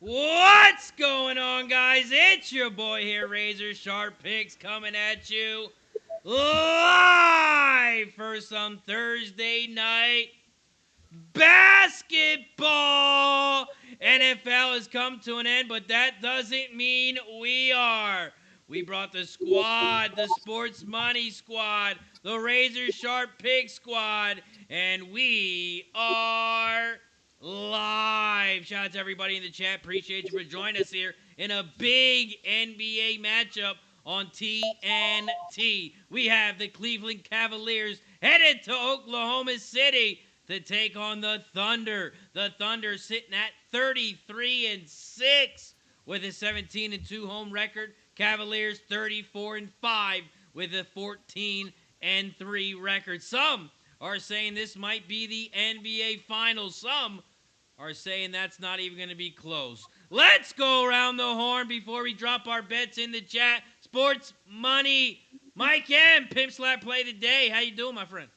What's going on, guys? It's your boy here, Razor Sharp Picks, coming at you live for some Thursday night basketball. NFL has come to an end, but that doesn't mean we are. We brought the squad, the Sports Money Squad, the Razor Sharp Pig Squad, and we are live. Shout out to everybody in the chat. Appreciate you for joining us here in a big NBA matchup on TNT. We have the Cleveland Cavaliers headed to Oklahoma City to take on the Thunder. The Thunder sitting at 33-6 with a 17-2 home record. Cavaliers 34-5 with a 14-3 record. Some are saying this might be the NBA Finals. Some are saying that's not even going to be close. Let's go around the horn before we drop our bets in the chat. Sports Money. Mike M. Pimp Slap Play today. How you doing, my friend?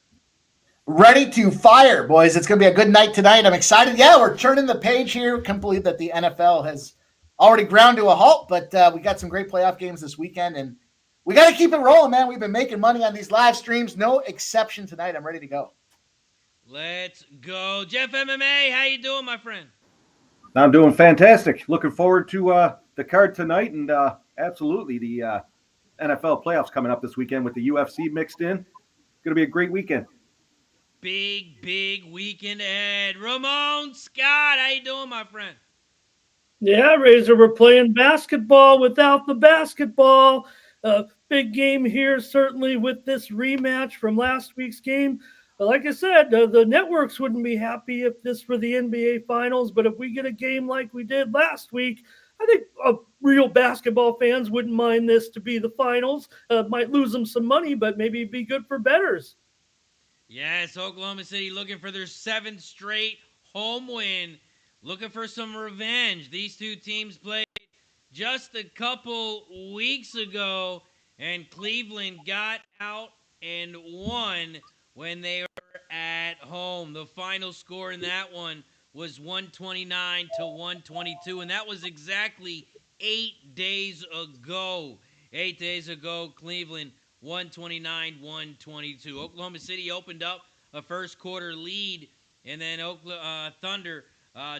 Ready to fire, boys. It's going to be a good night tonight. I'm excited. Yeah, we're turning the page here. Can't believe that the NFL has already ground to a halt, but we got some great playoff games this weekend, and we got to keep it rolling, man. We've been making money on these live streams. No exception tonight. I'm ready to go. Let's go. Jeff MMA, how you doing, my friend? I'm doing fantastic. Looking forward to the card tonight, and absolutely the NFL playoffs coming up this weekend with the UFC mixed in. Going to be a great weekend. Big weekend ahead. Ramon Scott, how you doing, my friend? Yeah, Razor, we're playing basketball without the basketball. Big game here, certainly with this rematch from last week's game. Like I said, the networks wouldn't be happy if this were the NBA Finals, but if we get a game like we did last week, I think real basketball fans wouldn't mind this to be the finals. Might lose them some money, but maybe it'd be good for bettors. Yes, Oklahoma City looking for their 7th straight home win, looking for some revenge. These two teams played just a couple weeks ago, and Cleveland got out and won when they were at home. The final score in that one was 129-122, and that was exactly 8 days ago. 8 days ago, Cleveland 129-122. Oklahoma City opened up a first quarter lead, and then Thunder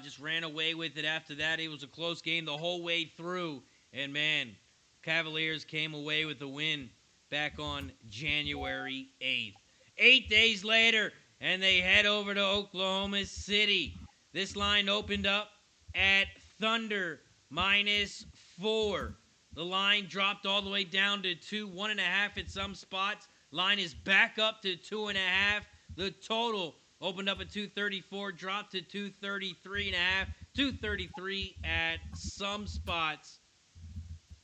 just ran away with it after that. It was a close game the whole way through, and man, Cavaliers came away with the win back on January 8th. 8 days later, and they head over to Oklahoma City. This line opened up at Thunder -4. The line dropped all the way down to 1.5 at some spots. Line is back up to 2.5. The total opened up at 234, dropped to 233.5, 233 at some spots.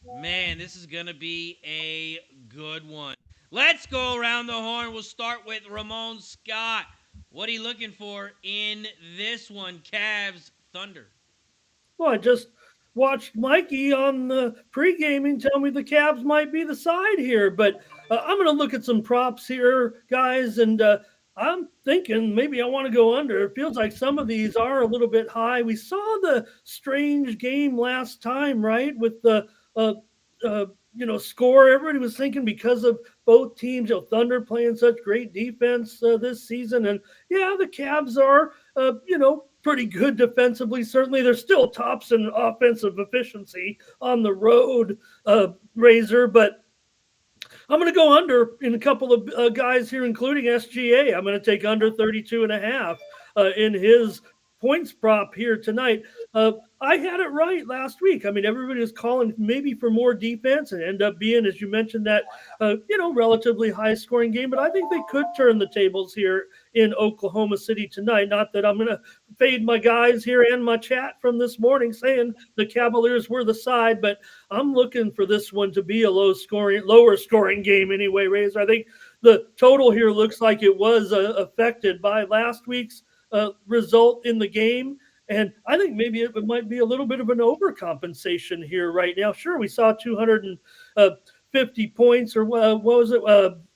Man, this is going to be a good one. Let's go around the horn. We'll start with Ramon Scott. What are you looking for in this one? Cavs, Thunder. Well, I just watched Mikey on the pre-gaming tell me the Cavs might be the side here, but I'm going to look at some props here, guys, and I'm thinking maybe I want to go under. It feels like some of these are a little bit high. We saw the strange game last time, right, with the score. Everybody was thinking because of both teams, Thunder playing such great defense this season, and yeah, the Cavs are, pretty good defensively. Certainly, they're still tops in offensive efficiency on the road, Razor. But I'm going to go under in a couple of guys here, including SGA. I'm going to take under 32.5 in his points prop here tonight. I had it right last week. I mean, everybody was calling maybe for more defense and end up being, as you mentioned, that, relatively high scoring game. But I think they could turn the tables here in Oklahoma City tonight. Not that I'm going to fade my guys here and my chat from this morning saying the Cavaliers were the side, but I'm looking for this one to be a lower scoring game anyway, Razor. I think the total here looks like it was affected by last week's result in the game. And I think maybe it might be a little bit of an overcompensation here right now. Sure, we saw 250 points, or what was it?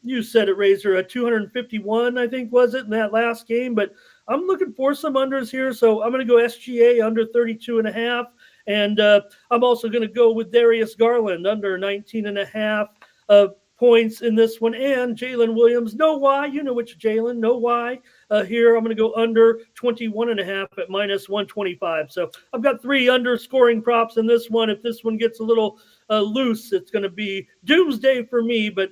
You said it, Razor, 251, I think, was it, in that last game. But I'm looking for some unders here, so I'm going to go SGA under 32.5. And I'm also going to go with Darius Garland under 19.5 points in this one. And Jalen Williams, know why? You know which Jalen, know why. Here, I'm going to go under 21.5 at minus 125. So I've got 3 underscoring props in this one. If this one gets a little loose, it's going to be doomsday for me. But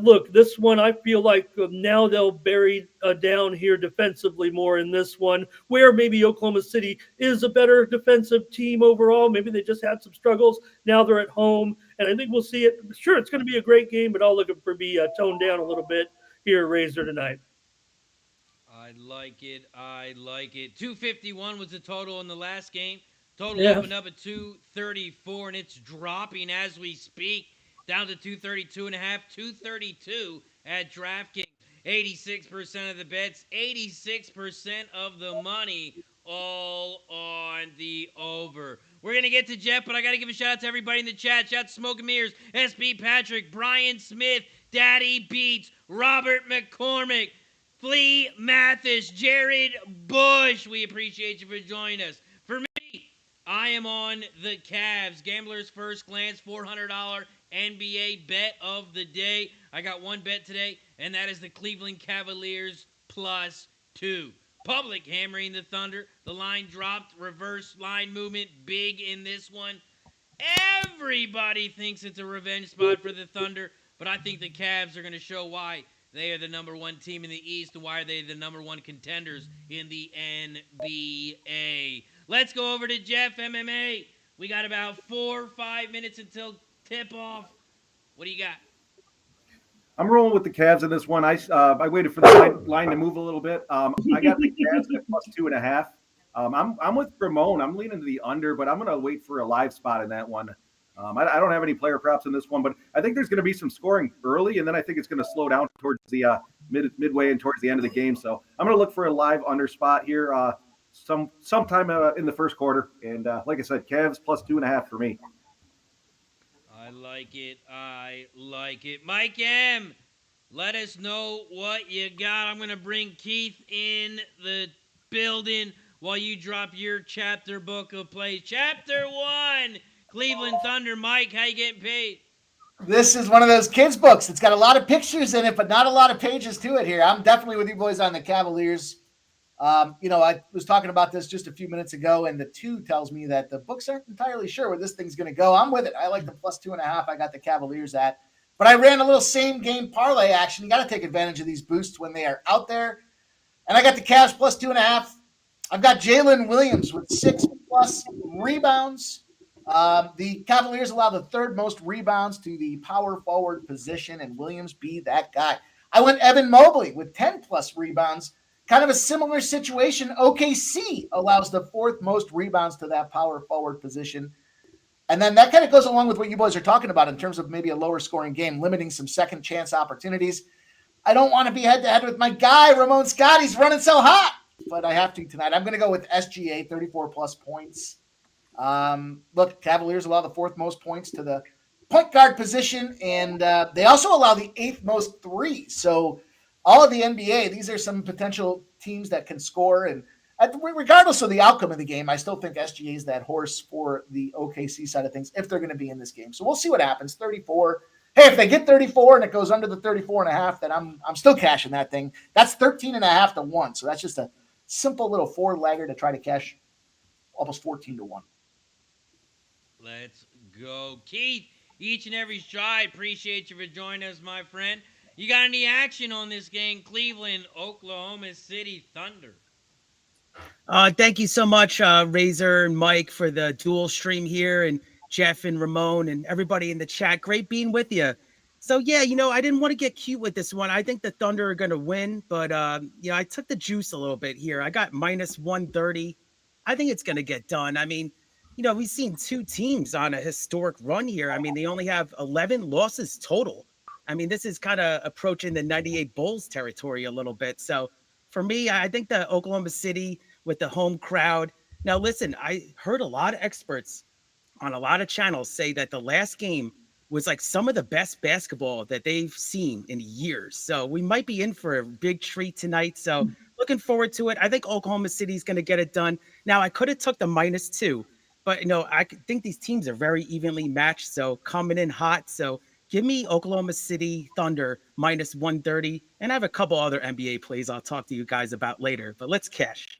look, this one, I feel like now they'll bury down here defensively more in this one, where maybe Oklahoma City is a better defensive team overall. Maybe they just had some struggles. Now they're at home, and I think we'll see it. Sure, it's going to be a great game, but I'll look for be toned down a little bit here, Razor, tonight. I like it. 251 was the total in the last game. Total Yeah. opened up at 234, and it's dropping as we speak. Down to 232.5, 232 at DraftKings. 86% of the bets, 86% of the money, all on the over. We're going to get to Jeff, but I got to give a shout out to everybody in the chat. Shout out to Smoke and Mirrors, SB Patrick, Brian Smith, Daddy Beats, Robert McCormick, Flea Mathis, Jared Bush. We appreciate you for joining us. For me, I am on the Cavs. Gambler's First Glance, $400 NBA bet of the day. I got one bet today, and that is the Cleveland Cavaliers +2. Public hammering the Thunder. The line dropped. Reverse line movement. Big in this one. Everybody thinks it's a revenge spot for the Thunder, but I think the Cavs are going to show why they are the number 1 team in the East and why are they the number 1 contenders in the NBA. Let's go over to Jeff, MMA. We got about 4 or 5 minutes until tip-off. What do you got? I'm rolling with the Cavs in this one. I waited for the line to move a little bit. I got the Cavs at +2.5. I'm with Ramon. I'm leaning to the under, but I'm going to wait for a live spot in that one. I don't have any player props in this one, but I think there's going to be some scoring early, and then I think it's going to slow down towards the midway and towards the end of the game. So I'm going to look for a live under spot here sometime in the first quarter. And like I said, Cavs +2.5 for me. I like it. Mike M., let us know what you got. I'm going to bring Keith in the building while you drop your chapter book of plays. Chapter 1, Cleveland Thunder. Mike, how you getting paid? This is one of those kids' books. It's got a lot of pictures in it, but not a lot of pages to it here. I'm definitely with you boys on the Cavaliers. I was talking about this just a few minutes ago, and the 2 tells me that the books aren't entirely sure where this thing's going to go. I'm with it. I like the +2.5. I got the Cavaliers at. But I ran a little same-game parlay action. You got to take advantage of these boosts when they are out there. And I got the Cavs +2.5. I've got Jalen Williams with 6+ rebounds. The Cavaliers allow the 3rd most rebounds to the power forward position, and Williams be that guy. I went Evan Mobley with 10+ rebounds. Kind of a similar situation. OKC allows the 4th most rebounds to that power forward position. And then that kind of goes along with what you boys are talking about in terms of maybe a lower scoring game, limiting some second chance opportunities. I don't want to be head to head with my guy, Ramon Scott. He's running so hot, but I have to tonight. I'm going to go with SGA, 34+ points. Look, Cavaliers allow the 4th most points to the point guard position, and they also allow the 8th most threes. So all of the NBA, these are some potential teams that can score. And regardless of the outcome of the game, I still think SGA is that horse for the OKC side of things if they're going to be in this game. So we'll see what happens. 34. Hey, if they get 34 and it goes under the 34.5, then I'm still cashing that thing. That's 13.5 to 1. So that's just a simple little 4-legger to try to cash almost 14 to 1. Let's go. Keith, each and every stride. Appreciate you for joining us, my friend. You got any action on this game, Cleveland, Oklahoma City Thunder? Thank you so much, Razor and Mike, for the dual stream here, and Jeff and Ramon and everybody in the chat. Great being with you. So, yeah, I didn't want to get cute with this one. I think the Thunder are going to win, but, I took the juice a little bit here. I got -130. I think it's going to get done. I mean, we've seen 2 teams on a historic run here. I mean, they only have 11 losses total. I mean, this is kind of approaching the 98 Bulls territory a little bit. So for me, I think the Oklahoma City with the home crowd. Now, listen, I heard a lot of experts on a lot of channels say that the last game was like some of the best basketball that they've seen in years. So we might be in for a big treat tonight. So looking forward to it. I think Oklahoma City is going to get it done. Now, I could have took the -2, But I think these teams are very evenly matched. So coming in hot. So give me Oklahoma City Thunder minus 130. And I have a couple other NBA plays I'll talk to you guys about later. But let's cash.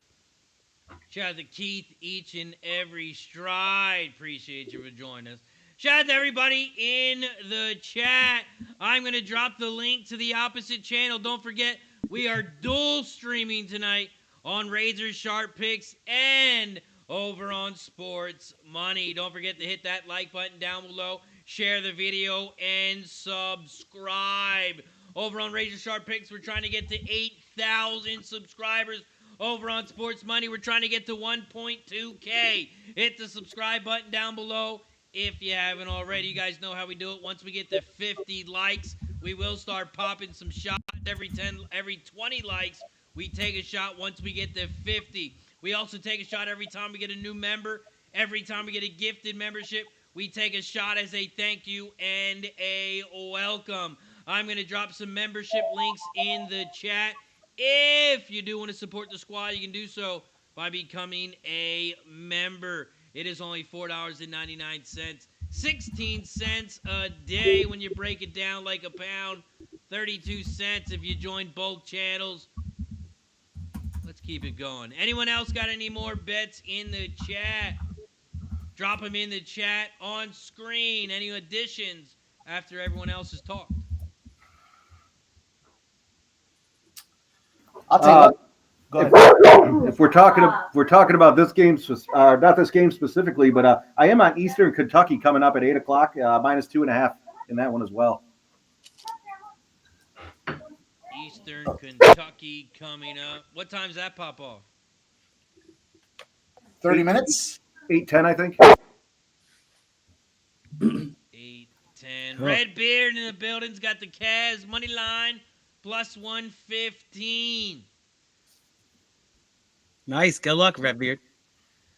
Shout out to Keith, each and every stride. Appreciate you for joining us. Shout out to everybody in the chat. I'm going to drop the link to the opposite channel. Don't forget, we are dual streaming tonight on Razor Sharp Picks and over on Sports Money. Don't forget to hit that like button down below, share the video, and subscribe. Over on Razor Sharp Picks, we're trying to get to 8,000 subscribers. Over on Sports Money, we're trying to get to 1.2K. Hit the subscribe button down below if you haven't already. You guys know how we do it. Once we get to 50 likes, we will start popping some shots. Every 20 likes, we take a shot once we get to 50. We also take a shot every time we get a new member. Every time we get a gifted membership, we take a shot as a thank you and a welcome. I'm going to drop some membership links in the chat. If you do want to support the squad, you can do so by becoming a member. It is only $4.99, 16 cents a day when you break it down like a pound, 32 cents if you join both channels. Let's keep it going. Anyone else got any more bets in the chat? Drop them in the chat on screen. Any additions after everyone else has talked? I'll tell you. Go ahead. If we're talking about this game, not this game specifically, but I am on Eastern Kentucky coming up at 8:00, minus 2.5 in that one as well. Eastern Kentucky coming up. What time's that pop off? 30 minutes. 8:10, I think. 8:10. Redbeard in the building's got the Cavs money line plus 115. Nice. Good luck, Redbeard.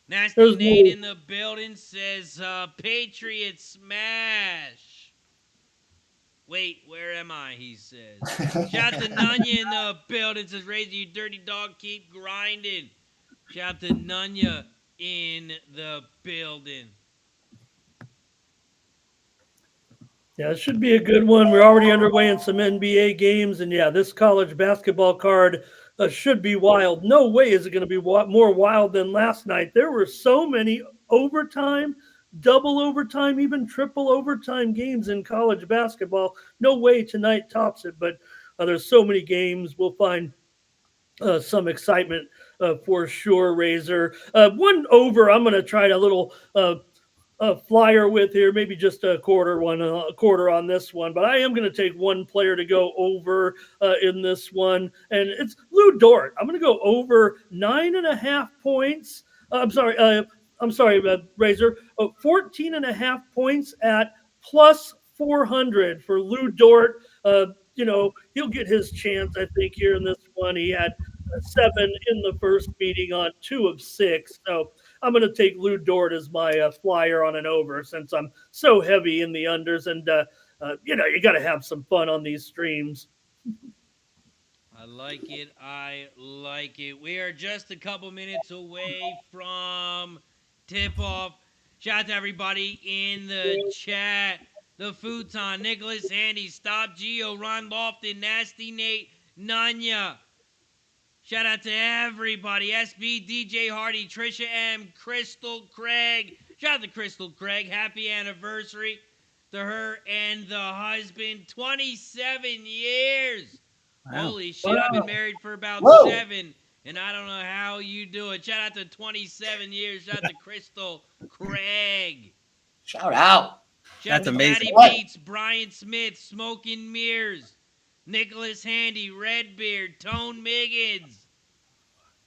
Nasty Nate in the building says Patriots smash. Wait, where am I? He says. Shout out to Nunya in the building. Says, Razor, you dirty dog, keep grinding. Shout out to Nunya in the building. Yeah, it should be a good one. We're already underway in some NBA games. And, yeah, this college basketball card should be wild. No way is it going to be more wild than last night. There were so many overtime, double overtime, even triple overtime games in college basketball. No way tonight tops it, but there's so many games. We'll find some excitement for sure, Razor. One over, I'm going to try a little flyer with here, maybe just a quarter on this one, but I am going to take one player to go over in this one, and it's Lou Dort. I'm going to go over 9.5 points. I'm sorry, Razor. 14.5 points at plus 400 for Lou Dort. He'll get his chance, I think, here in this one. He had 7 in the first meeting on 2 of 6. So I'm going to take Lou Dort as my flyer on an over since I'm so heavy in the unders. And, you got to have some fun on these streams. I like it. We are just a couple minutes away from tip-off. Shout out to everybody in the chat. The Futon, Nicholas Handy, Stop Geo, Ron Lofton, Nasty Nate, Nanya. Shout out to everybody. SB, DJ Hardy, Trisha M, Crystal Craig. Shout out to Crystal Craig. Happy anniversary to her and the husband. 27 years. Wow. Holy shit, I've been married for about 7, and I don't know how you do it. Shout out to 27 years. Shout out to Crystal Craig. Shout out. Shout out That's to amazing. Patty Beats, Brian Smith, Smoking Mirrors, Nicholas Handy, Redbeard, Tone Miggins,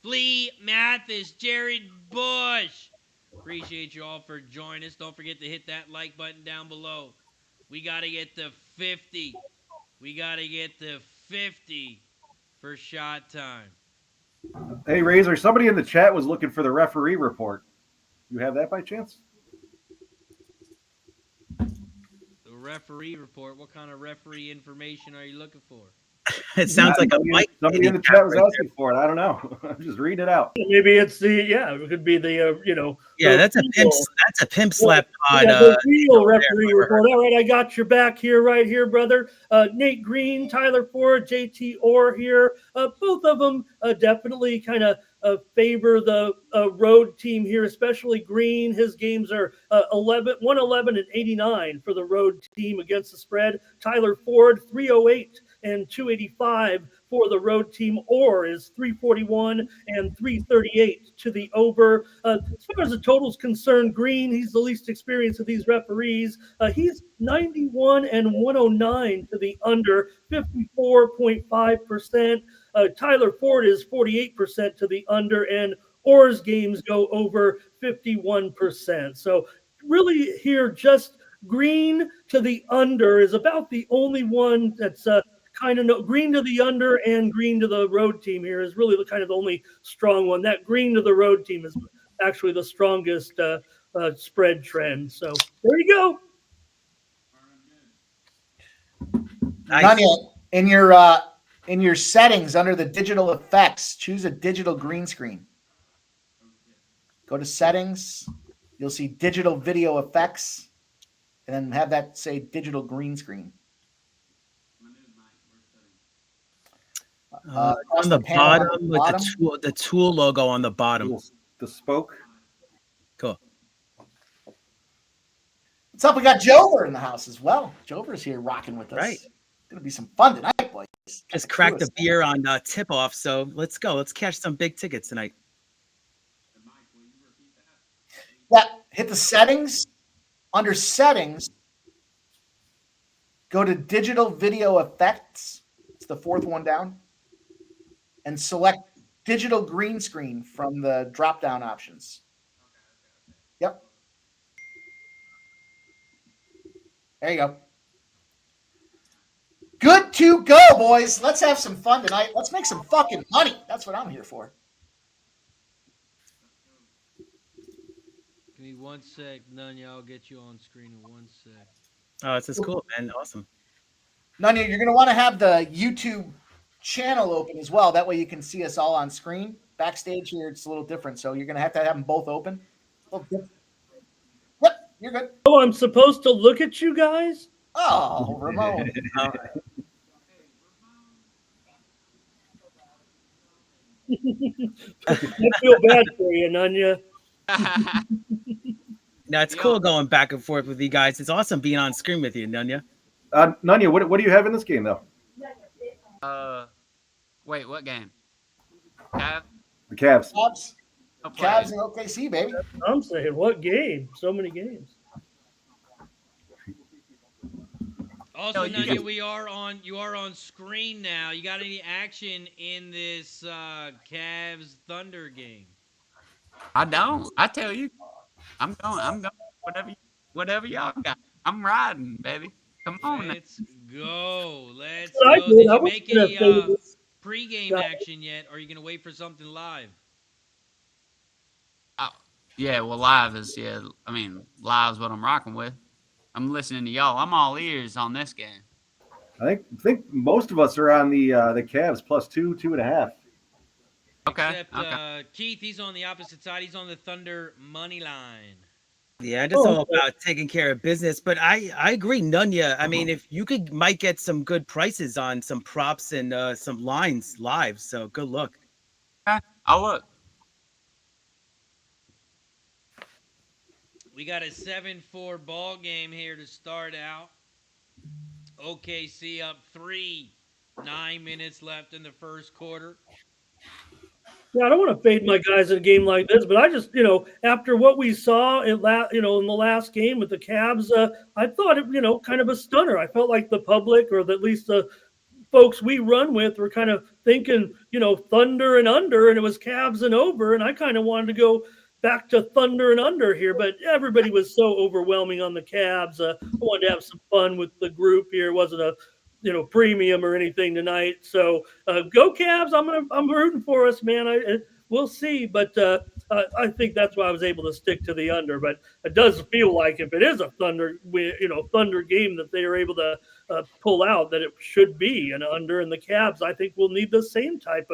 Flea Mathis, Jared Bush. Appreciate you all for joining us. Don't forget to hit that like button down below. We got to get to 50. We got to get to 50 for shot time. Hey, Razor, somebody in the chat was looking for the referee report. You have that by chance? The referee report. What kind of referee information are you looking for? It sounds like a mic. Somebody in the chat was asking for it. I don't know. I'm just reading it out. Maybe it's it could be the Yeah, that's a pimp slap pod. The real referee report. All right, I got your back here, right here, brother. Nate Green, Tyler Ford, JT Orr here. Both of them definitely kind of favor the road team here, especially Green. His games are 111 and 89 for the road team against the spread. Tyler Ford, 308 and 285 for the road team. Orr is 341 and 338 to the over. As far as the total's concerned, Green, he's the least experienced of these referees. He's 91 and 109 to the under, 54.5%. Tyler Ford is 48% to the under, and Orr's games go over 51%. So really here, just Green to the under is about the only one that's Green to the under and Green to the road team here is really the only strong one. That Green to the road team is actually the strongest spread trend. So there you go. Nice. In your settings under the digital effects, choose a digital green screen. Go to settings. You'll see digital video effects, and then have that say digital green screen. On the bottom with the tool logo on the bottom. The spoke. Cool. What's up? We got Jover in the house as well. Jover's here rocking with us. Right. It's going to be some fun tonight, boys. Just cracked a beer on tip off, so let's go. Let's cash some big tickets tonight. Yeah, hit the settings. Under settings, go to digital video effects. It's the fourth one down. And select digital green screen from the drop-down options. Yep. There you go. Good to go, boys. Let's have some fun tonight. Let's make some fucking money. That's what I'm here for. Give me 1 sec. Nunya, I'll get you on screen in 1 sec. Oh, this is cool, man. Awesome. Nunya, you're going to want to have the YouTube channel open as well. That way you can see us all on screen. Backstage here, it's a little different. So you're going to have them both open. Yep, you're good. Oh, I'm supposed to look at you guys? Oh, Ramon. I feel bad for you, Nunya. No, it's cool going back and forth with you guys. It's awesome being on screen with you, Nunya. Nunya, what do you have in this game, though? Wait, what game? Cavs? The Cavs. Cavs and OKC, baby. I'm saying, what game? So many games. Also, Nunya, you are on screen now. You got any action in this Cavs Thunder game? I don't. I tell you, I'm going. Whatever y'all got. I'm riding, baby. Come on. Let's go. Let's I go. did. Did I you was make gonna any say this. pregame action yet? Or are you going to wait for something live? Yeah, well, live is live's what I'm rocking with. I'm listening to y'all. I'm all ears on this game. I think most of us are on the Cavs plus 2.5. Okay. Except Keith, he's on the opposite side. He's on the Thunder money line. Yeah, just all about taking care of business. But I agree, Nunya. I mean, if you might get some good prices on some props and some lines live. So good luck. Okay. I'll look. We got a 7-4 ball game here to start out. OKC up 3. 9 minutes left in the first quarter. Yeah, I don't want to fade my guys in a game like this, but I just, after what we saw in the last game with the Cavs, I thought it, kind of a stunner. I felt like the public, or at least the folks we run with, were kind of thinking, Thunder and under, and it was Cavs and over, and I kind of wanted to go back to Thunder and under here, but everybody was so overwhelming on the Cavs. I wanted to have some fun with the group here. It wasn't a premium or anything tonight. So go Cavs. I'm rooting for us, man. We'll see. But I think that's why I was able to stick to the under. But it does feel like if it is a Thunder game that they are able to pull out, that it should be an under. And the Cavs, I think, will need the same type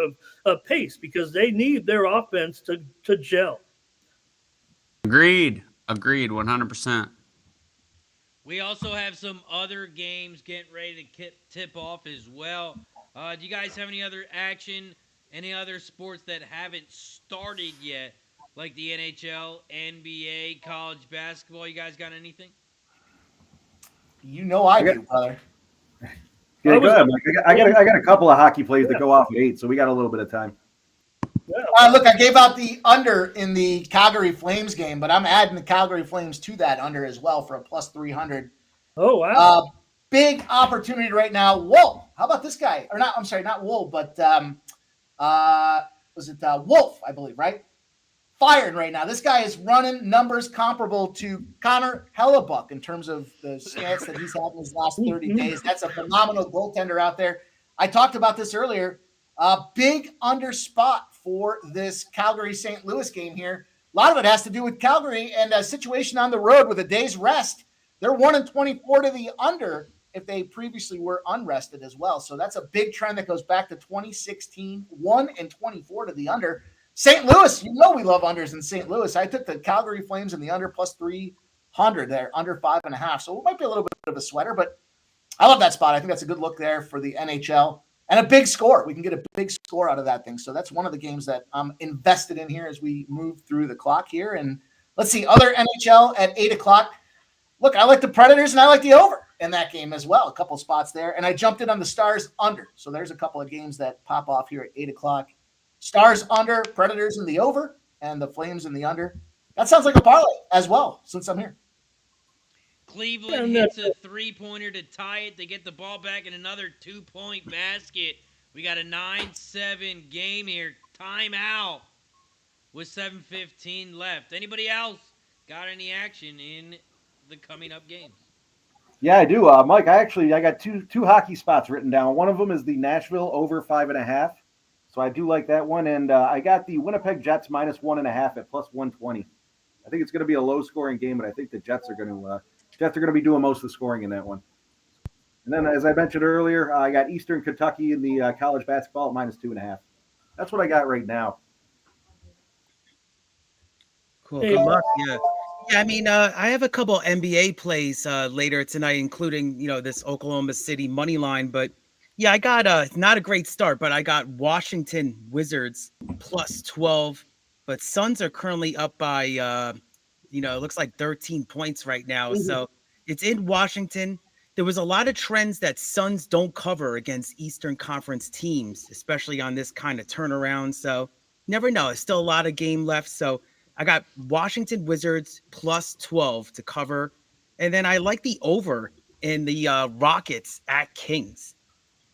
of pace because they need their offense to gel. Agreed. 100%. We also have some other games getting ready to tip off as well. Do you guys have any other action, any other sports that haven't started yet, like the NHL, NBA, college basketball? You guys got anything? You know I do, brother. Yeah, go ahead, Mike. I got a couple of hockey plays that go off at 8, so we got a little bit of time. Look, I gave out the under in the Calgary Flames game, but I'm adding the Calgary Flames to that under as well for a plus 300. Oh, wow. Big opportunity right now. Whoa. How about this guy? Or not, I'm sorry, not Wool, but was it Wolf, I believe, right? Firing right now. This guy is running numbers comparable to Connor Hellebuck in terms of the stats that he's had in his last 30 days. That's a phenomenal goaltender out there. I talked about this earlier. Big under spot for this Calgary-St. Louis game here. A lot of it has to do with Calgary and a situation on the road with a day's rest. They're 1-24 to the under if they previously were unrested as well. So that's a big trend that goes back to 2016, 1-24 to the under. St. Louis, you know we love unders in St. Louis. I took the Calgary Flames in the under plus 300 there, under 5.5. So it might be a little bit of a sweater, but I love that spot. I think that's a good look there for the NHL. And a big score. We can get a big score out of that thing. So that's one of the games that I'm invested in here as we move through the clock here. And let's see, other NHL at 8 o'clock. Look, I like the Predators and I like the over in that game as well. A couple spots there. And I jumped in on the Stars under. So there's a couple of games that pop off here at 8 o'clock. Stars under, Predators in the over, and the Flames in the under. That sounds like a parlay as well, since I'm here. Cleveland hits a three-pointer to tie it. They get the ball back in another two-point basket. We got a 9-7 game here. Timeout with 7:15 left. Anybody else got any action in the coming up games? Yeah, I do. Mike, I got two hockey spots written down. One of them is the Nashville over 5.5. So I do like that one. And I got the Winnipeg Jets minus 1.5 at plus 120. I think it's going to be a low-scoring game, but I think the Jets are going to be doing most of the scoring in that one. And then, as I mentioned earlier, I got Eastern Kentucky in the college basketball at minus 2.5. That's what I got right now. Cool. Good luck. Yeah. I mean, I have a couple NBA plays later tonight, including, this Oklahoma City money line. But, yeah, I got not a great start, but I got Washington Wizards plus 12. But Suns are currently up by, it looks like 13 points right now. Mm-hmm. So it's in Washington. There was a lot of trends that Suns don't cover against Eastern Conference teams, especially on this kind of turnaround. So never know. There's still a lot of game left. So I got Washington Wizards plus 12 to cover. And then I like the over in the Rockets at Kings.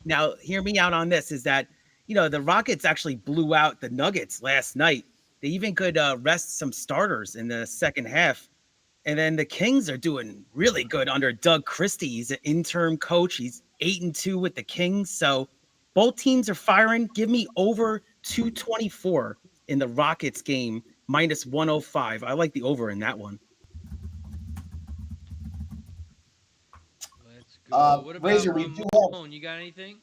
Now, hear me out on this is that, the Rockets actually blew out the Nuggets last night. They even could rest some starters in the second half. And then the Kings are doing really good under Doug Christie. He's an interim coach. He's 8-2 with the Kings. So both teams are firing. Give me over 224 in the Rockets game, minus 105. I like the over in that one. Let's go. What about Razor, Ramon? You got anything?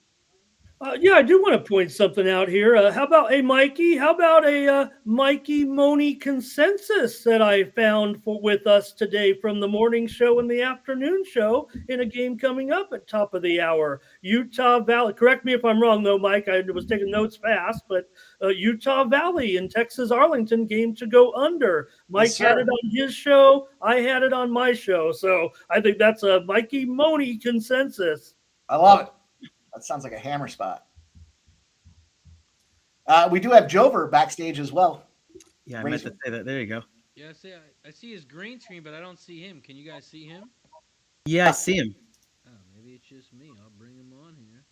Yeah, I do want to point something out here. How about a Mikey? How about a Mikey Money consensus that I found with us today from the morning show and the afternoon show in a game coming up at top of the hour? Utah Valley. Correct me if I'm wrong, though, Mike. I was taking notes fast, but Utah Valley and Texas Arlington game to go under. Mike had it on his show. I had it on my show. So I think that's a Mikey Money consensus. I love it. That sounds like a hammer spot. We do have Jover backstage as well. Yeah, I meant to say that. There you go. Yeah, I see his green screen, but I don't see him. Can you guys see him? Yeah, I see him. Oh, maybe it's just me. I'll bring him on here.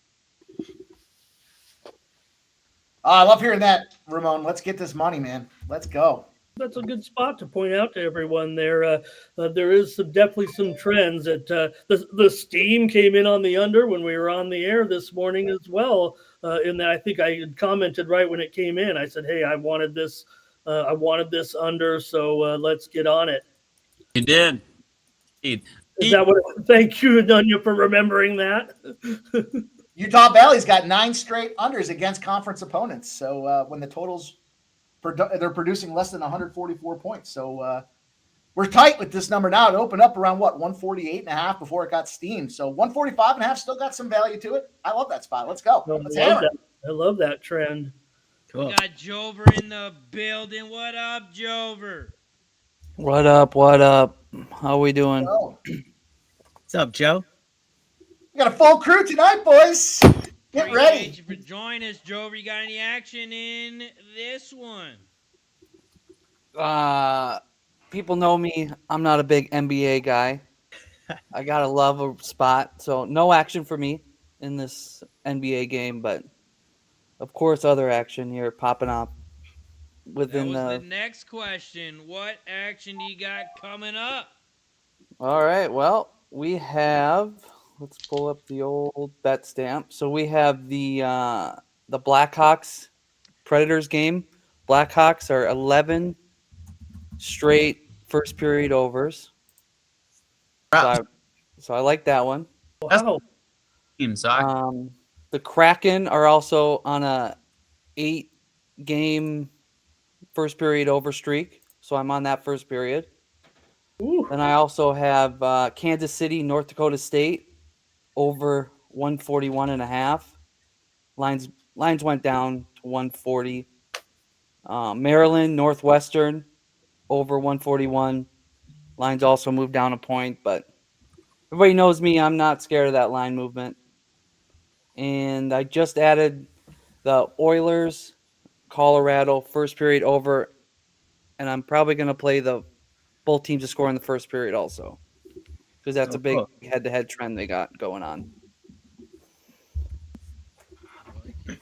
I love hearing that, Ramon. Let's get this money, man. Let's go. That's a good spot to point out to everyone there. There is definitely some trends that the steam came in on the under when we were on the air this morning as well. In that I think I had commented right when it came in. I said, hey, I wanted this I wanted this under, so let's get on it. You did. Indeed. Is that what? Thank you, Dunya, for remembering that. Utah Valley's got 9 straight unders against conference opponents. So when the totals, they're producing less than 144 points. So we're tight with this number now. It opened up around 148.5 before it got steamed. So 145.5 still got some value to it. I love that spot. Let's go. Let's hammer. I love that trend. Cool. We got Jover in the building. What up, Jover? What up? What up? How we doing? What's up, Joe? We got a full crew tonight, boys. Get ready. Thank you for joining us, Jover. You got any action in this one? People know me. I'm not a big NBA guy. I gotta love a spot, so no action for me in this NBA game, but of course, other action here popping up within the next question. What action do you got coming up? All right. Well, we have. Let's pull up the old bet stamp. So we have the Blackhawks Predators game. Blackhawks are 11 straight first period overs. So I like that one. Wow. The Kraken are also on a 8-game first period over streak. So I'm on that first period. Ooh. Then I also have Kansas City, North Dakota State over 141.5. Lines went down to 140. Maryland, Northwestern over 141. Lines also moved down a point, but everybody knows me. I'm not scared of that line movement. And I just added the Oilers, Colorado first period over, and I'm probably going to play both teams to score in the first period also, because that's a big head-to-head trend they got going on. I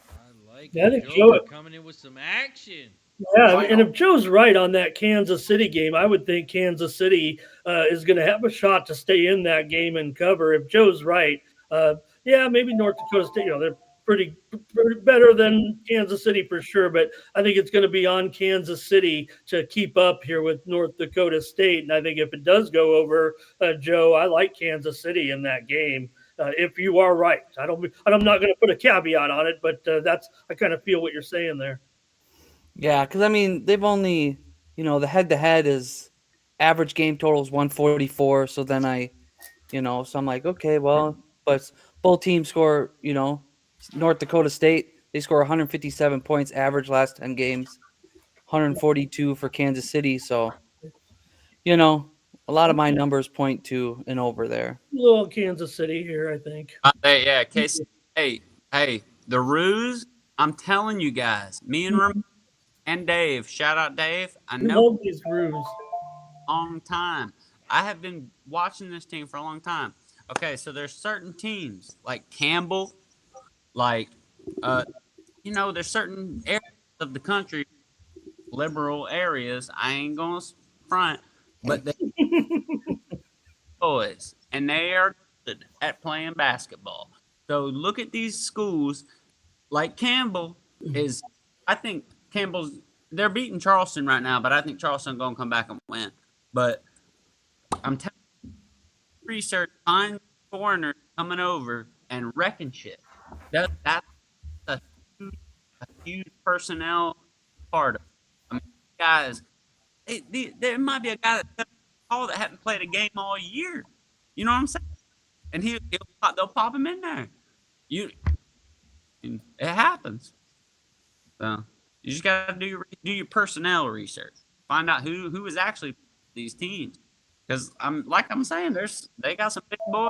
like it. Joe coming in with some action. Yeah, and if Joe's right on that Kansas City game, I would think Kansas City is going to have a shot to stay in that game and cover. If Joe's right, maybe North Dakota State, they're pretty better than Kansas City for sure, but I think it's going to be on Kansas City to keep up here with North Dakota State. And I think if it does go over, Joe, I like Kansas City in that game. If you are right, I'm not going to put a caveat on it, but I kind of feel what you're saying there. Yeah, because, they've only, the head-to-head is average game total is 144. So then so I'm like, okay, well, but both teams score, North Dakota State, they score 157 points average last 10 games, 142 for Kansas City. So, a lot of my numbers point to an over there. A little Kansas City here, I think. Casey, hey, the Ruse, I'm telling you guys, me and Ramon and Dave, shout out Dave. I know these Ruse. Long time. I have been watching this team for a long time. Okay, so there's certain teams like Campbell, there's certain areas of the country, liberal areas. I ain't gonna front, but they boys, and they are good at playing basketball. So look at these schools like Campbell is. I think they're beating Charleston right now, but I think Charleston gonna come back and win. But I'm telling you, research, find foreigners coming over and wrecking shit. That's a huge personnel part of it. Guys, there might be a guy that hasn't played a game all year. You know what I'm saying? And they'll pop him in there. It happens. So you just gotta do your personnel research. Find out who is actually these teams. Because I'm saying, they got some big boys,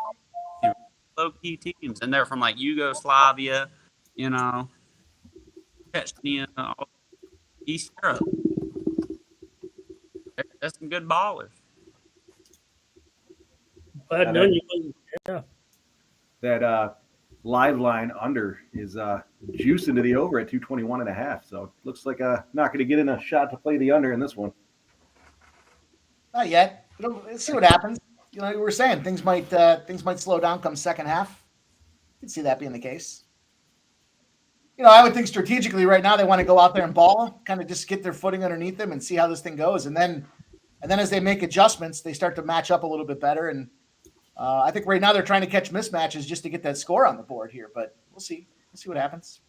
low key teams, and they're from like Yugoslavia, Chechnya, East Europe. That's some good ballers. That live line under is juicing to the over at 221.5. So looks like not going to get in a shot to play the under in this one. Not yet. Let's see what happens. We were saying things might slow down come second half. You can see that being the case. I would think strategically right now they want to go out there and ball, kind of just get their footing underneath them and see how this thing goes. And then as they make adjustments, they start to match up a little bit better. And I think right now they're trying to catch mismatches just to get that score on the board here. But we'll see. We'll see what happens.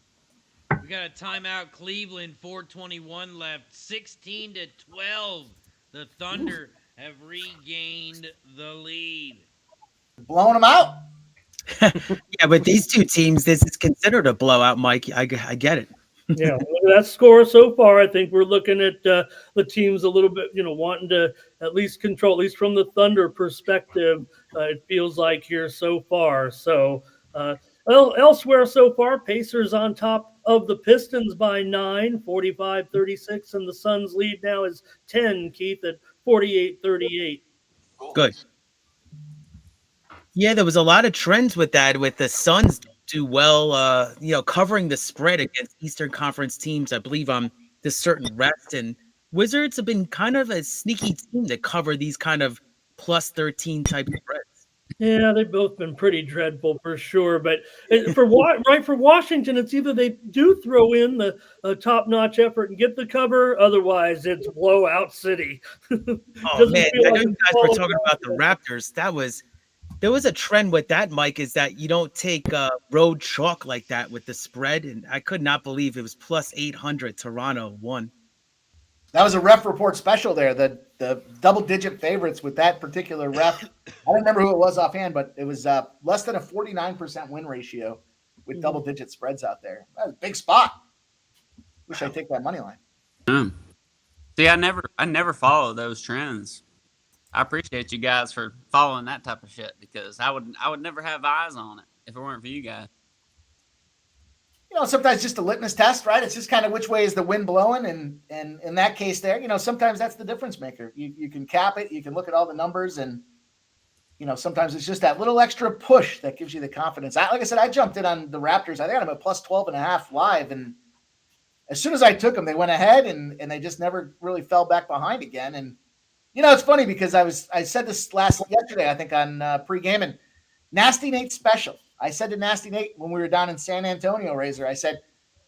We got a timeout. Cleveland, 4:21 left, 16-12. The Thunder have regained the lead. Blowing them out. Yeah, but these two teams, this is considered a blowout, Mike. I get it. Yeah, that score so far, I think we're looking at the teams a little bit, wanting to at least control, at least from the Thunder perspective, it feels like here so far. So elsewhere so far, Pacers on top of the Pistons by 9, 45-36, and the Suns lead now is 10, Keith, at 48-38. Good. Yeah, there was a lot of trends with that, with the Suns do well, covering the spread against Eastern Conference teams. I believe this certain rest, and Wizards have been kind of a sneaky team to cover these kind of plus 13 type spreads. Yeah, they've both been pretty dreadful for sure. But for Washington, it's either they do throw in the top-notch effort and get the cover, otherwise it's blowout city. Oh man, I know you guys were talking about the Raptors. There was a trend with that, Mike, is that you don't take road chalk like that with the spread, and I could not believe it was plus 800. Toronto won. That was a ref report special there. The double-digit favorites with that particular ref. I don't remember who it was offhand, but it was less than a 49% win ratio with double-digit spreads out there. That was a big spot. Wish I'd take that money line. See, I never follow those trends. I appreciate you guys for following that type of shit, because I would never have eyes on it if it weren't for you guys. Sometimes just a litmus test, right? It's just kind of which way is the wind blowing, and in that case there, sometimes that's the difference maker. You can cap it, you can look at all the numbers, and sometimes it's just that little extra push that gives you the confidence. Like I said, I jumped in on the Raptors. I think I'm at plus 12.5 live, and as soon as I took them, they went ahead, and they just never really fell back behind again. And it's funny because I said this yesterday, I think on pregame, and Nasty Nate's special. I said to Nasty Nate when we were down in San Antonio, Razor, I said,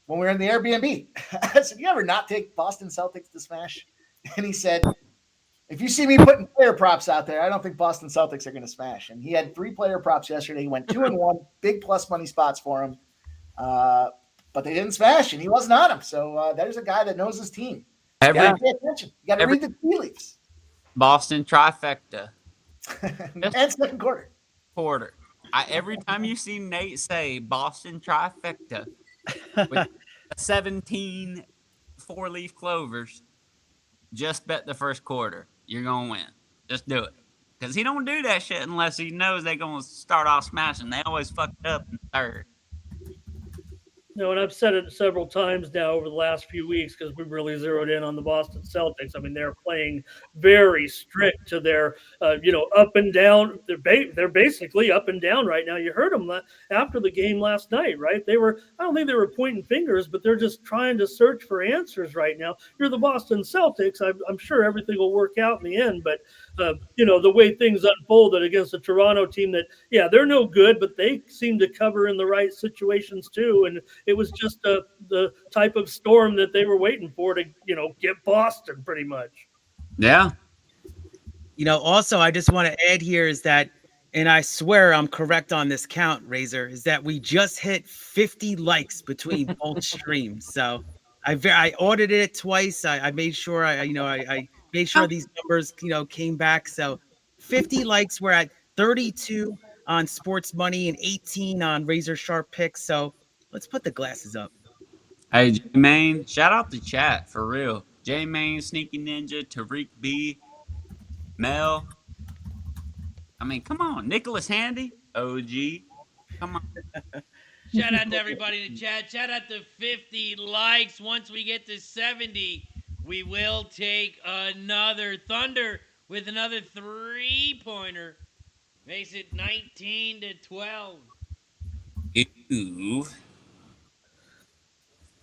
when we were in the Airbnb, I said, you ever not take Boston Celtics to smash? And he said, if you see me putting player props out there, I don't think Boston Celtics are going to smash. And he had 3 player props yesterday. He went 2-1, big plus money spots for him. But they didn't smash, and he wasn't on them. So there's a guy that knows his team. You got to pay attention. You got to read the tea leaves. Boston trifecta. And second quarter. Every time you see Nate say Boston trifecta with 17 4-leaf clovers, just bet the first quarter. You're going to win. Just do it. Because he don't do that shit unless he knows they're going to start off smashing. They always fuck it up in the third. And I've said it several times now over the last few weeks, because we've really zeroed in on the Boston Celtics. I mean, they're playing very strict to their, up and down. They're basically up and down right now. You heard them after the game last night, right? I don't think they were pointing fingers, but they're just trying to search for answers right now. You're the Boston Celtics. I'm sure everything will work out in the end, but the way things unfolded against a Toronto team that, they're no good, but they seem to cover in the right situations too. And it was just the type of storm that they were waiting for to, get Boston pretty much. Yeah. Also, I just want to add here is that, and I swear I'm correct on this count, Razor, is that we just hit 50 likes between both streams. So I audited it twice. I made sure I made sure these numbers, came back. So 50 likes. We're at 32 on Sports Money and 18 on Razor Sharp Picks. So let's put the glasses up. Hey, J-Main, shout out to chat for real. J-Main, Sneaky Ninja, Tariq B, Mel. I mean, come on. Nicholas Handy, OG. Come on. Shout out to everybody in the chat. Shout out to 50 likes. Once we get to 70, we will take another Thunder with another 3-pointer. Makes it 19-12. Ooh.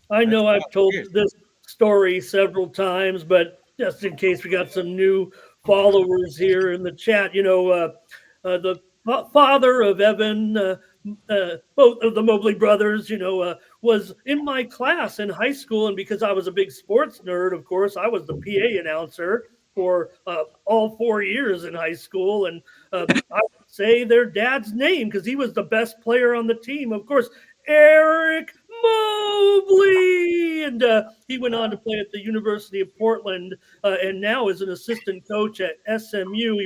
I know I've told this story several times, but just in case we got some new followers here in the chat, the father of Evan both of the Mobley brothers, was in my class in high school. And because I was a big sports nerd, of course, I was the PA announcer for all 4 years in high school. And I would say their dad's name because he was the best player on the team. Of course, Eric Mobley. And he went on to play at the University of Portland and now is an assistant coach at SMU.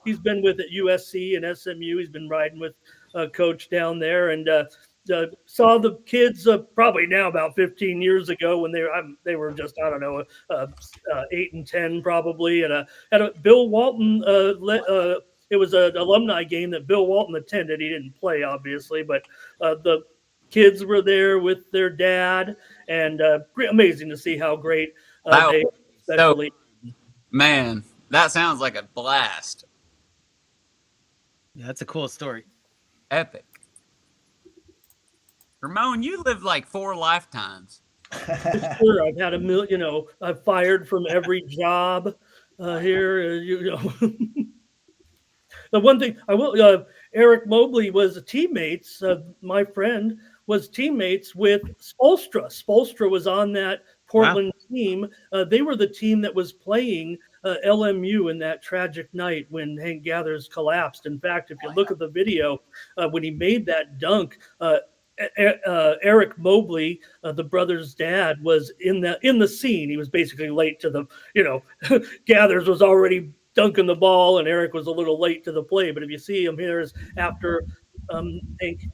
He's been with at USC and SMU. He's been riding with coach down there, and saw the kids probably now about 15 years ago when they were just, I don't know, 8 and 10 probably. And at a Bill Walton, it was an alumni game that Bill Walton attended. He didn't play, obviously, but the kids were there with their dad, and amazing to see how great they especially. Man, that sounds like a blast. Yeah, that's a cool story. Epic. Ramon, you lived like 4 lifetimes. Sure, I've had I've fired from every job here. The one thing I will, Eric Mobley was teammates. My friend was teammates with Spoelstra. Spoelstra was on that Portland team. They were the team that was playing LMU in that tragic night when Hank Gathers collapsed. In fact, if you look at the video, when he made that dunk, Eric Mobley, the brother's dad, was in the scene. He was basically late to the, Gathers was already dunking the ball, and Eric was a little late to the play. But if you see him here, is after Hank,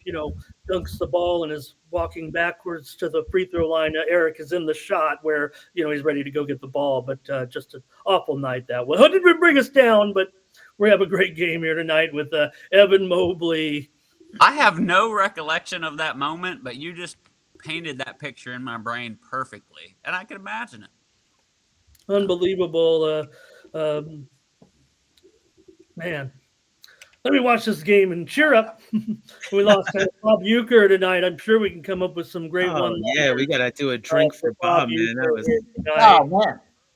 dunks the ball and is walking backwards to the free throw line. Eric is in the shot where, he's ready to go get the ball. But just an awful night that one. How did we bring us down? But we have a great game here tonight with Evan Mobley. I have no recollection of that moment, but you just painted that picture in my brain perfectly, and I can imagine it. Unbelievable. Man. Let me watch this game and cheer up. We lost Bob Uecker tonight. I'm sure we can come up with some great ones. Yeah, we got to do a drink for Bob, man. That was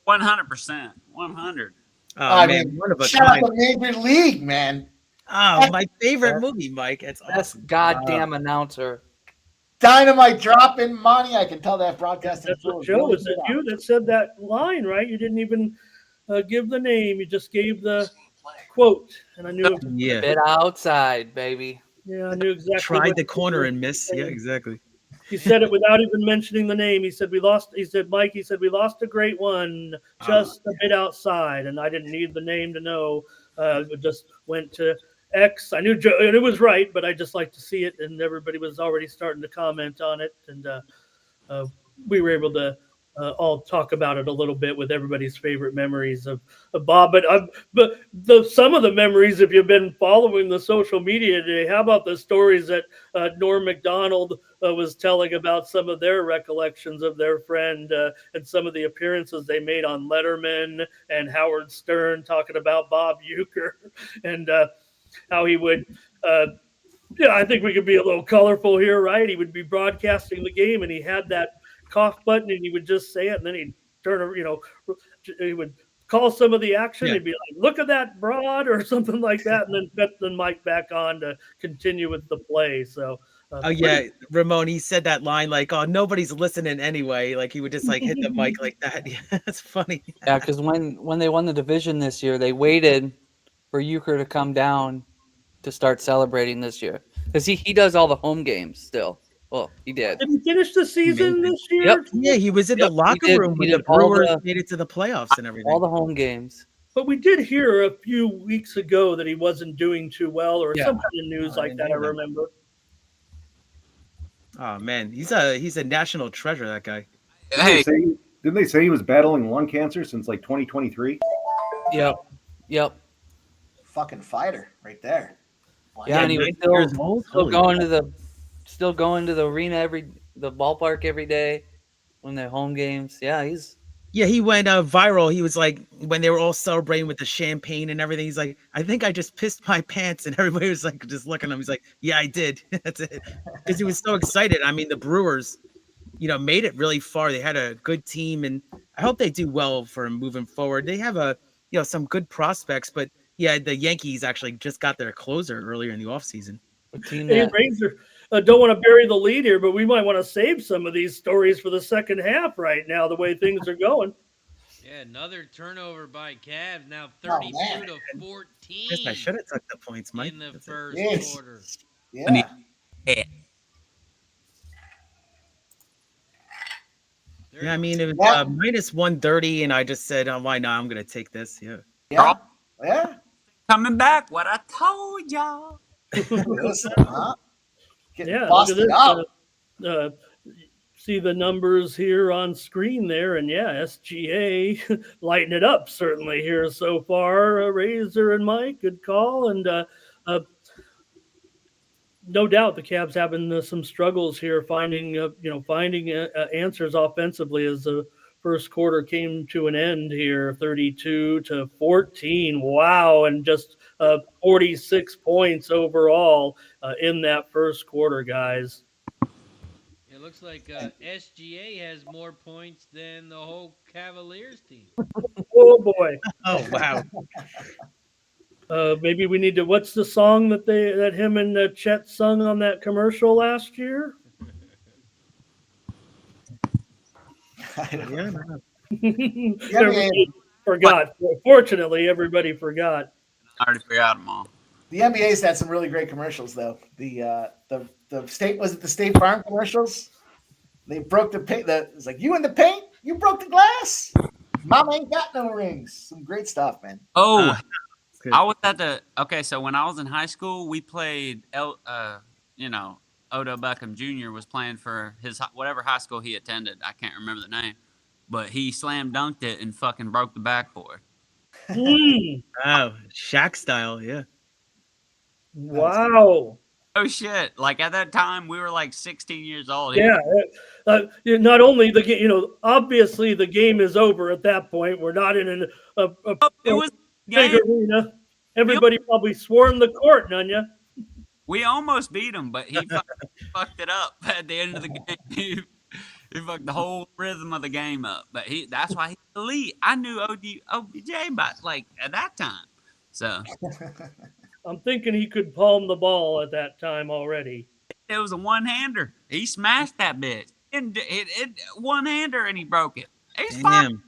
100%. 100. Oh, man, one of a shout kind. out to Major League, man. Oh, my favorite movie, Mike. It's Best awesome. goddamn announcer. Dynamite dropping money. I can tell that broadcasting. That's what Joe, is it you that said that line, right? You didn't even give the name. You just gave the quote, and I knew. Yeah. Bit outside, baby. Yeah, I knew exactly. Tried the corner and missed. Yeah, exactly. He said it without even mentioning the name. He said we lost. He said, Mike. He said we lost a great one, just a bit outside, and I didn't need the name to know. It just went to X. I knew Joe, and it was right, but I just like to see it, and everybody was already starting to comment on it, and we were able to all talk about it a little bit with everybody's favorite memories of Bob. But some of the memories, if you've been following the social media today, how about the stories that Norm Macdonald was telling about some of their recollections of their friend and some of the appearances they made on Letterman and Howard Stern talking about Bob Uecker and how he would. I think we could be a little colorful here, right? He would be broadcasting the game, and he had that cough button, and he would just say it, and then he'd turn, he would call some of the action. He'd be like, "Look at that broad," or something like that, and then put the mic back on to continue with the play. So, Ramon, he said that line like, "Oh, nobody's listening anyway." Like he would just like hit the mic like that. Yeah, that's funny. Yeah, because when they won the division this year, they waited for Uecker to come down to start celebrating this year because he does all the home games still. Well, he did. Did he finish the season this year? Yep. Yeah, he was in the locker room when the Brewers made it to the playoffs and everything. All the home games. But we did hear a few weeks ago that he wasn't doing too well, or some kind of news like that. I remember. Oh man, he's a national treasure. That guy. Hey, Didn't they say he was battling lung cancer since like 2023? Yep. Fucking fighter right there. Yeah, and he was 19 years old. still going to the arena the ballpark every day when they're home games. Yeah, he went viral. He was like, when they were all celebrating with the champagne and everything, he's like, I think I just pissed my pants, and everybody was like just looking at him. He's like, yeah, I did. That's it, because he was so excited. I mean, the Brewers, made it really far. They had a good team, and I hope they do well for moving forward. They have some good prospects, but yeah, the Yankees actually just got their closer earlier in the offseason. A team Hey, that Razor, don't want to bury the lead here, but we might want to save some of these stories for the second half right now, the way things are going. Yeah, another turnover by Cavs. Now Oh, 32 man. to Chris, I 14 should have took the points, Mike. in the That's it. first Yes. quarter. Yeah. Yeah, I mean, it was Yeah. minus 130, and I just said, why not? I'm going to take this. Yeah. Yeah. Yeah. Coming back, what I told y'all. Listen, huh? Getting Yeah, look at busted this. up. See the numbers here on screen there, and yeah, SGA lighting it up certainly here so far. Razor and Mike, good call, and no doubt the Cavs having some struggles here finding answers offensively as the first quarter came to an end here, 32 to 14. Wow, and just 46 points overall in that first quarter, guys. It looks like SGA has more points than the whole Cavaliers team. Oh boy. Oh, wow. Maybe we need to. What's the song that him and Chet sung on that commercial last year? Yeah, no. Everybody forgot. Fortunately, everybody forgot. I already forgot them all. The NBA's had some really great commercials, though. The state, was it the State Farm commercials? They broke the paint. It's like, you in the paint? You broke the glass? Mama ain't got no rings. Some great stuff, man. Oh, Good. I was at the so when I was in high school, we played Odo Beckham Jr. was playing for his whatever high school he attended. I can't remember the name, but he slam dunked it and fucking broke the backboard. Oh, Shaq style, yeah. Wow. Oh shit! Like at that time, we were like 16 years old. Yeah. Not only the game, obviously the game is over at that point. We're not in a It was big game. arena. Everybody probably swarmed the court, Nunya. We almost beat him, but he fucked it up at the end of the game. He fucked the whole rhythm of the game up. But that's why he's elite. I knew OBJ at that time. So I'm thinking he could palm the ball at that time already. it was a one-hander. He smashed that bitch. It one-hander and he broke it. He's fine. Damn.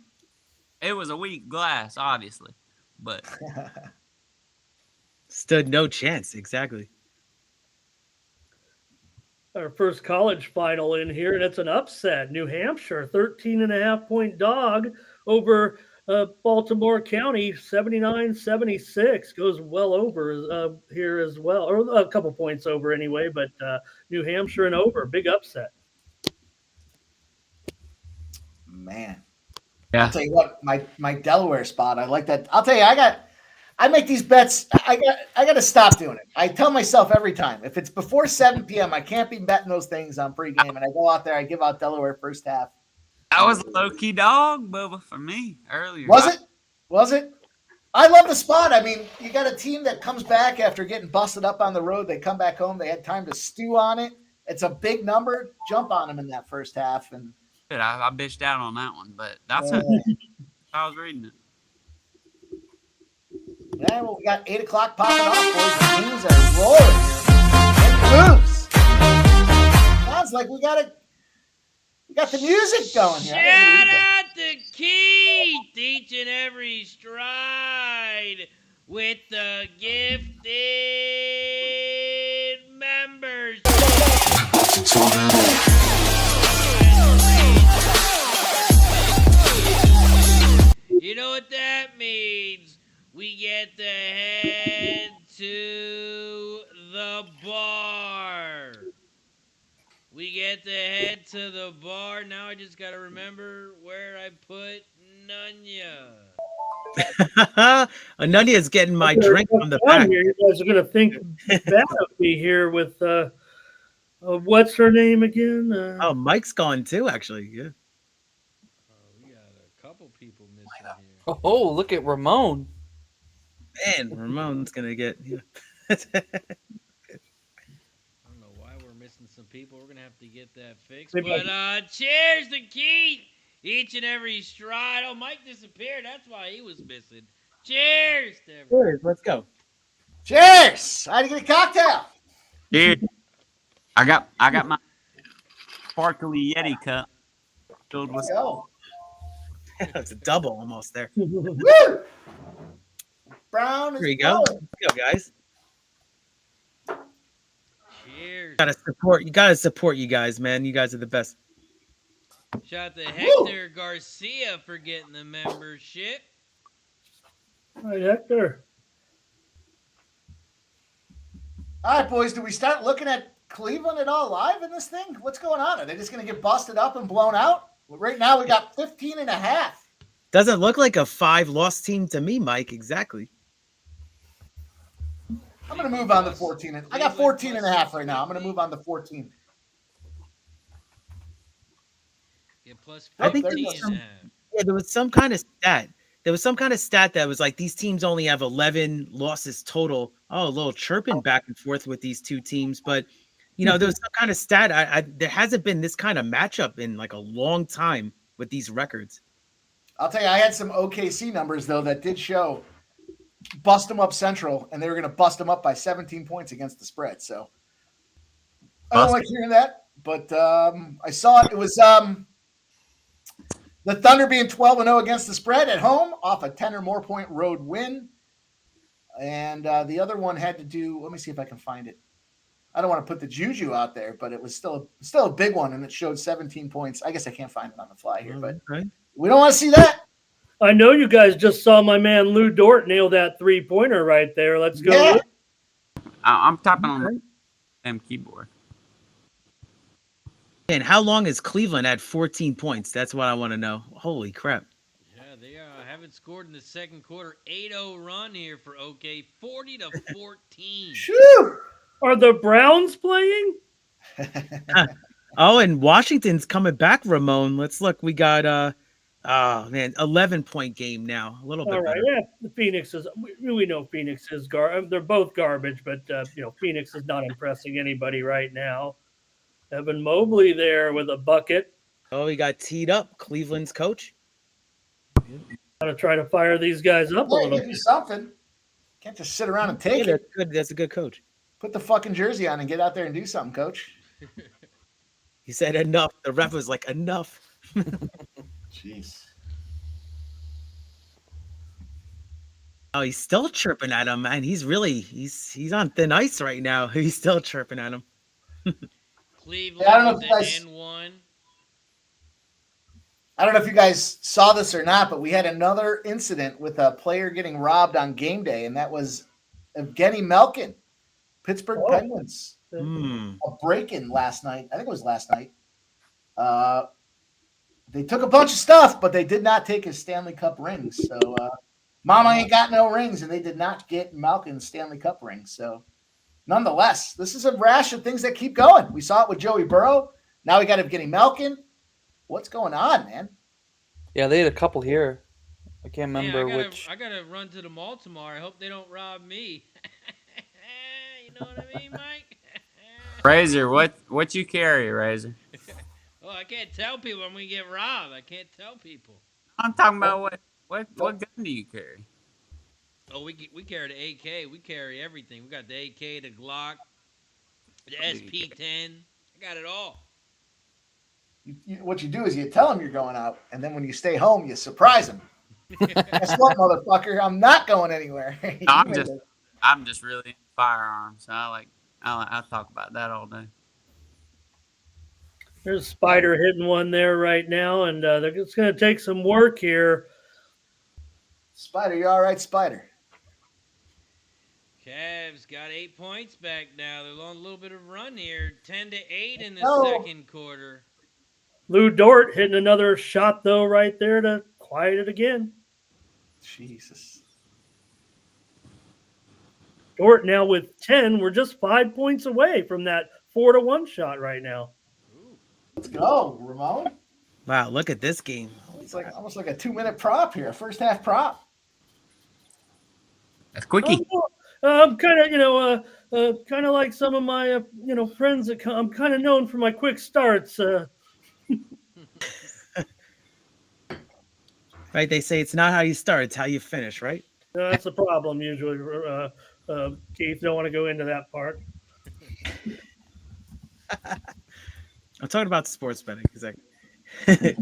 It was a weak glass, obviously. But Stood no chance. Exactly. Our first college final in here, and it's an upset. New Hampshire, 13.5-point dog over Baltimore County, 79-76. Goes well over here as well, or a couple points over anyway, but New Hampshire and over. Big upset. Man. yeah, I'll tell you what, my Delaware spot, I like that. I'll tell you, I make these bets. I got to stop doing it. I tell myself every time, if it's before 7 p.m., I can't be betting those things on pregame. And I go out there, I give out Delaware first half. that was a low-key dog, Bubba, for me earlier. Was it? I love the spot. I mean, you got a team that comes back after getting busted up on the road. They come back home. They had time to stew on it. It's a big number. Jump on them in that first half. And I bitched out on that one, but that's how I was reading it. yeah, well, we got 8 o'clock popping off, boys. The Kings are rolling here. And moves. Sounds like we got the music going here. Shout out to Keith, each and every stride with the gifted members. You know what that means? We get to head to the bar. We get to head to the bar. Now I just got to remember where I put Nunya. Anunya's getting my drink from the back. Here, you guys are going to think bad of me here with what's her name again? Oh, Mike's gone too, actually. Yeah. We got a couple people missing here. Oh, look at Ramon. Man, Ramon's gonna get. Yeah. I don't know why we're missing some people. We're gonna have to get that fixed. Maybe But cheers to Keith. Each and every stride. Oh, Mike disappeared. That's why he was missing. Cheers to everyone. Let's go. Cheers! I had to get a cocktail. Cheers. I got my sparkly Yeti cup filled with. Go. It's a double almost there. Woo! Brown is There you go. blowing. There you go, guys. Cheers. You gotta support you guys, man. You guys are the best. Shout out to Hector Garcia for getting the membership. All right, Hector. All right, boys, do we start looking at Cleveland at all live in this thing? What's going on? Are they just going to get busted up and blown out? Well, right now, we got 15 and a half. Doesn't look like a 5-loss team to me, Mike. Exactly. I'm going to move on to 14. I got 14 and a half right now. I'm going to move on to 14. Yeah, plus I think 15 there's and a half. Yeah, there was some kind of stat. There was some kind of stat that was like these teams only have 11 losses total. Oh, a little chirping back and forth with these two teams, but there was some kind of stat. There hasn't been this kind of matchup in like a long time with these records. I'll tell you, I had some OKC numbers, though, that did show bust them up Central, and they were going to bust them up by 17 points against the spread. So I don't like hearing that, but I saw it. It was the Thunder being 12-0 against the spread at home off a 10 or more point road win. And the other one had to do, let me see if I can find it. I don't want to put the juju out there, but it was still a big one, and it showed 17 points. I guess I can't find it on the fly here, but we don't want to see that. I know you guys just saw my man Lou Dort nail that 3-pointer right there. Let's go. Yeah. I'm typing on the damn keyboard. And how long has Cleveland had 14 points? That's what I want to know. Holy crap. Yeah, they haven't scored in the second quarter. 8-0 run here for OK. 40-14. Shoo! Are the Browns playing? Oh, and Washington's coming back, Ramon. Let's look. We got 11-point game now. A little bit All right, better. yeah. The Phoenix is. We know Phoenix is they're both garbage, but Phoenix is not impressing anybody right now. Evan Mobley there with a bucket. Oh, he got teed up. Cleveland's coach. Got to try to fire these guys up a Well, little give you bit. something. Can't just sit around and Yeah, take it. that's good. That's a good coach. Put the fucking jersey on and get out there and do something, coach. He said enough. The ref was like, enough. Jeez. Oh, he's still chirping at him, man. He's on thin ice right now. He's still chirping at him. Cleveland Yeah, I don't know with if the you guys- N1. I don't know if you guys saw this or not, but we had another incident with a player getting robbed on game day, and that was Evgeny Malkin, Pittsburgh Oh. Penguins. Hmm. A break-in last night. I think it was last night. They took a bunch of stuff, but they did not take his Stanley Cup rings. So Mama ain't got no rings, and they did not get Malkin's Stanley Cup rings. So nonetheless, this is a rash of things that keep going. We saw it with Joey Burrow. Now we got Evgeny Malkin. What's going on, man? Yeah, they had a couple here. I can't Man, remember which. I gotta run to the mall tomorrow. I hope they don't rob me. You know what I mean, Mike? Razor, what you carry, Razor? Oh, I can't tell people I'm gonna get robbed. I can't tell people. I'm talking about what gun do you carry? Oh, we carry the AK. We carry everything. We got the AK, the Glock, the SP10. I got it all. What you do is you tell them you're going out, and then when you stay home, you surprise them. Guess what, motherfucker? I'm not going anywhere. I'm just really into firearms. I'll talk about that all day. There's Spider hitting one there right now, and it's going to take some work here. Spider, you all right, Spider? Cavs got 8 points back now. They're on a little bit of a run here. 10-8 in the Oh. second quarter. Lou Dort hitting another shot, though, right there to quiet it again. Jesus. Dort now with 10. We're just 5 points away from that 4-1 shot right now. Let's go, Ramon. Wow, look at this game. It's like almost like a 2-minute prop here, first half prop. That's quickie. I'm kind of, kind of like some of my, friends that I'm kind of known for my quick starts. Right? They say it's not how you start, it's how you finish, right? That's the problem usually. Keith, don't want to go into that part. I'm talking about sports betting because I ain't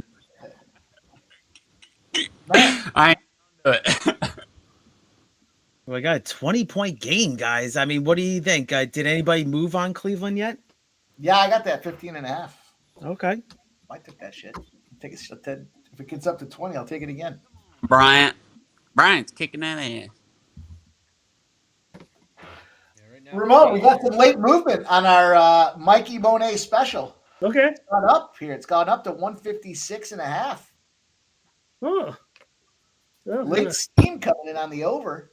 gonna do it. we got a 20-point game, guys. I mean, what do you think? Did anybody move on Cleveland yet? Yeah, I got that 15.5. Okay. I took that shit. Take it. If it gets up to 20, I'll take it again. Bryant's kicking that ass. Ramon, we got some late movement on our Mikey Monet special. Okay. It's gone up here. It's gone up to 156.5. Huh. Yeah, Late steam coming in on the over.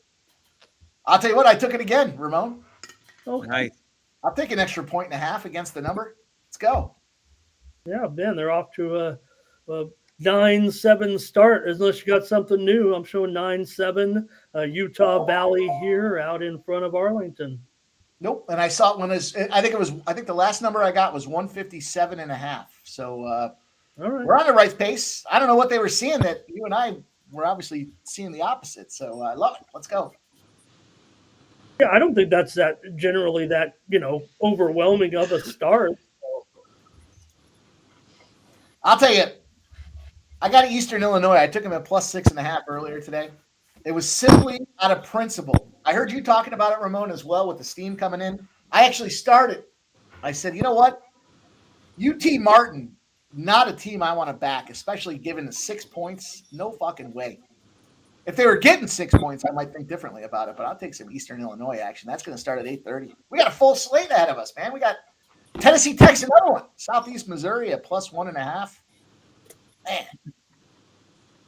I'll tell you what, I took it again, Ramon. okay. Nice. I'll take an extra 1.5 against the number. Let's go. Yeah, Ben, they're off to a 9-7 start. Unless you got something new, I'm showing 9-7. Utah Valley here out in front of Arlington. Nope. And I saw it when I think the last number I got was 157.5. So All right. we're on the right pace. I don't know what they were seeing that you and I were obviously seeing the opposite. So I love it. Let's go. Yeah, I don't think that's generally that overwhelming of a start. I'll tell you, I got Eastern Illinois. I took them at plus 6.5 earlier today. It was simply out of principle. I heard you talking about it, Ramon, as well, with the steam coming in. I actually started. I said, you know what? UT Martin, not a team I want to back, especially given the 6 points. No fucking way. If they were getting 6 points, I might think differently about it, but I'll take some Eastern Illinois action. That's going to start at 8:30. We got a full slate ahead of us, man. We got Tennessee Tech's another one. Southeast Missouri at plus 1.5. Man.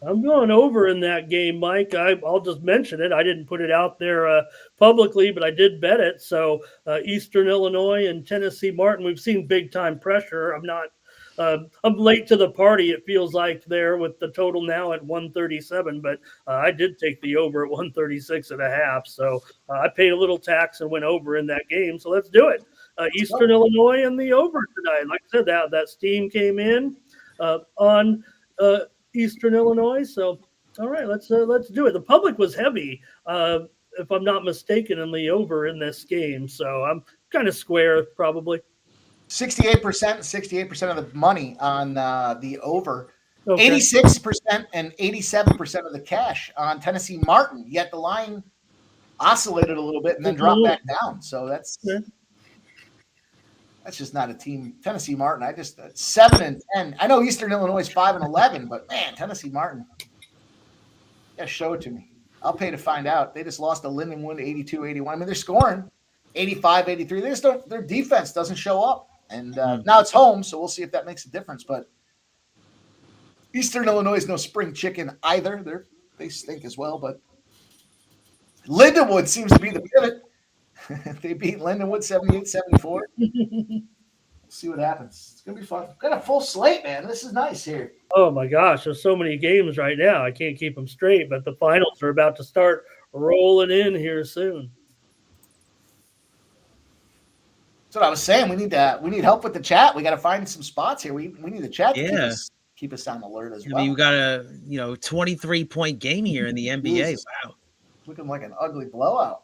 I'm going over in that game, Mike. I'll just mention it. I didn't put it out there publicly, but I did bet it. So Eastern Illinois and Tennessee Martin, we've seen big time pressure. I'm late to the party. It feels like there with the total now at 137, but I did take the over at 136.5. So I paid a little tax and went over in that game. So let's do it. Eastern Illinois and the over tonight. Like I said, that steam came in on Eastern Illinois. So, all right, let's do it. The public was heavy, if I'm not mistaken, in the over in this game. So I'm kind of square, probably. 68% of the money on the over. Okay. 86% and 87% of the cash on Tennessee Martin. Yet the line oscillated a little bit and then dropped back down. So that's just not a team. Tennessee Martin, 7-10. I know Eastern Illinois is 5-11, but man, Tennessee Martin, yeah, show it to me. I'll pay to find out. They just lost to Lindenwood 82-81. I mean, they're scoring 85-83. They just don't. Their defense doesn't show up, and now it's home, so we'll see if that makes a difference. But Eastern Illinois is no spring chicken either. They stink as well, but Lindenwood seems to be the pivot. They beat Lindenwood 78-74. We'll see what happens. It's going to be fun. Got a full slate, man. This is nice here. Oh, my gosh. There's so many games right now. I can't keep them straight, but the finals are about to start rolling in here soon. That's what I was saying. We need help with the chat. We got to find some spots here. We need the chat to keep us on alert as well. I mean, we got a 23-point game here in the NBA. Wow. Looking like an ugly blowout.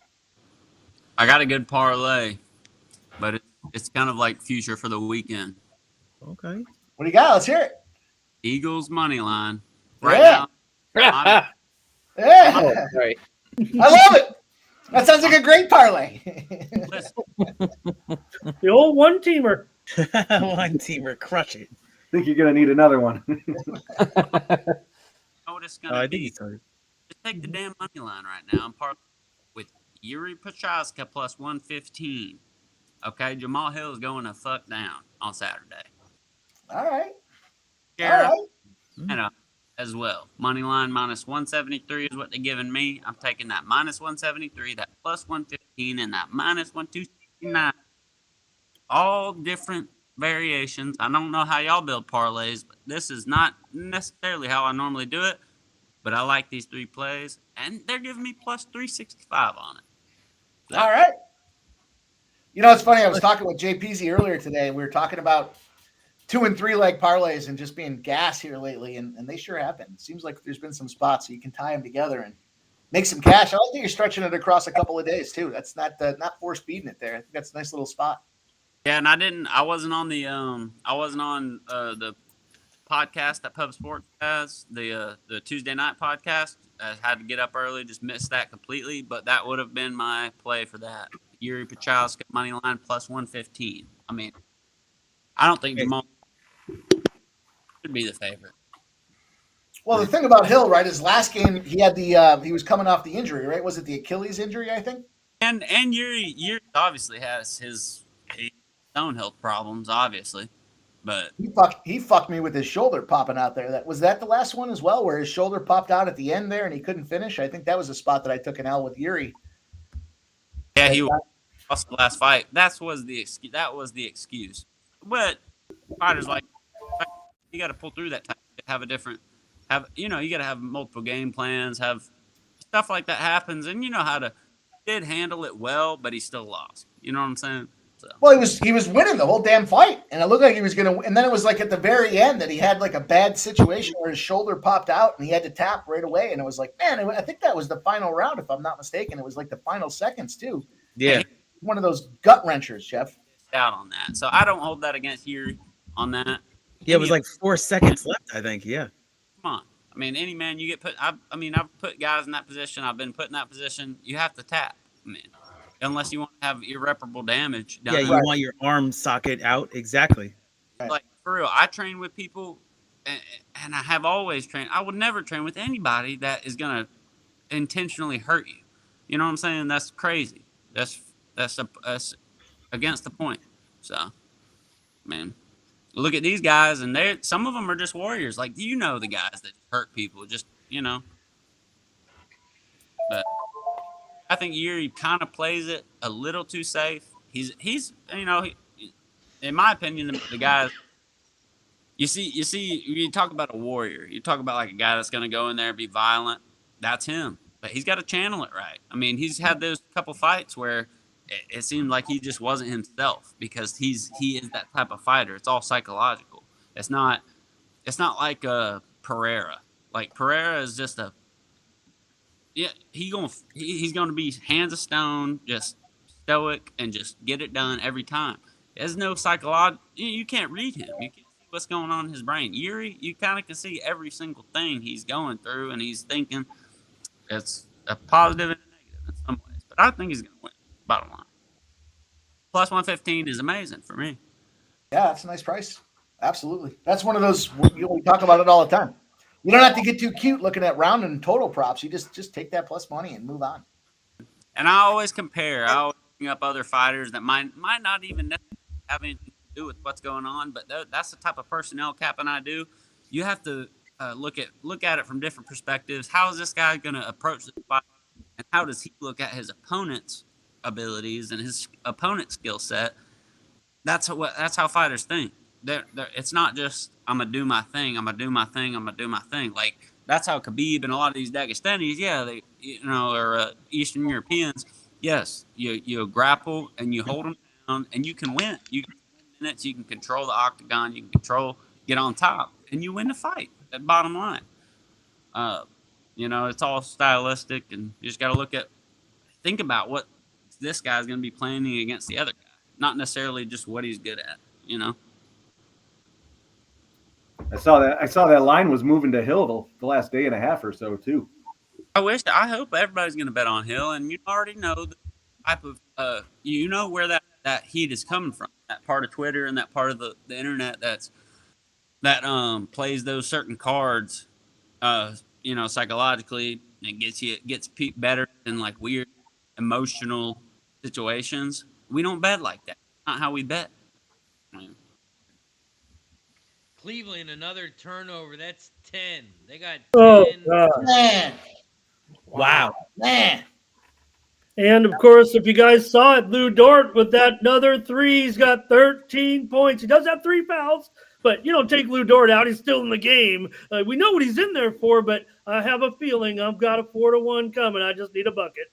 I got a good parlay, but it's kind of like future for the weekend. Okay. What do you got? Let's hear it. Eagles money line. Now. Yeah. Oh, right. I love it. That sounds like a great parlay. The old one-teamer. One-teamer, crush it. I think you're going to need another one. You know what it's going to be? Just take the damn money line right now and parlay with Yuri Prochaska plus 115. Okay, Jamal Hill is going to fuck down on Saturday. All right. Sheriff, as well. Money line minus 173 is what they're giving me. I'm taking that minus 173, that plus 115, and that minus 169. All different variations. I don't know how y'all build parlays, but this is not necessarily how I normally do it. But I like these three plays, and they're giving me plus 365 on it. So. All right. You know, it's funny. I was talking with JPZ earlier today, and we were talking about 2- and 3-leg parlays and just being gas here lately, and they sure have been. It seems like there's been some spots so you can tie them together and make some cash. I like that you're stretching it across a couple of days too. That's not force feeding it there. I think that's a nice little spot. Yeah, and I wasn't on the the podcast that Pub Sports has, the Tuesday night podcast. I had to get up early, just missed that completely. But that would have been my play for that. Yuri Pachowski money line plus 115. I mean, I don't think Jamal should be the favorite. Well, the thing about Hill, right, his last game he had he was coming off the injury, right? Was it the Achilles injury? I think. And Yuri obviously has his own health problems, obviously, but he fucked me with his shoulder popping out there. Was that the last one as well, where his shoulder popped out at the end there and he couldn't finish? I think that was a spot that I took an L with Yuri. Yeah, he lost the last fight. That was the excuse. But fighters like you got to pull through that time. You got to have multiple game plans. Have stuff like that happens, and you know how to. Did handle it well, but he still lost. You know what I'm saying? So. Well, he was winning the whole damn fight, and it looked like he was gonna. And then it was like at the very end that he had like a bad situation where his shoulder popped out, and he had to tap right away. And it was like, man, I think that was the final round, if I'm not mistaken. It was like the final seconds too. Yeah, one of those gut wrenchers, Jeff. Out on that, so I don't hold that against Yuri on that. Yeah, it was like 4 seconds left, I think. Yeah. Come on. I mean, any man you get put. I've put guys in that position. I've been put in that position. You have to tap. I mean, unless you want to have irreparable damage. Yeah, you want your arm socket out. Exactly. Like, for real, I train with people, and I have always trained. I would never train with anybody that is going to intentionally hurt you. You know what I'm saying? That's crazy. That's against the point. So, man, look at these guys, and some of them are just warriors. Like, the guys that hurt people, just, But I think Yuri kind of plays it a little too safe. He's in my opinion, the guys. You talk about a warrior. You talk about like a guy that's going to go in there and be violent. That's him. But he's got to channel it right. I mean, he's had those couple fights where it seemed like he just wasn't himself because he is that type of fighter. It's all psychological. It's not like Pereira. Like Pereira is just he's gonna be hands of stone, just stoic and just get it done every time. There's no psychological. You can't read him. You can't see what's going on in his brain. Yuri, you kind of can see every single thing he's going through and he's thinking. It's a positive and a negative in some ways, but I think he's gonna win. Bottom line, plus 115 is amazing for me. Yeah, that's a nice price. Absolutely, that's one of those we talk about it all the time. You don't have to get too cute looking at round and total props. You just take that plus money and move on. And I always compare. I always bring up other fighters that might not even necessarily have anything to do with what's going on, but that's the type of personnel capping I do. You have to look at it from different perspectives. How is this guy going to approach the fight, and how does he look at his opponent's abilities and his opponent's skill set? That's how fighters think. It's not just I'm gonna do my thing. Like that's how Khabib and a lot of these Dagestanis, they or Eastern Europeans. Yes, you grapple and you hold them down and you can win. You can win minutes. You can control the octagon. You can get on top, and you win the fight. That bottom line. It's all stylistic, and you just got to think about what this guy's going to be planning against the other guy, not necessarily just what he's good at. I saw that line was moving to Hill the last day and a half or so too. I hope everybody's going to bet on Hill, and you already know the type of where that heat is coming from. That part of Twitter and that part of the internet that plays those certain cards, psychologically, and gets better in like weird emotional situations. We don't bet like that. Not how we bet. Cleveland, another turnover. That's 10. They got 10. Oh, God. Man. Wow. Man. And, of course, if you guys saw it, Lou Dort with that another 3. He's got 13 points. He does have 3 fouls, but you don't take Lou Dort out. He's still in the game. We know what he's in there for, but I have a feeling I've got a 4-1 coming. I just need a bucket.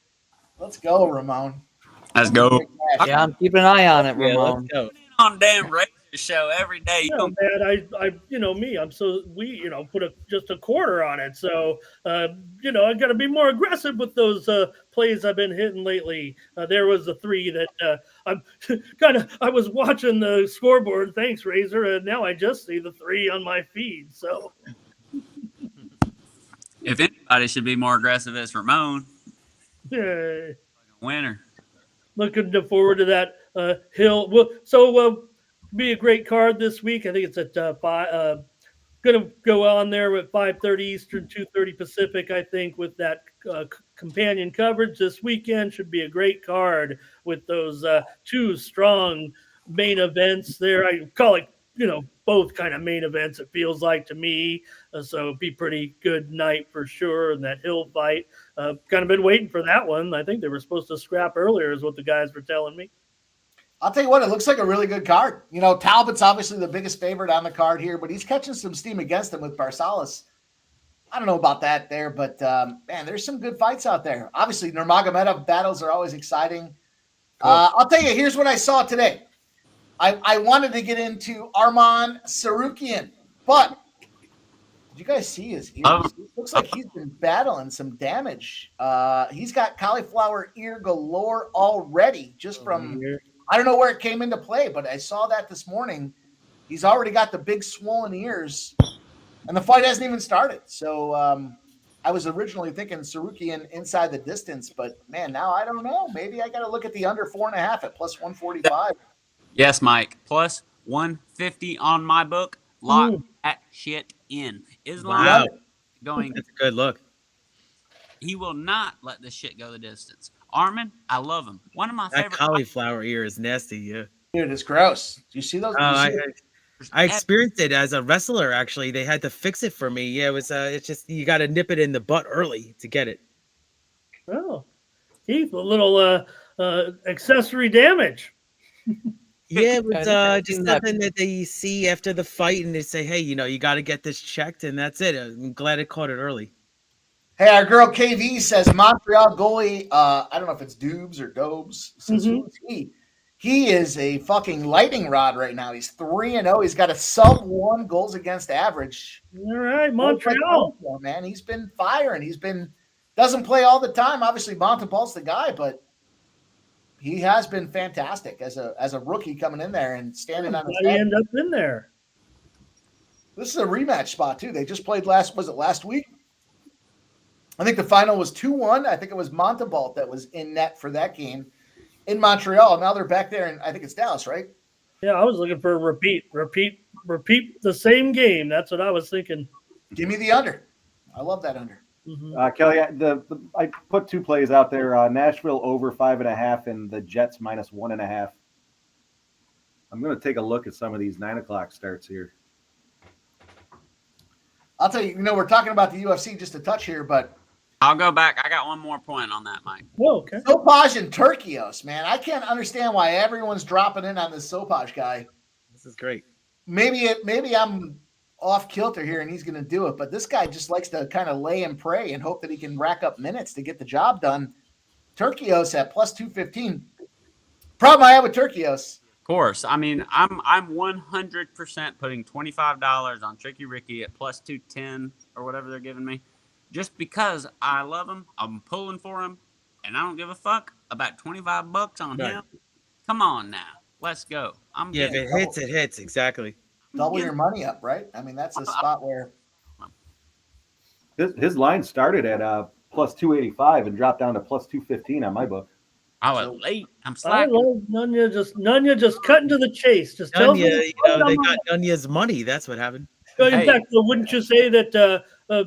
Let's go, Ramon. Let's go. Yeah, I'm keeping an eye on it, Yeah, Ramon. let's go. On damn Razors, show every day. You Yeah, don't man, I'm put just a quarter on it. So, I got to be more aggressive with those plays I've been hitting lately. There was the three that I'm I was watching the scoreboard. Thanks, Razor. And now I just see the three on my feed. So, if anybody should be more aggressive, it's Ramon. yeah. Winner. Looking forward to that Hill. Well, so be a great card this week. I think it's at going to go on there at 5:30 Eastern, 2:30 Pacific. I think with that companion coverage this weekend should be a great card with those two strong main events there. I call it both kind of main events. It feels like to me. So it'd be pretty good night for sure. And that Hill fight, kind of been waiting for that one. I think they were supposed to scrap earlier is what the guys were telling me. I'll tell you what, it looks like a really good card. Talbot's obviously the biggest favorite on the card here, but he's catching some steam against him with Barsalis. I don't know about that there, but man, there's some good fights out there. Obviously, Nurmagomedov battles are always exciting. Cool. I'll tell you, here's what I saw today. I wanted to get into Arman Sarukian, but did you guys see his ears? It looks like he's been battling some damage. He's got cauliflower ear galore already just from I don't know where it came into play, but I saw that this morning. He's already got the big swollen ears, and the fight hasn't even started. So I was originally thinking Sarukian inside the distance, but man, now I don't know. Maybe I got to look at the under 4.5 at plus 145. Yes, Mike. Plus 150 on my book. Lock that shit in. Islam going. That's a good look. He will not let this shit go the distance. Armin, I love him. One of my that favorite. Cauliflower ear is nasty. Yeah, dude, it's gross. Do you see those? I experienced it as a wrestler. Actually, they had to fix it for me. Yeah, it was. It's just you got to nip it in the butt early to get it. Oh, Keith, a little accessory damage. Yeah, it was just something that they see after the fight, and they say, "Hey, you got to get this checked," and that's it. I'm glad I caught it early. Hey, our girl KV says Montreal goalie. I don't know if it's Dubes or Dobes. Who is he? He is a fucking lightning rod right now. He's 3-0. He's got a sub-1 goals against average. All right, Montreal. Man, he's been firing. Doesn't play all the time. Obviously, Montepal's the guy, but he has been fantastic as a rookie coming in there and standing on his head. He end up in there. This is a rematch spot too. They just played last week? I think the final was 2-1. I think it was Montebalt that was in net for that game in Montreal. Now they're back there, and I think it's Dallas, right? Yeah, I was looking for a repeat the same game. That's what I was thinking. Give me the under. I love that under. Kelly, I put two plays out there. Nashville over 5.5 and the Jets minus 1.5. I'm going to take a look at some of these 9:00 starts here. I'll tell you, we're talking about the UFC just a touch here, but I'll go back. I got one more point on that, Mike. Oh, okay. Sopaj and Turkios, man. I can't understand why everyone's dropping in on this Sopaj guy. This is great. Maybe I'm off kilter here and he's going to do it, but this guy just likes to kind of lay and pray and hope that he can rack up minutes to get the job done. Turkios at plus 215. Problem I have with Turkios. Of course. I mean, I'm 100% putting $25 on Tricky Ricky at plus 210 or whatever they're giving me. Just because I love him, I'm pulling for him, and I don't give a fuck about $25 on him. Come on now. Let's go. If it hits, it hits. Exactly. Double your money up, right? I mean, that's a spot where his line started at plus 285 and dropped down to plus 215 on my book. I was late. I'm I slacking. love Nunya just cutting to the chase. Just tell Nunya, me, they got Nunya's money. That's what happened. In fact, wouldn't you say that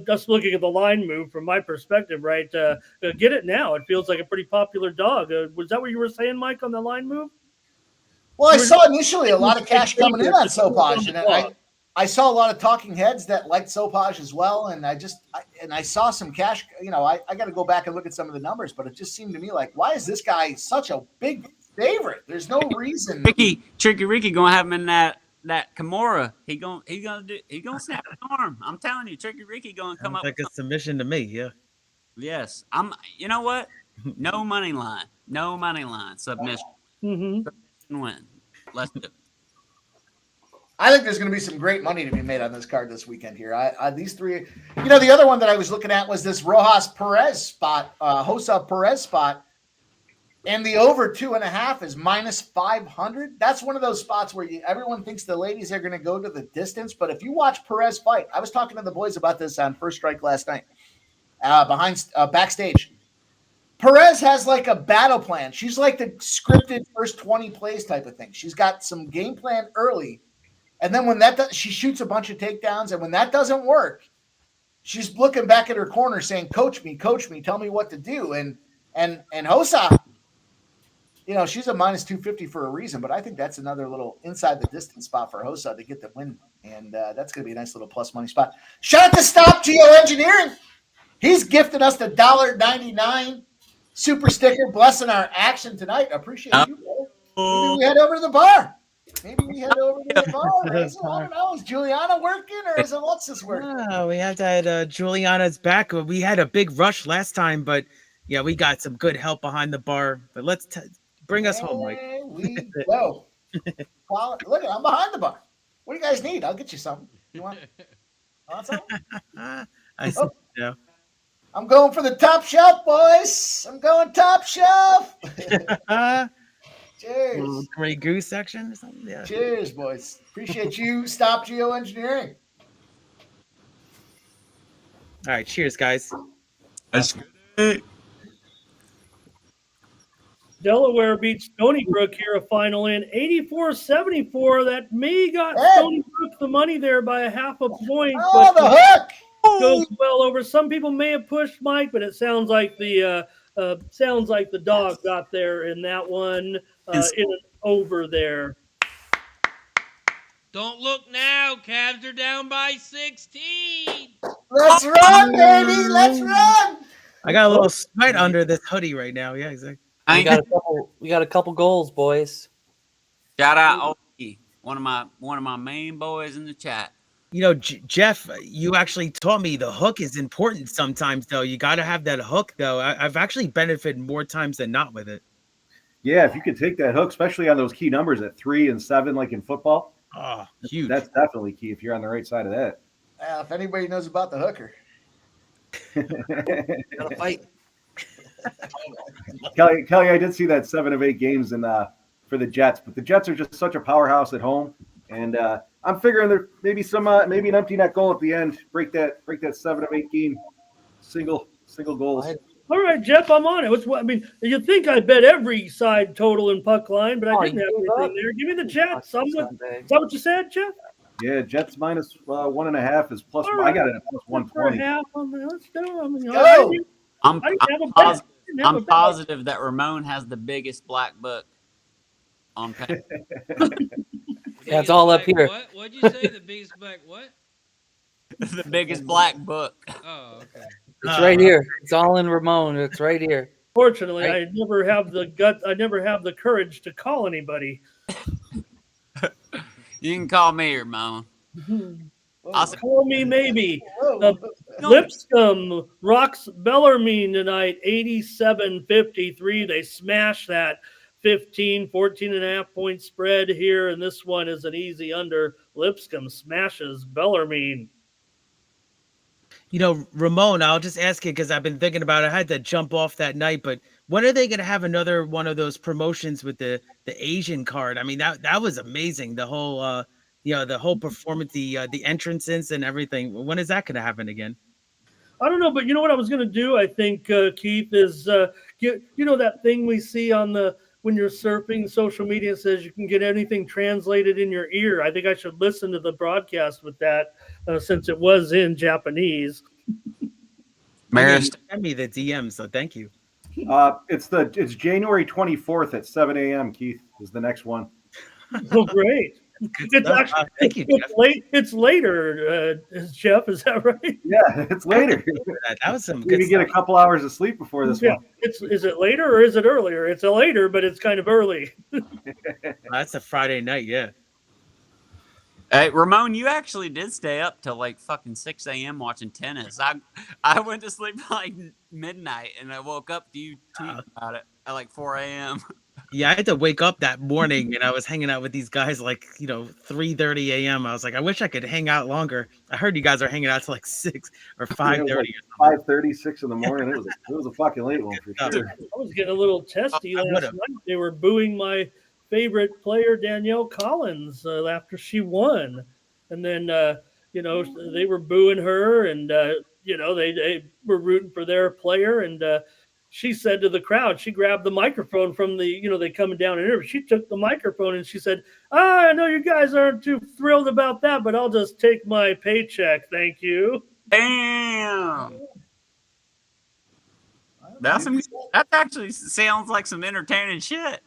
just looking at the line move from my perspective, right? Get it now. It feels like a pretty popular dog. Was that what you were saying, Mike, on the line move? Well, I saw initially a lot of cash coming in on Sopaj, and I saw a lot of talking heads that liked Sopaj as well, and I saw some cash. I got to go back and look at some of the numbers, but it just seemed to me like, why is this guy such a big favorite? There's no reason. Tricky Ricky gonna have him in that Kimura. He gonna snap his arm. I'm telling you, Tricky Ricky gonna come up like a submission to me. Yeah. Yes, you know what? No money line submission. Mm-hmm. Win. Let's do it. I think there's going to be some great money to be made on this card this weekend here. These three, the other one that I was looking at was this Rojas Perez spot, Hosa Perez spot, and the over 2.5 is -500. That's one of those spots where everyone thinks the ladies are going to go to the distance, but if you watch Perez fight, I was talking to the boys about this on First Strike last night, backstage. Perez has like a battle plan. She's like the scripted first 20 plays type of thing. She's got some game plan early. And then when she shoots a bunch of takedowns, and when that doesn't work, she's looking back at her corner saying, coach me, tell me what to do. And Hosa, she's a -250 for a reason, but I think that's another little inside the distance spot for Hosa to get the win. And that's going to be a nice little plus money spot. Shout out to Stop Geoengineering. He's gifted us the $1.99 super sticker, blessing our action tonight. Appreciate you, brother. Maybe we head over to the bar. I don't know. Is Juliana working or is Alexis working? Oh, we have that. Juliana's back. We had a big rush last time, but yeah, we got some good help behind the bar. But let's bring us home, Mike. We go. Look, I'm behind the bar. What do you guys need? I'll get you something. You want something? Yeah. I'm going for the top shelf, boys. I'm going top shelf. Cheers. Grey Goose section or something? Yeah. Cheers, boys. Appreciate you. Stop Geoengineering. All right. Cheers, guys. That's good. Delaware beats Stony Brook here, a final in 84-74. That may got Stony Brook the money there by a half a point. Oh, the hook! Goes well over. Some people may have pushed Mike, but it sounds like the dog got there in that one in an over there. Don't look now. Cavs are down by 16. Let's run, baby. Let's run. I got a little sweat under this hoodie right now. Yeah, exactly. We got a couple goals, boys. Shout out Oki, one of my main boys in the chat. Jeff, you actually taught me the hook is important sometimes, though. You got to have that hook, though. I've actually benefited more times than not with it. Yeah, if you could take that hook, especially on those key numbers at 3 and 7, like in football. Oh, huge. That's definitely key if you're on the right side of that. If anybody knows about the hooker. Gotta fight. Kelly, I did see that 7 of 8 games for the Jets, but the Jets are just such a powerhouse at home, and I'm figuring there maybe maybe an empty net goal at the end, break that 7 of 8 game single goals. All right, Jeff, I'm on it. You'd think I bet every side total in puck line, but I didn't have anything there. Give me the Jets. Is that what you said, Jeff? Yeah, Jets -1.5 is plus. Right. I got it at plus 120. Let's do it. I'm positive that Ramon has the biggest black book on paper. Yeah, it's all up here. What? What'd you say? The biggest black what? The biggest black book. Oh, okay. It's right here. It's all in Ramon. It's right here. Fortunately, Right. I never have the gut. I never have the courage to call anybody. You can call me Ramon. Call me maybe. Lipscomb rocks Bellarmine tonight, 87-53. They smash that 14.5 point spread here, and this one is an easy under. Lipscomb smashes Bellarmine. Ramon, I'll just ask you because I've been thinking about it. I had to jump off that night, but when are they going to have another one of those promotions with the Asian card? I mean, that was amazing. The whole the whole performance, the entrances and everything. When is that going to happen again? I don't know, but you know what I was going to do? I think Keith is that thing we see on when you're surfing social media says you can get anything translated in your ear. I think I should listen to the broadcast with that since it was in Japanese. Marist, Send me the DM, so thank you. It's January 24th at 7 a.m. Keith is the next one. Oh, great. It's actually thank you, it's Jeff. late. It's later, Jeff. Is that right? Yeah, it's later. That was some good Maybe get a stuff. couple hours of sleep before this one. Is it later or is it earlier? It's a later, but it's kind of early. That's a Friday night, yeah. hey, Ramon, you actually did stay up till like fucking 6 a.m. watching tennis. I went to sleep like midnight and I woke up to you tweeting about it at like 4 a.m. Yeah, I had to wake up that morning and I was hanging out with these guys like, 3:30 a.m. I was like, I wish I could hang out longer. I heard you guys are hanging out till like 6 or Yeah, 5:30 it was or like something. 5:30, 6 in the morning. It was a fucking late one for stuff. sure. I was getting a little testy I last would've. night. They were booing my favorite player, Danielle Collins, after she won. And then, they were booing her and, they were rooting for their player. And she said to the crowd, she grabbed the microphone from they coming down and interview. She took the microphone and she said, I know you guys aren't too thrilled about that, but I'll just take my paycheck. Thank you. Damn. That actually sounds like some entertaining shit.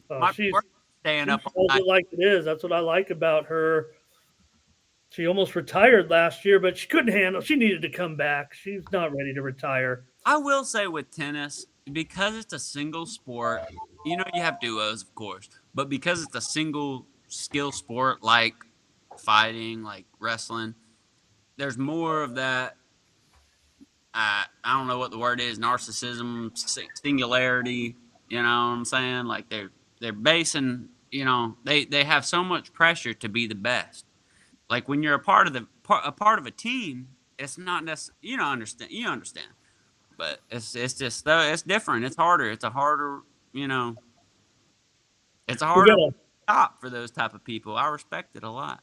My She's work staying up all told night. it like it is. That's what I like about her. She almost retired last year, but she couldn't handle. She needed to come back. She's not ready to retire. I will say with tennis, because it's a single sport, you have duos, of course, but because it's a single skill sport like fighting, like wrestling, there's more of that. I don't know what the word is, narcissism, singularity. You know what I'm saying? Like they're basing. They have so much pressure to be the best. Like when you're a part of a team, it's not necessarily you understand, but it's just it's different. It's harder. It's a harder top for those type of people. I respect it a lot.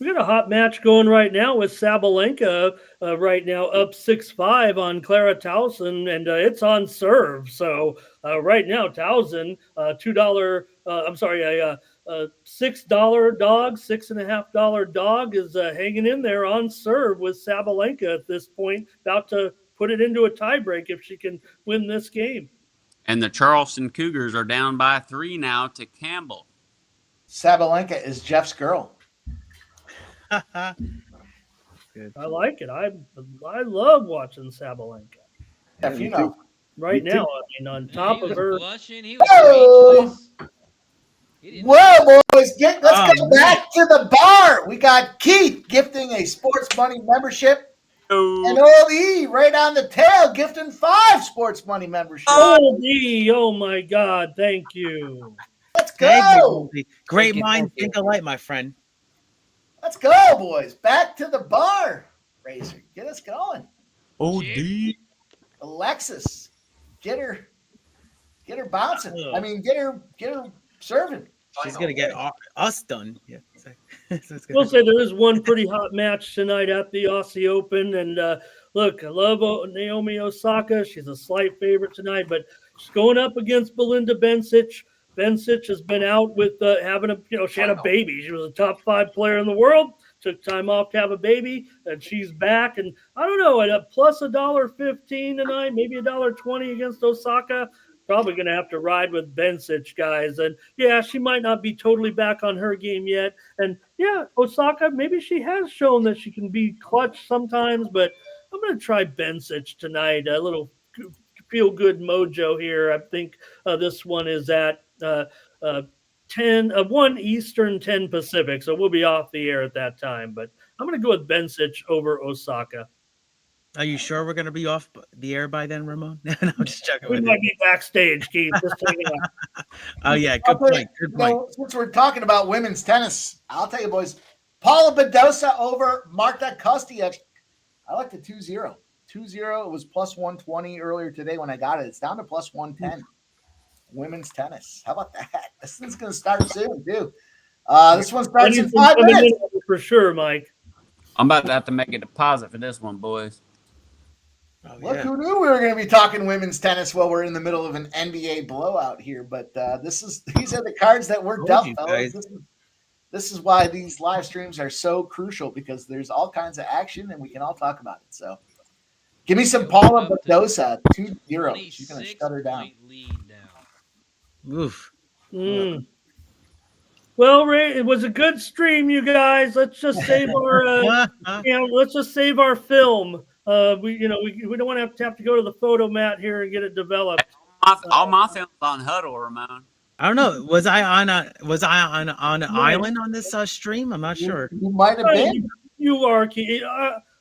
We got a hot match going right now with Sabalenka right now up 6-5 on Clara Towson, and it's on serve. So right now, Towson, $2. A $6 dog, $6.50 dog is hanging in there on serve with Sabalenka at this point, about to put it into a tiebreak if she can win this game. And the Charleston Cougars are down by 3 now to Campbell. Sabalenka is Jeff's girl. Good. I like it. I love watching Sabalenka. Right now, on top of her. Blushing. He was speechless. Whoa, boys, let's go back to the bar. We got Keith gifting a sports money membership. And Old E right on the tail gifting 5 sports money memberships. Old E, oh my God, thank you. Let's go. Great minds think alike, my friend. Let's go, boys. Back to the bar. Razor, get us going. OD. Alexis, get her bouncing. I mean, get her serving. She's gonna get us done. Yeah. We'll say there is one pretty hot match tonight at the Aussie Open, and look, I love Naomi Osaka. She's a slight favorite tonight, but she's going up against Belinda Bencic. Bencic has been out with she had a baby. She was a top 5 player in the world. Took time off to have a baby, and she's back. And I don't know, at a plus $1.15 tonight, maybe $1.20 against Osaka. Probably going to have to ride with Bencic, guys. And yeah, she might not be totally back on her game yet. And yeah, Osaka, maybe she has shown that she can be clutch sometimes, but I'm going to try Bencic tonight. A little feel good mojo here. I think this one is at 1 Eastern, 10 Pacific. So we'll be off the air at that time. But I'm going to go with Bencic over Osaka. Are you sure we're going to be off the air by then, Ramon? No, I'm just checking. We might be backstage, Keith. Oh, yeah. Good point. Good point. Since we're talking about women's tennis, I'll tell you, boys, Paula Badosa over Marta Kostyuk. I like the 2-0. 2-0. It was plus 120 earlier today when I got it. It's down to plus 110. Women's tennis. How about that? This thing's going to start soon, too. This one starts in 5 minutes. For sure, Mike. I'm about to have to make a deposit for this one, boys. Oh, Look, who knew we were going to be talking women's tennis while we're in the middle of an NBA blowout here? But these are the cards that we're dealt, fellas. This is why these live streams are so crucial, because there's all kinds of action and we can all talk about it. So give me some Paula Badosa, 2-0. She's going to shut her down. Oof. Well, Ray, it was a good stream, you guys. Let's just save our let's just save our film. We don't want to have to go to the photo mat here and get it developed. All my films on Huddle, Ramon. I don't know. Was I on an island on this stream? I'm not sure. You might have been. You are.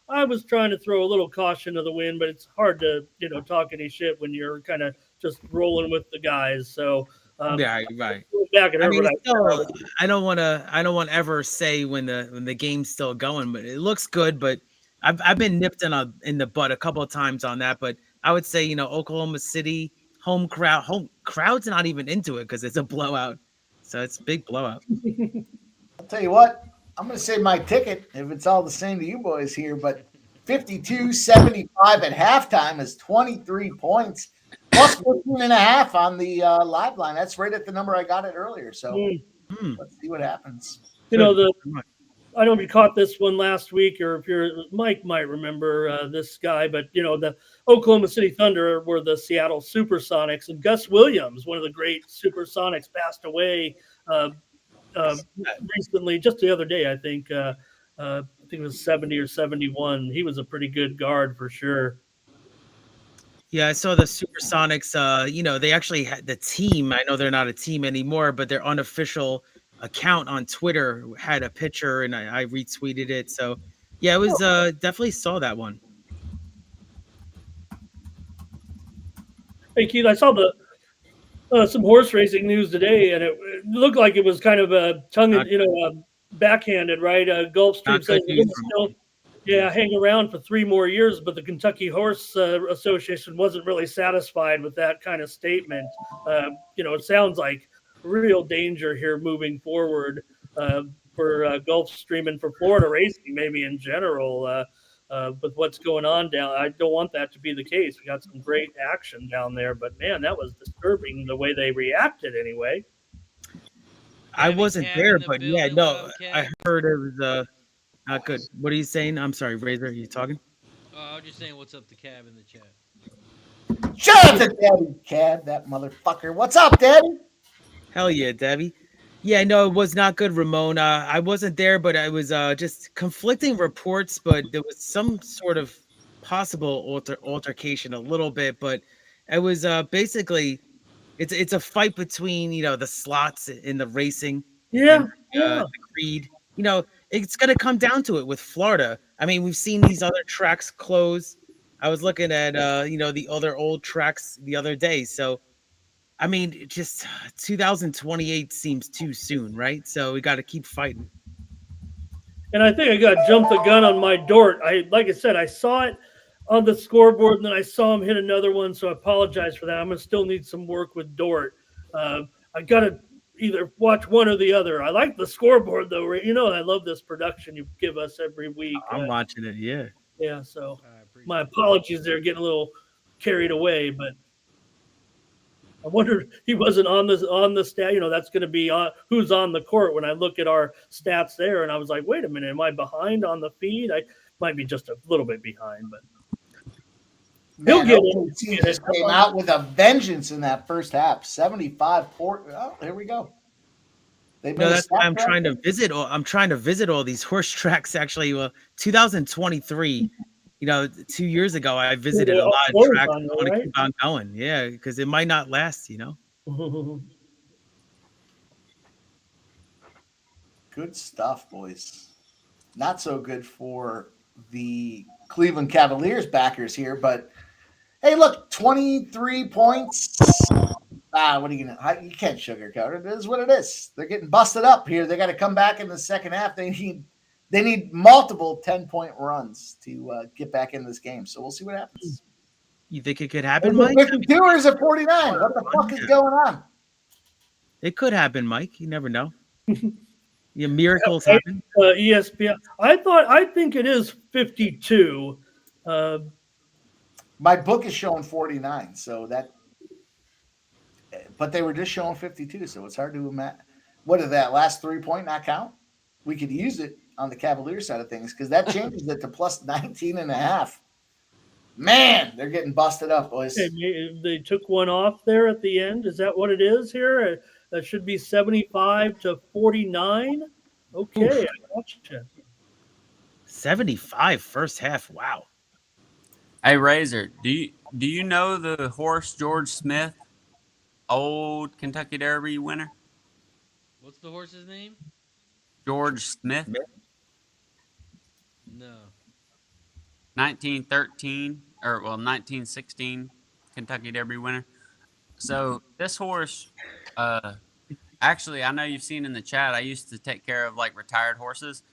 I was trying to throw a little caution to the wind, but it's hard to talk any shit when you're kind of just rolling with the guys. So Yeah, right. Back at I her, mean, but it's still, I don't want to ever say when the game's still going, but it looks good. But I've been nipped in the butt a couple of times on that. But I would say, Oklahoma City home crowd's not even into it because it's a blowout. So it's a big blowout. I'll tell you what, I'm going to save my ticket if it's all the same to you boys here, but 52-75 at halftime is 23 points plus 14.5 on the live line. That's right at the number I got it earlier. So let's see what happens. I don't know if you caught this one last week or if Mike might remember this guy, but the Oklahoma City Thunder were the Seattle Supersonics, and Gus Williams, one of the great Supersonics, passed away recently, just the other day, I think. I think it was 70 or 71. He was a pretty good guard for sure. Yeah, I saw the Supersonics. They actually had the team. I know they're not a team anymore, but their unofficial account on Twitter had a picture, and I retweeted it. So, yeah, it was definitely saw that one. Hey, Keith, I saw some horse racing news today, and it looked like it was kind of a backhanded, right? Gulfstream says they're still hang around for 3 more years, but the Kentucky Horse Association wasn't really satisfied with that kind of statement. It sounds like real danger here moving forward for Gulfstream and for Florida racing, maybe in general, with what's going on down. I don't want that to be the case. We got some great action down there, but man, that was disturbing the way they reacted anyway. I wasn't there, but I heard it was not good. What are you saying? I'm sorry, Razor, are you talking? I was just saying what's up to Cav in the chat. Shout out to Daddy Cab, that motherfucker. What's up, Daddy? Hell yeah, Debbie. Yeah, no, it was not good, Ramon. I wasn't there, but I was just conflicting reports, but there was some sort of possible altercation a little bit, but it was basically it's a fight between the slots in the racing, the creed. It's gonna come down to it with Florida. I mean, we've seen these other tracks close. I was looking at the other old tracks the other day, so. I mean, just 2028 seems too soon, right? So we got to keep fighting. And I think I got jumped the gun on my Dort. Like I said, I saw it on the scoreboard, and then I saw him hit another one, so I apologize for that. I'm going to still need some work with Dort. I got to either watch one or the other. I like the scoreboard, though. I love this production you give us every week. I'm watching it, yeah. Yeah, so my apologies there, getting a little carried away, but I wondered he wasn't on the stat. That's going to be who's on the court when I look at our stats there. And I was like, wait a minute, am I behind on the feed? I might be just a little bit behind, but he'll get it. He just came out with a vengeance in that first half. 75 port. Oh, here we go. That's why I'm trying to visit. I'm trying to visit all these horse tracks. Actually, 2023. 2 years ago, I visited a lot of tracks. I want to keep on going. Yeah, because it might not last, Good stuff, boys. Not so good for the Cleveland Cavaliers backers here, but hey, look, 23 points. What are you gonna? You can't sugarcoat it. It is what it is. They're getting busted up here. They got to come back in the second half. They need multiple 10-point runs to get back in this game. So we'll see what happens. You think it could happen, Mike? 52 or is it 49? What the fuck is going on? It could happen, Mike. You never know. Miracles happen. ESPN. I think it is 52. My book is showing 49. So but they were just showing 52. So it's hard to imagine. What did that last 3-point not count? We could use it on the Cavalier side of things because that changes it to plus 19.5. Man, they're getting busted up, boys. They took one off there at the end. Is that what it is here? That should be 75-49. Okay, I gotcha. 75 first half. Wow. Hey, Razor, do you know the horse George Smith, old Kentucky Derby winner? What's the horse's name? George Smith. No. 1916 Kentucky Derby winner. So this horse Actually, I know you've seen in the chat. I used to take care of like retired horses.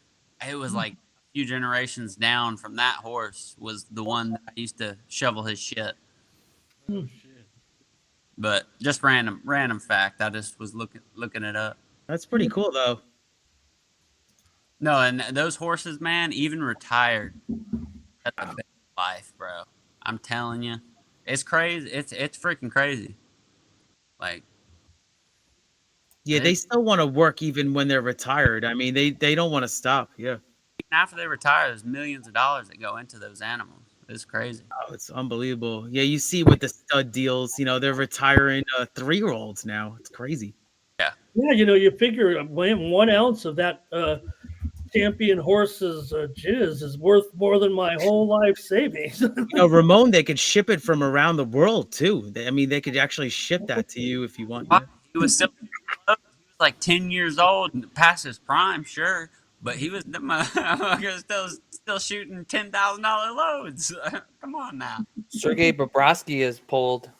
It was like a few generations down from that horse was the one that I used to shovel his shit. Oh shit. But just random fact. I just was looking it up. That's pretty cool though. No, and those horses, man, even retired, that's the best life, bro. I'm telling you, it's crazy. It's freaking crazy. Like, Yeah, they still want to work even when they're retired. I mean, they don't want to stop. Yeah. even after they retire, there's millions of dollars that go into those animals. It's crazy. Oh, it's unbelievable. Yeah, you see with the stud deals, they're retiring 3-year-olds now. It's crazy. Yeah, you figure 1 ounce of that champion horse's jizz is worth more than my whole life savings. Ramon, they could ship it from around the world too. They could actually ship that to you if you want. Yeah. He was like 10 years old and past his prime, sure, but he was still shooting $10,000 loads. Come on now. Sergei Bobrovsky is pulled.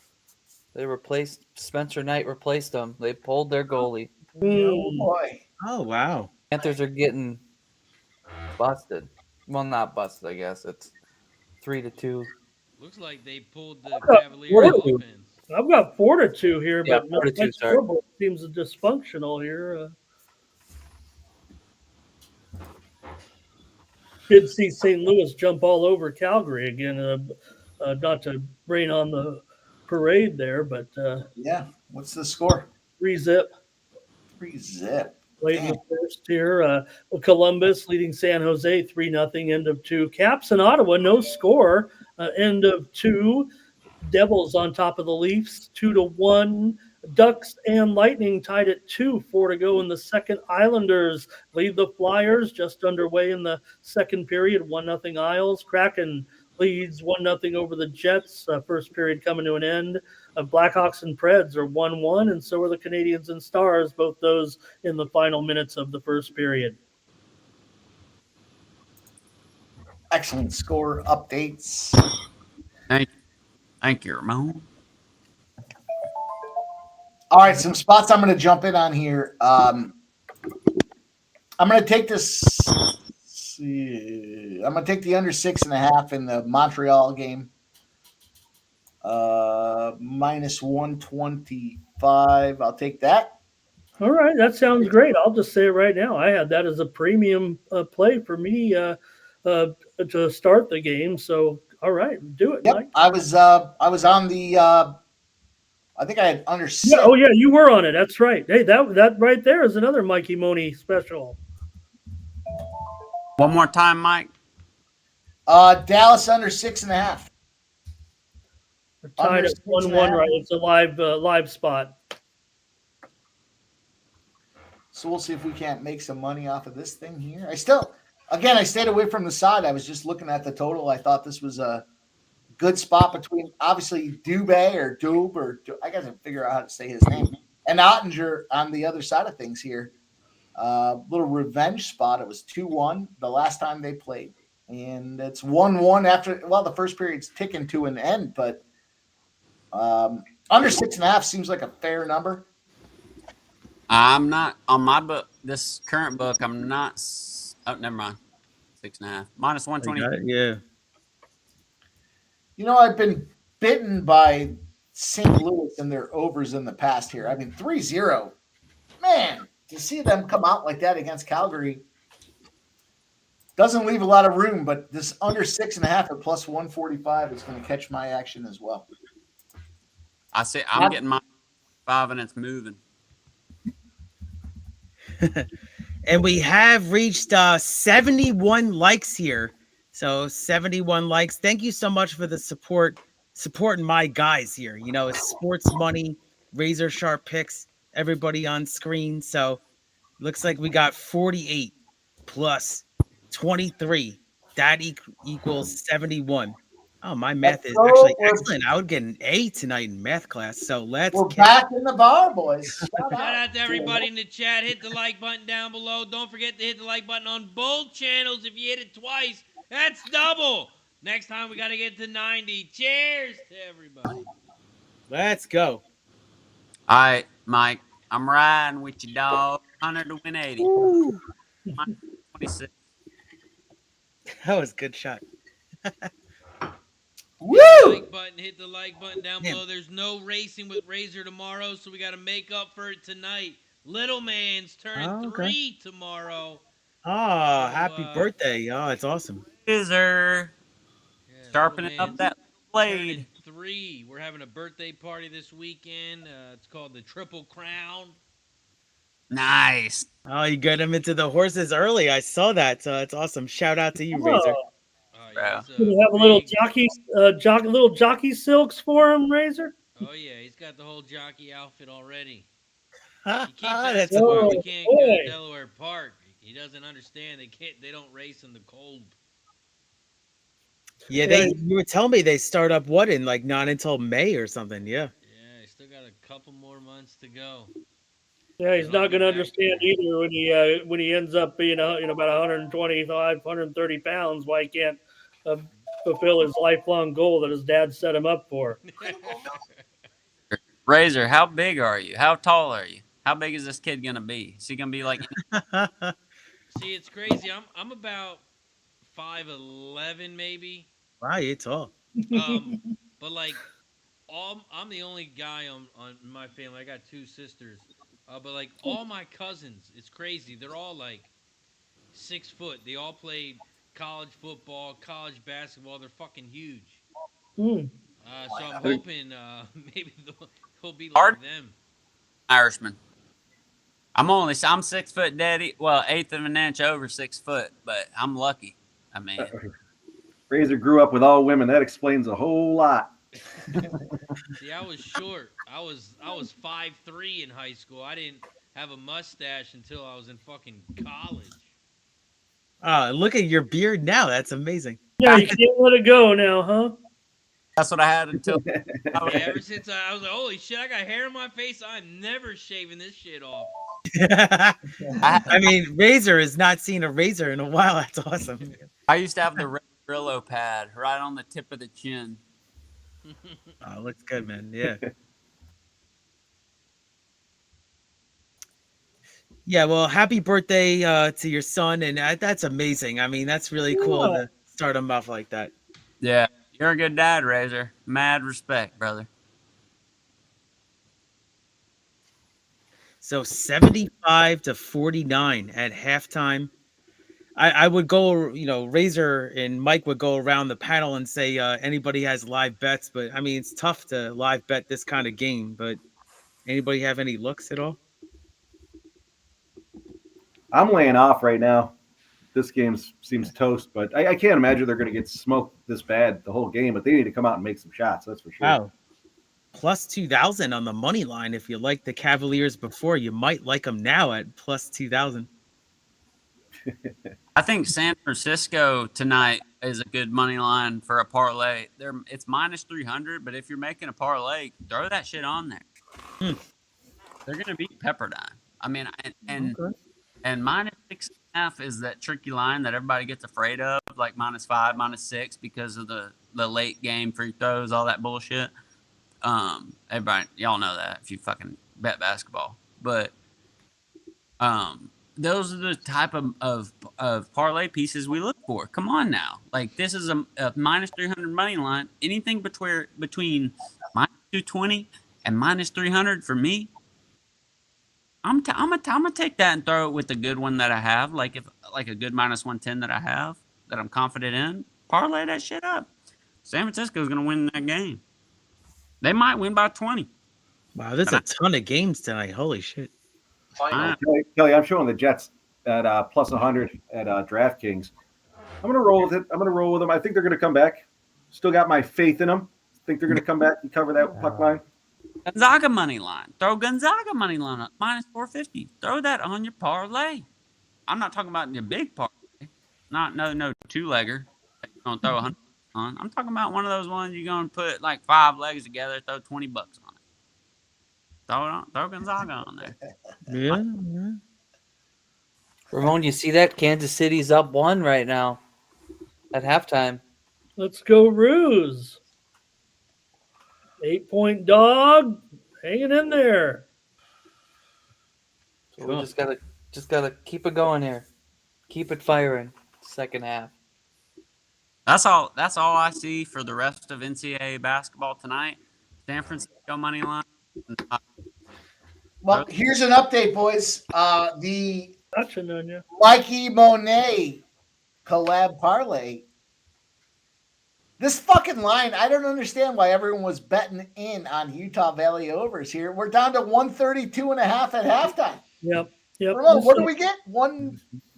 They replaced Spencer Knight. Replaced him. They pulled their goalie. Oh boy. Oh wow. Panthers are getting busted. Well, not busted. I guess it's 3-2. Looks like they pulled the Cavaliers offense. I've got 4-2 here, Yeah, but 4-2, my sorry. scoreboard seems dysfunctional here. Did see St. Louis jump all over Calgary again. Not to rain on the parade there, but Yeah. What's the score? 3-zip. 3-zip. Late in the first here. Columbus leading San Jose 3-0, end of 2. Caps in Ottawa, no score, end of 2. Devils on top of the Leafs, 2-1. Ducks and Lightning tied at 2, 4 to go in the second. Islanders lead the Flyers, just underway in the second period, 1-0 Isles. Kraken leads 1-0 over the Jets, first period coming to an end. Blackhawks and Preds are 1-1, and so are the Canadiens and Stars, both those in the final minutes of the first period. Excellent score updates. Thank you, Ramon. All right, some spots I'm going to jump in on here. I'm going to take this. I'm going to take the under 6.5 in the Montreal game. Minus 125. I'll take that. All right, that sounds great. I'll just say it right now. I had that as a premium play for me to start the game. So, all right, do it, Yep, Mike. I was on the. I think I had under 6. Yeah, oh yeah, you were on it. That's right. Hey, that right there is another Mikey Money special. One more time, Mike. Dallas under 6.5. We're tied Under at 1-1, 6.5. right? It's a live spot. So we'll see if we can't make some money off of this thing here. I stayed away from the side. I was just looking at the total. I thought this was a good spot between obviously Dubé or Dube or I got to figure out how to say his name and Ottinger on the other side of things here. Little revenge spot. It was 2-1 the last time they played, and it's 1-1 after. Well, the first period's ticking to an end, but under 6.5 seems like a fair number. I'm not on my book. This current book, I'm not. Oh, never mind. 6.5 minus 120. Yeah. I've been bitten by St. Louis and their overs in the past here. I mean, 3-0. Man, to see them come out like that against Calgary doesn't leave a lot of room, but this under 6.5 at plus 145 is going to catch my action as well. I say I'm getting my 5 and it's moving. And we have reached 71 likes here. So 71 likes. Thank you so much for the supporting my guys here. It's sports money, razor sharp picks, everybody on screen. So looks like we got 48 plus 23. That equals 71. Oh, my math is actually excellent. I would get an A tonight in math class. So we're back in the bar, boys. Shout out to everybody in the chat. Hit the like button down below. Don't forget to hit the like button on both channels. If you hit it twice, that's double. Next time we got to get to 90. Cheers to everybody. Let's go. All right, Mike. I'm riding with you, dog. 100 to win 80. Ooh, 26. that was a good shot. Woo! Hit the like button down Damn. below. There's no racing with Razor tomorrow, so we got to make up for it tonight. Little man's turning Oh, okay. 3 tomorrow. Oh, So, happy birthday. Oh, it's awesome. Razor. Yeah, Sharpening little up man's that blade. turning 3. We're having a birthday party this weekend. It's called the Triple Crown. Nice. Oh, you got him into the horses early. I saw that. So it's awesome. Shout out to you, Oh, Razor. Bro. it's you have a little big- little jockey silks for him, Razor. Oh yeah, he's got the whole jockey outfit already. He keeps That's asking why we Oh, can't go boy. to Delaware Park. He doesn't understand. They don't race in the cold. Yeah, Yeah. you were telling me they start up what in like not until May or something. Yeah. Yeah, he's still got a couple more months to go. Yeah, he's I'll not be going to back understand there. either when he ends up being about 125, 130 pounds. Why he can't fulfill his lifelong goal that his dad set him up for. Razor, how big are you? How tall are you? How big is this kid gonna be? Is he gonna be like? See, it's crazy. I'm about 5'11", maybe. Wow, you're tall. But like, I'm the only guy on my family. I got 2 sisters. But like all my cousins, it's crazy. They're all like 6 foot. They all played college football, college basketball. They're fucking huge. Hmm. So I'm hoping maybe he'll be Hard. like them. Irishman. I'm 6 foot daddy. Well, eighth of an inch over 6 foot, but I'm lucky. I mean, Razor grew up with all women. That explains a whole lot. See, I was short. I was 5'3" in high school. I didn't have a mustache until I was in fucking college. Look at your beard now. That's amazing. Yeah, you can't let it go now, huh? that's what I had until. Yeah, ever since I was like, holy shit, I got hair on my face. I'm never shaving this shit off. I mean, Razor has not seen a razor in a while. That's awesome. I used to have the red Brillo pad right on the tip of the chin. Oh, looks good, man. Yeah. Yeah, well, happy birthday to your son, and that's amazing. I mean, that's really cool to start him off like that. Yeah, you're a good dad, Razor. Mad respect, brother. So 75 to 49 at halftime. I would go, Razor and Mike would go around the panel and say anybody has live bets, but I mean, it's tough to live bet this kind of game. But anybody have any looks at all? I'm laying off right now. This game seems toast, but I can't imagine they're going to get smoked this bad the whole game. But they need to come out and make some shots. That's for sure. Wow. Plus 2,000 on the money line. If you liked the Cavaliers before, you might like them now at plus 2,000. I think San Francisco tonight is a good money line for a parlay. It's minus 300, but if you're making a parlay, throw that shit on there. They're going to beat Pepperdine. I mean, and minus 6.5 is that tricky line that everybody gets afraid of, like -5, -6 because of the late game free throws, all that bullshit. Everybody, y'all know that if you fucking bet basketball, but those are the type of parlay pieces we look for. Come on now, like this is a minus 300 money line. Anything between minus 220 and minus 300 for me. I'm gonna take that and throw it with the good one that I have, like a good minus 110 that I have that I'm confident in. Parlay that shit up. San Francisco's gonna win that game. They might win by 20. Wow, there's a ton of games tonight. Holy shit. Kelly, I'm showing the Jets at plus 100 at DraftKings. I'm gonna roll with it. I'm gonna roll with them. I think they're gonna come back. Still got my faith in them. Think they're gonna come back and cover that puck line. Gonzaga money line. Throw Gonzaga money line up minus 450. Throw that on your parlay. I'm not talking about your big parlay. Not no 2-legger. You're gonna throw 100 on. I'm talking about one of those ones you're gonna put like 5 legs together. Throw $20 on it. Throw Gonzaga on there. Yeah. Ramon, you see that? Kansas City's up 1 right now at halftime. Let's go Ruse. 8-point dog. Hanging in there. So Cool. we just gotta keep it going here. Keep it firing. Second half. That's all I see for the rest of NCAA basketball tonight. San Francisco money line. Well, here's an update, boys. The Gotcha, Nunya. Mikey Monet collab parlay. This fucking line, I don't understand why everyone was betting in on Utah Valley overs here. We're down to 132.5 at halftime. Yep. Ramon, what do we get?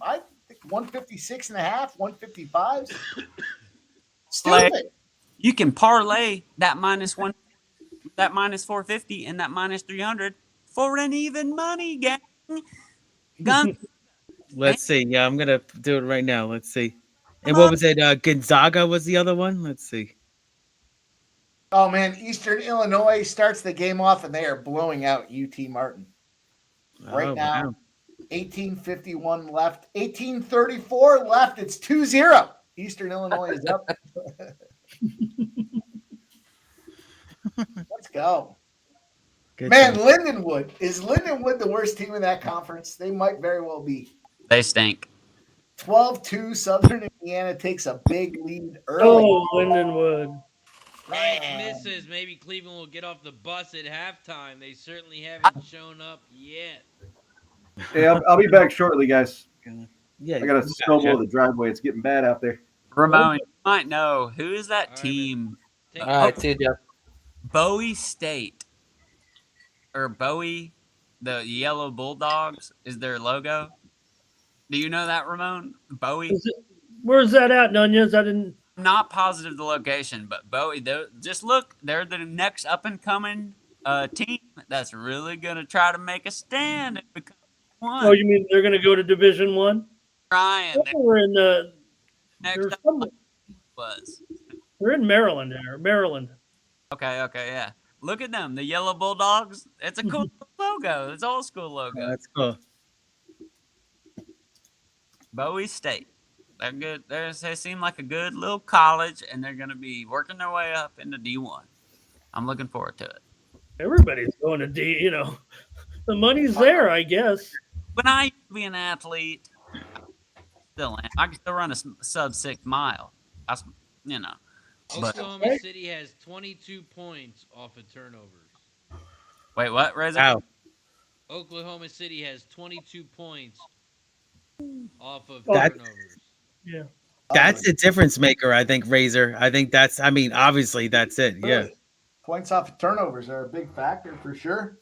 I think 156.5, 155. Stupid. You can parlay that -1, that -450, and that -300 for an even money, gang. Gun. Let's see. Yeah, I'm gonna do it right now. Let's see. And what was it? Gonzaga was the other one. Let's see. Oh man, Eastern Illinois starts the game off and they are blowing out UT Martin. Right now, wow. 18:51 left, 18:34 left. It's 2-0. Eastern Illinois is up. Let's go. Good Man, job. Lindenwood. Is Lindenwood the worst team in that conference? They might very well be. They stink. 12-2, Southern Indiana takes a big lead early. Oh, Lindenwood. Price misses. Maybe Cleveland will get off the bus at halftime. They certainly haven't shown up yet. Hey, I'll be back shortly, guys. Yeah, I got to snowball the driveway. It's getting bad out there. Ramon, you might know who is that All right, team? Take All right, see you, Jeff. Bowie State or Bowie, the Yellow Bulldogs is their logo. Do you know that, Ramon? Bowie. Where's that at, Nunya? Is that in? I'm not positive the location, but Bowie. Just look, they're the next up and coming team that's really gonna try to make a stand and become one. Oh, you mean they're going to go to Division One? Ryan, We're in next they're up somewhere- was. we're in Maryland there. Maryland. Okay, yeah. Look at them, the Yellow Bulldogs. It's a cool logo. It's old school logo. That's cool. Bowie State. They're good. They seem like a good little college, and they're going to be working their way up into D1. I'm looking forward to it. Everybody's going to D. You know, the money's there, I guess. When I used to be an athlete, I can still run a sub-6 mile. That's, you know. But, Oklahoma City has 22 points off of turnovers. wait, what, Reza? Wow. Oklahoma City has 22 points off of That- turnovers. Yeah. That's the difference maker, I think, Razor. I think that's, I mean, obviously that's it. Yeah. Points off of turnovers are a big factor for sure.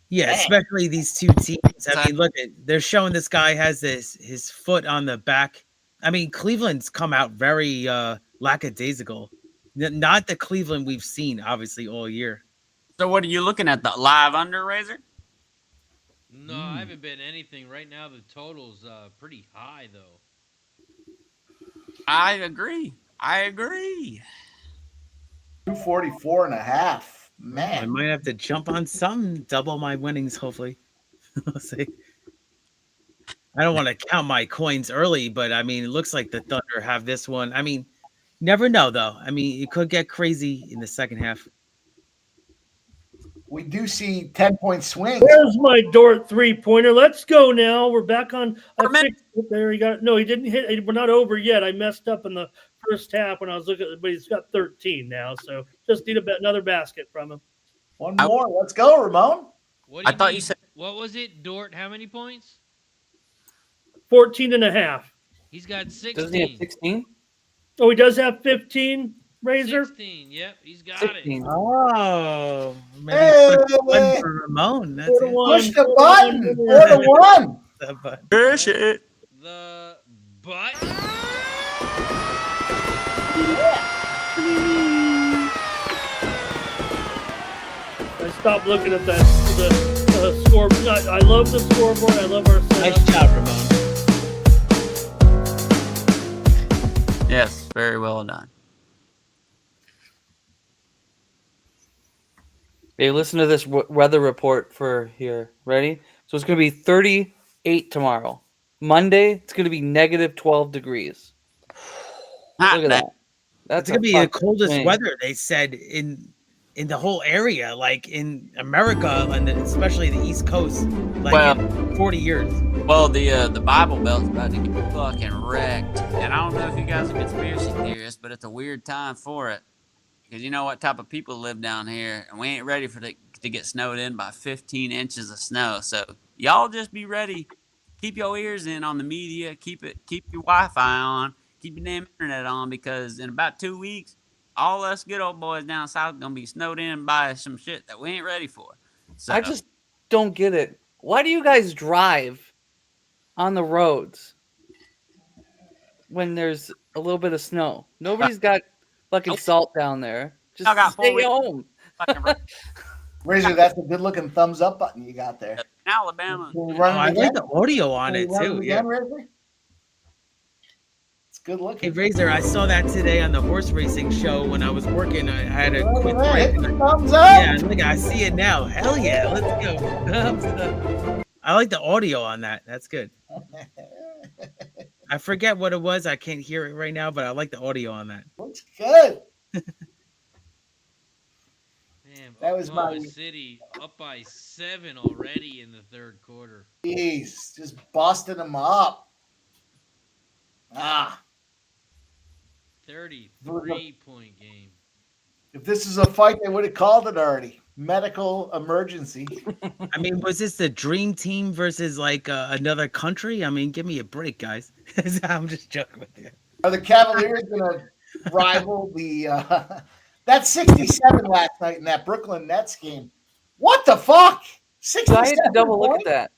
Yeah, especially these two teams. I mean, look, they're showing this guy has his foot on the back. I mean, Cleveland's come out very lackadaisical. Not the Cleveland we've seen, obviously, all year. So what are you looking at, the live under, Razor? No, I haven't been anything. Right now, the total's pretty high, though. I agree. 244.5. I Man. might have to jump on some, double my winnings, hopefully. We'll see. I don't want to count my coins early, but I mean, it looks like the Thunder have this one. I mean, never know, though. I mean, it could get crazy in the second half. We do see 10-point swings. There's my Dort 3-pointer. Let's go now. We're back on. There he got. No, he didn't hit. We're not over yet. I messed up in the first half when I was looking, but he's got 13 now. So just need another basket from him. One more. Let's go, Ramon. What do I thought need? you said What was it, Dort? How many points? 14.5. He's got Doesn't he have 16. 16? Oh, he does have 15. Razor. 16. Yep, he's got 16. Oh, maybe Hey! one for Ramon. That's it. Push the button. 4-1. The button. shit. The butt. I stopped looking at that. The scoreboard. I love the scoreboard. I love our setup. Nice job, Ramon. Yes, very well done. Hey, listen to this weather report for here. Ready? So it's going to be 38 tomorrow. Monday, it's going to be negative 12 degrees. Look at that. That's It's gonna be a the fucking coldest swing. weather they said in in the whole area, like in America and especially the East Coast, like Well- in 40 years. Well, the Bible Belt's about to get fucking wrecked, and I don't know if you guys are conspiracy theorists, but it's a weird time for it, because you know what type of people live down here, and we ain't ready to get snowed in by 15 inches of snow. So y'all just be ready. Keep your ears in on the media. Keep your Wi-Fi on. Keep your damn internet on, because in about 2 weeks, all us good old boys down south gonna be snowed in by some shit that we ain't ready for. So I just don't get it. Why do you guys drive on the roads when there's a little bit of snow? Nobody's got fucking salt down there. Just I got 4 stay weeks. home. fucking Razor, that's a good-looking thumbs up button you got there. in Alabama. Can we Oh, run I it again? like the audio on Can we it run too. it Yeah. again, Razor? It's good Hey looking. Razor, I saw that today on the horse racing show when I was working. I had a Look quick at that. break. Hit the and thumbs up. Yeah, look, I see it now. Hell yeah, let's go. Thumbs up. I like the audio on that. That's good. I forget what it was. I can't hear it right now, but I like the audio on that. Looks good. Damn, That was Oklahoma my- City up by 7 already in the third quarter. Jeez, just busting them up. Ah, 33-point game. if this is a fight, they would have called it already. Medical emergency. I mean, was this the dream team versus like another country? I mean, give me a break, guys. I'm just joking with you. Are the Cavaliers going to rival the that 67 last night in that Brooklyn Nets game? What the fuck? So I had 67 to double look points? at that.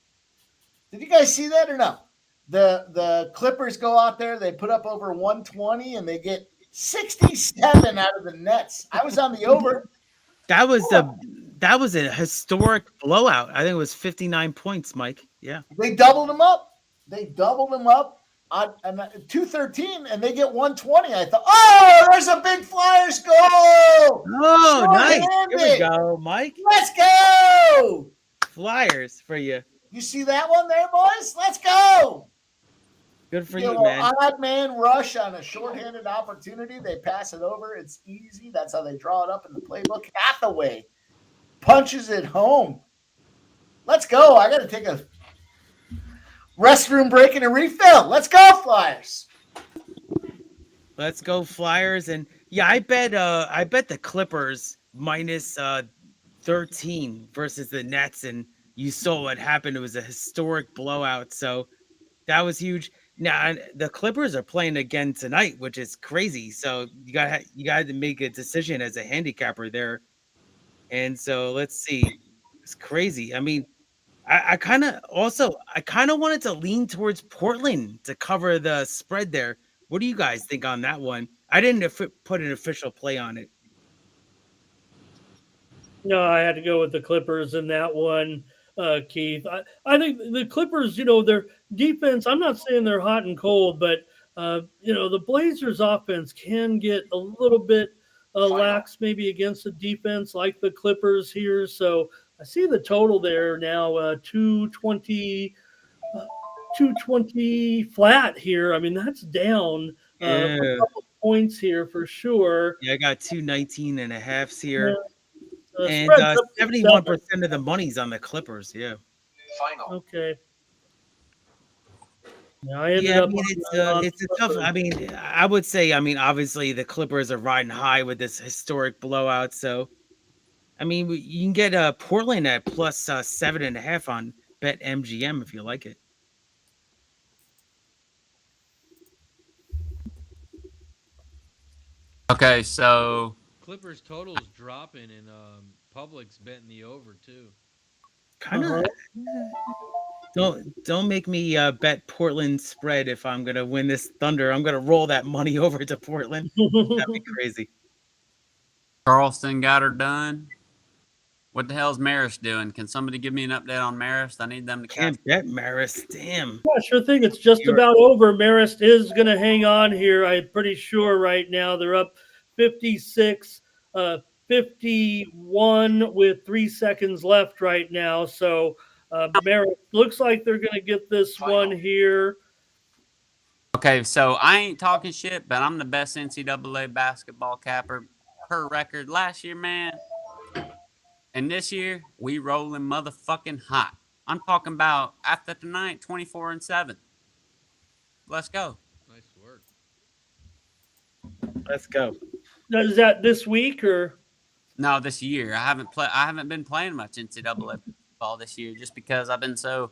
Did you guys see that or no? The Clippers go out there, they put up over 120, and they get 67 out of the Nets. I was on the over. That was a historic blowout. I think it was 59 points, Mike. Yeah. They doubled them up. They doubled them up on 213, and they get 120. I thought, oh, there's a big Flyers goal. Oh, nice. Here we Short-handed. go, Mike. Let's go. Flyers for you. You see that one there, boys? Let's go. Good for Get a you, little man. odd man rush on a shorthanded opportunity. They pass it over. It's easy. That's how they draw it up in the playbook. Hathaway punches it home. Let's go. I got to take a restroom break and a refill. Let's go, Flyers. Let's go Flyers. And yeah, I bet the Clippers minus 13 versus the Nets, and you saw what happened. It was a historic blowout. So that was huge. Now the Clippers are playing again tonight, which is crazy. So you got to make a decision as a handicapper there. And so let's see. It's crazy. I mean, I kind of wanted to lean towards Portland to cover the spread there. What do you guys think on that one? I didn't put an official play on it. No, I had to go with the Clippers in that one, Keith. I think the Clippers, their defense, I'm not saying they're hot and cold, but, the Blazers offense can get a little bit lax maybe against a defense like the Clippers here. So I see the total there now, 220 flat here. I mean, that's down a couple points here for sure. Yeah, I got 219 and a halves here. And Spread's up to 71% of the money's on the Clippers. Yeah. Okay. Yeah, I ended Yeah, I up mean, it's a tough. I mean, I would say, obviously the Clippers are riding high with this historic blowout. So, I mean, you can get Portland at plus 7.5 on Bet MGM if you like it. Okay, so Clippers totals dropping, and Public's betting the over too. Kind of. Don't make me bet Portland spread if I'm gonna win this Thunder. I'm gonna roll that money over to Portland. That'd be crazy. Charleston got her done. What the hell's Marist doing? Can somebody give me an update on Marist? I need them to catch. Can't bet Maris. Damn. Yeah, sure thing. It's just about over. Marist is going to hang on here. I'm pretty sure right now they're up 56, 51 with 3 seconds left right now. So Marist looks like they're going to get this one here. Okay, so I ain't talking shit, but I'm the best NCAA basketball capper per record. Last year, man, And this year, we rolling motherfucking hot. I'm talking about after tonight, 24-7. Let's go. Nice work. Let's go. Now, is that this week or? No, this year. I haven't been playing much NCAA football this year just because I've been so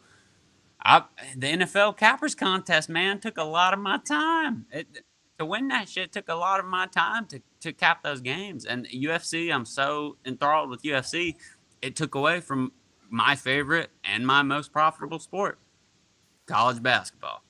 the NFL Cappers contest, man, took a lot of my time. To win that shit took a lot of my time to cap those games. And UFC, I'm so enthralled with UFC, it took away from my favorite and my most profitable sport, college basketball.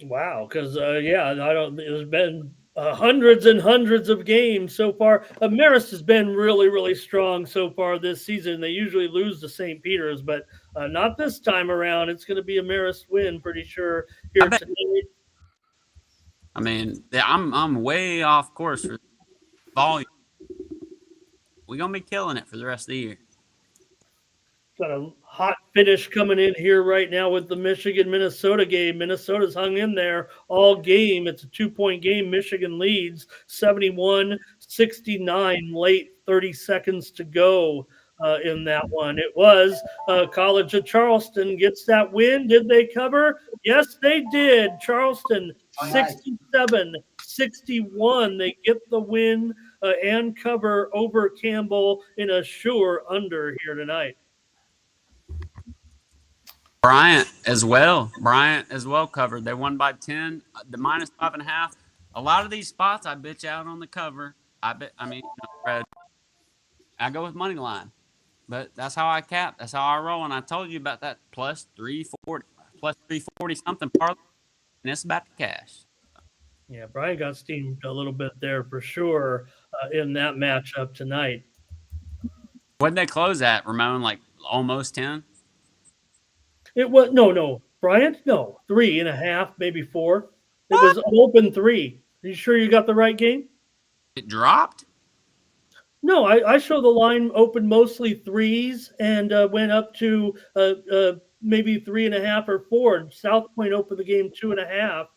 Wow, because there's been hundreds and hundreds of games so far. Marist has been really, really strong so far this season. They usually lose to St. Peter's, but not this time around. It's going to be a Marist win, pretty sure here tonight. I mean, I'm way off course for volume. We're gonna be killing it for the rest of the year. Got a hot finish coming in here right now with the Michigan-Minnesota game. Minnesota's hung in there all game. It's a 2-point game. Michigan leads 71-69 late, 30 seconds to go in that one. It was College of Charleston gets that win. Did they cover? Yes, they did. Charleston 67-61. They get the win and cover over Campbell in a sure under here tonight. Bryant as well covered. They won by 10, the minus 5.5. A lot of these spots I bitch out on the cover. Fred, I go with money line, but that's how I cap. That's how I roll. And I told you about that plus 340 something parlay, and it's about to cash. Yeah, Brian got steamed a little bit there for sure in that matchup tonight. What did they close at, Ramon? Like almost 10? It was no, Bryant, no, 3.5, maybe 4. It was an open 3. Are you sure you got the right game? It dropped? No, I show the line open mostly 3s and went up to maybe 3.5 or 4. South Point opened the game 2.5.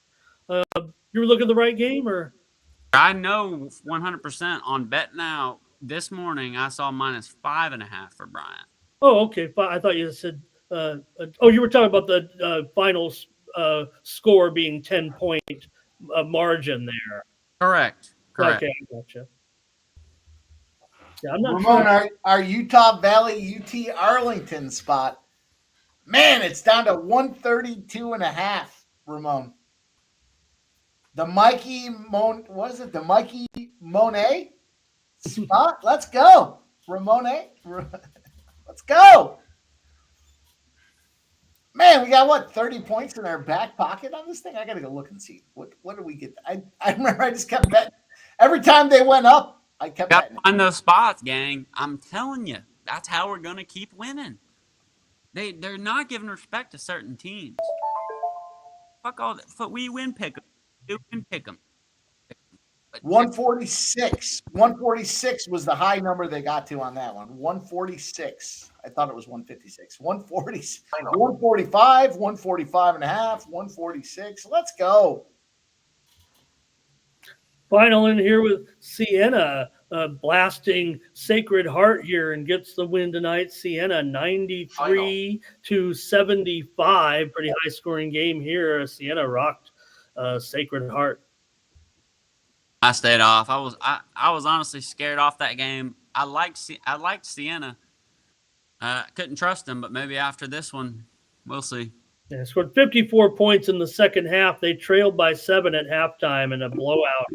You were looking at the right game, or? I know 100% on Bet Now this morning. I saw minus 5.5 for Bryant. Oh, okay. I thought you said. You were talking about the final score being 10-point margin there. Correct. Okay, I gotcha. Yeah, I'm not Ramon, sure. our Utah Valley UT Arlington spot, man, it's down to 132.5. Ramon, the Mikey Monet spot? Let's go, Ramon. Let's go. Man, we got 30 points in our back pocket on this thing? I got to go look and see. What did we get? I remember I just kept betting. Every time they went up, I kept betting. On those spots, gang. I'm telling you, that's how we're going to keep winning. They're not giving respect to certain teams. Fuck all that. We win pick them. Do win pick them. 146. 146 was the high number they got to on that one. 146. I thought it was 156. 140, 145, 145.5, 146. Let's go. Final in here with Siena blasting Sacred Heart here and gets the win tonight. Siena 93-75. Pretty high scoring game here. Siena rocked Sacred Heart. I stayed off. I was honestly scared off that game. I liked Siena. Couldn't trust them, but maybe after this one, we'll see. Yeah, scored 54 points in the second half. They trailed by 7 at halftime in a blowout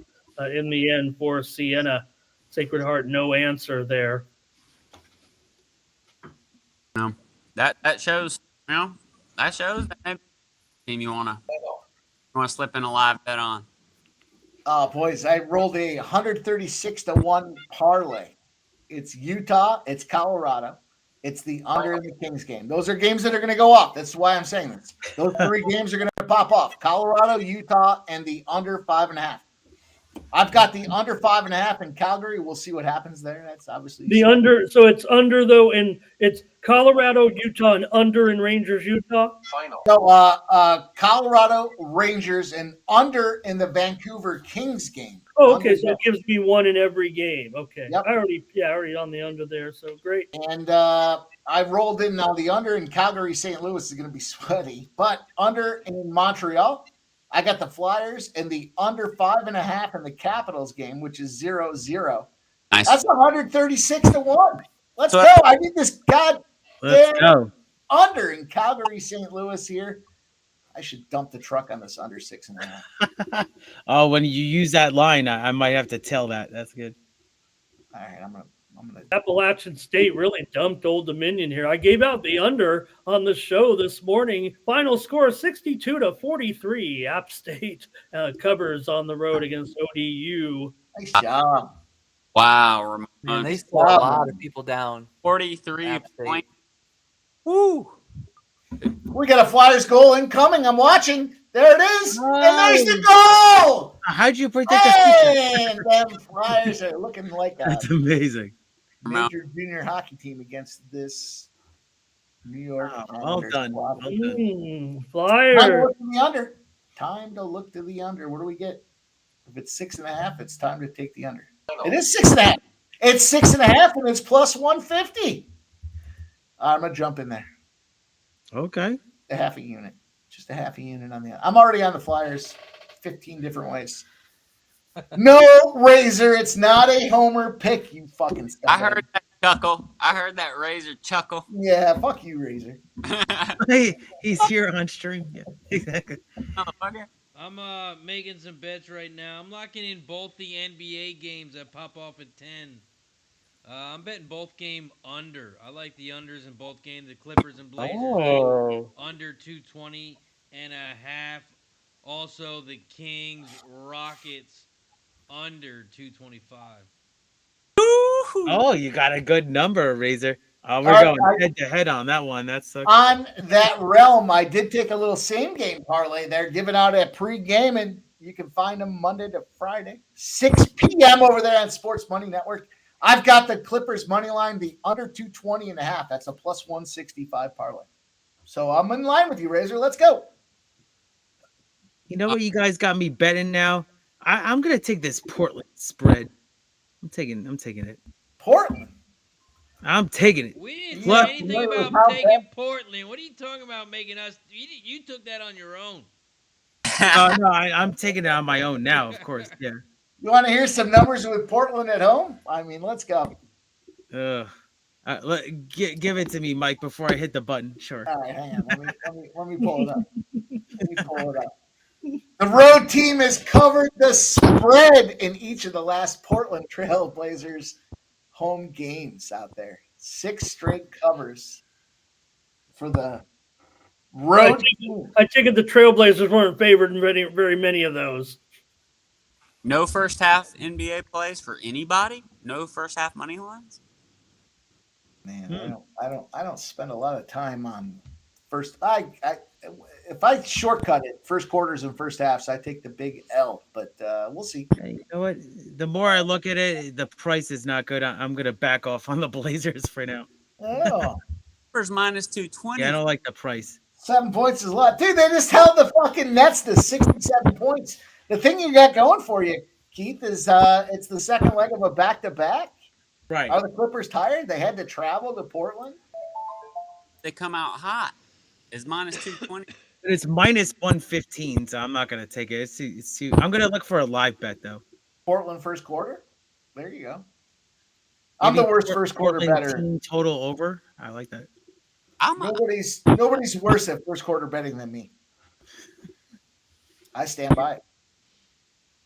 in the end for Siena. Sacred Heart, no answer there. No, that shows. That shows that maybe team you wanna slip in a live bet on. Oh, boys, I rolled a 136-1 parlay. It's Utah. It's Colorado. It's the under in the Kings game. Those are games that are going to go off. That's why I'm saying this. Those 3 games are going to pop off. Colorado, Utah, and the under 5.5. I've got the under 5.5 in Calgary. We'll see what happens there. That's obviously The under, so it's under though, and it's Colorado, Utah, and under in Rangers, Utah. So Colorado Rangers and under in the Vancouver Kings game. Oh, okay. Under So it gives me one in every game. Okay. Yep. I already on the under there. So great. And I rolled in now. The under in Calgary, St. Louis is going to be sweaty, but under in Montreal, I got the Flyers and the under 5.5 in the Capitals game, which is 0-0. Nice. That's 136 to 1. Let's So- go. I need this Let's go. under in Calgary, St. Louis here. I should dump the truck on this under 6.5. Oh, when you use that line, I might have to tell that. That's good. All right, I'm gonna. Appalachian State really dumped Old Dominion here. I gave out the under on the show this morning. Final score 62-43. App State covers on the road against ODU. Nice job. Wow, Ramon. Man, they slow a lot of people down. 43 App State. points. Woo! We got a Flyers goal incoming. I'm watching. There it is. And there's the goal. How'd you predict that? And them Flyers are looking like a That's amazing. major junior hockey team against this New York. Wow, well Islanders done. squad. Well done. Time to Flyers. look to the under. Time to look to the under. What do we get? If it's 6.5, it's time to take the under. It is 6.5. It's 6.5, and it's plus 150. I'm gonna jump in there. Okay. A half a unit. Just a half a unit on the. I'm already on the Flyers 15 different ways. No, Razor. It's not a homer pick, you fucking scumbag. I heard that chuckle. I heard that Razor chuckle. Yeah, fuck you, Razor. Hey, he's here on stream. Yeah, exactly. Motherfucker. I'm making some bets right now. I'm locking in both the NBA games that pop off at 10. I'm betting both game under. I like the unders in both games. The Clippers and Blazers game, under 220 and a half. Also, the Kings Rockets under 225. Oh, you got a good number, Razor. Oh, we're All right, going head to head on that one. That sucks. On that realm, I did take a little same game parlay there, giving out a pre-game, and you can find them Monday to Friday, 6 p.m. over there on Sports Money Network. I've got the Clippers money line, the under 220 and a half. That's a plus 165 parlay. So I'm in line with you, Razor. Let's go. You know what you guys got me betting now? I'm gonna take this Portland spread. I'm taking it. Portland. I'm taking it. We didn't Look, say anything how about taking Portland. What are you talking about making us? You took that on your own. No, I'm taking it on my own now, of course. Yeah. You want to hear some numbers with Portland at home? I mean, let's go. Give it to me, Mike, before I hit the button. Sure. All right, hang on. Let me pull it up. The road team has covered the spread in each of the last Portland Trail Blazers home games out there. 6 straight covers for the road team. I take it the Trailblazers weren't favored in very many of those. No first half NBA plays for anybody. No first half money lines. Man, I don't spend a lot of time on first. If I shortcut it, first quarters and first halves, I take the big L. But we'll see. Hey, you know what? The more I look at it, the price is not good. I'm gonna back off on the Blazers for now. Oh, Clippers minus 220. Yeah, I don't like the price. 7 points is a lot, dude. They just held the fucking Nets to 67 points. The thing you got going for you, Keith, is it's the second leg of a back-to-back. Right. Are the Clippers tired? They had to travel to Portland. They come out hot. It's minus 220. But it's minus 115, so I'm not gonna take it. It's too. I'm gonna look for a live bet though. Portland first quarter. There you go. I'm Maybe the worst first quarter Portland better. team total over. I like that. Nobody's worse at first quarter betting than me. I stand by it.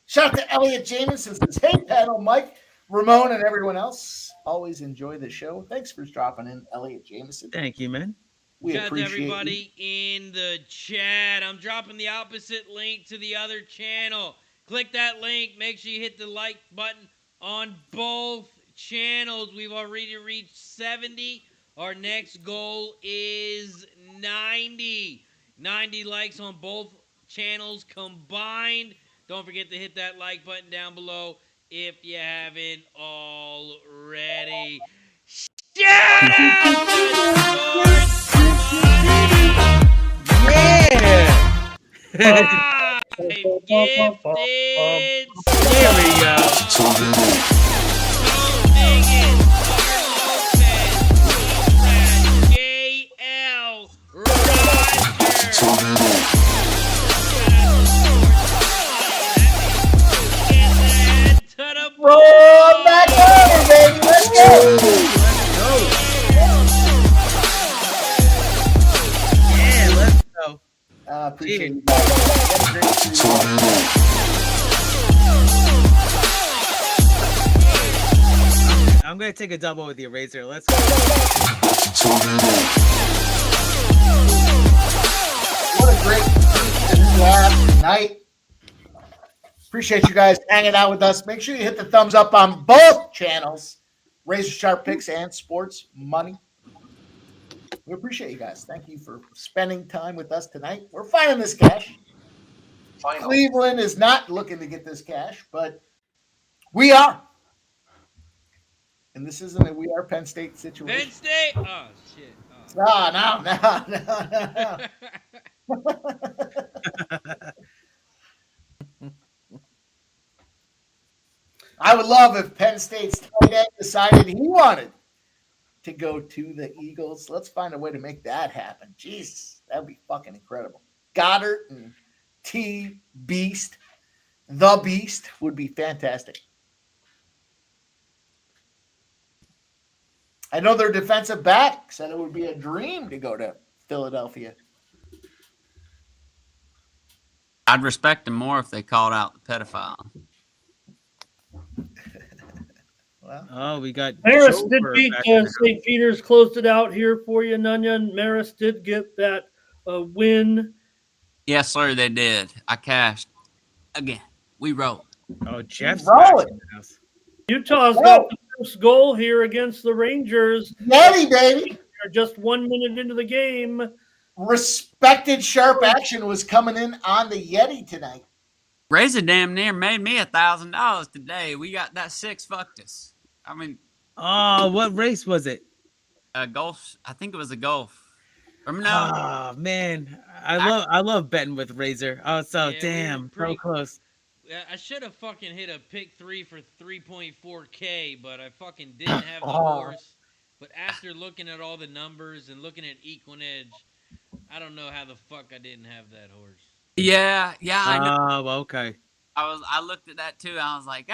Shout out to Elliot Jamison says, "Hey panel, Mike, Ramon, and everyone else. Always enjoy the show. Thanks for dropping in, Elliot Jamison. Thank you, man. We Shout out to appreciate everybody in the chat. I'm dropping the opposite link to the other channel. Click that link. Make sure you hit the like button on both channels. We've already reached 70. Our next goal is 90. 90 likes on both channels combined. Don't forget to hit that like button down below if you haven't already. Shout out to Sports Money! Yeah. Five gifted There we go. subs. Tom Biggins, Art Lopez, Conrad, JL, Roger. Roll back over, baby. Let's go. Yeah, let's go. Appreciate you guys. I'm gonna take a double with you, Razor. Let's go. What a great laugh tonight. Appreciate you guys hanging out with us. Make sure you hit the thumbs up on both channels, Razor Sharp Picks and Sports Money. We appreciate you guys. Thank you for spending time with us tonight. We're finding this cash. Cleveland is not looking to get this cash, but we are. And this isn't a we are Penn State situation. Penn State? Oh, shit. Oh. No. I would love if Penn State's tight end decided he wanted to go to the Eagles. Let's find a way to make that happen. Jesus, that would be fucking incredible. Goddard and the Beast would be fantastic. I know their defensive back said it would be a dream to go to Philadelphia. I'd respect them more if they called out the pedophile. Well, Oh, we got Marist did Joker beat back in the house. St. Peter's, closed it out here for you, Nunyan. Marist did get that win. Yes, sir, they did. I cashed. Again, we rolled. Oh, Jeff's Roll back it. in the house. Utah's got the first goal here against the Rangers. Natty, baby. They're just 1 minute into the game. Respected sharp action was coming in on the Yeti tonight. Razor damn near made me $1,000 today. We got that 6 fucked us. I mean, Oh, what race was it? golf. I think it was a golf. Or no, Oh man, I love betting with Razor. Oh, so Yeah, we were damn, pretty- so close. I should have fucking hit a pick 3 for 3.4K, but I fucking didn't have the Oh. horse. But after looking at all the numbers and looking at Equinedge, I don't know how the fuck I didn't have that horse. yeah, I know. Oh, okay. I looked at that too. I was like,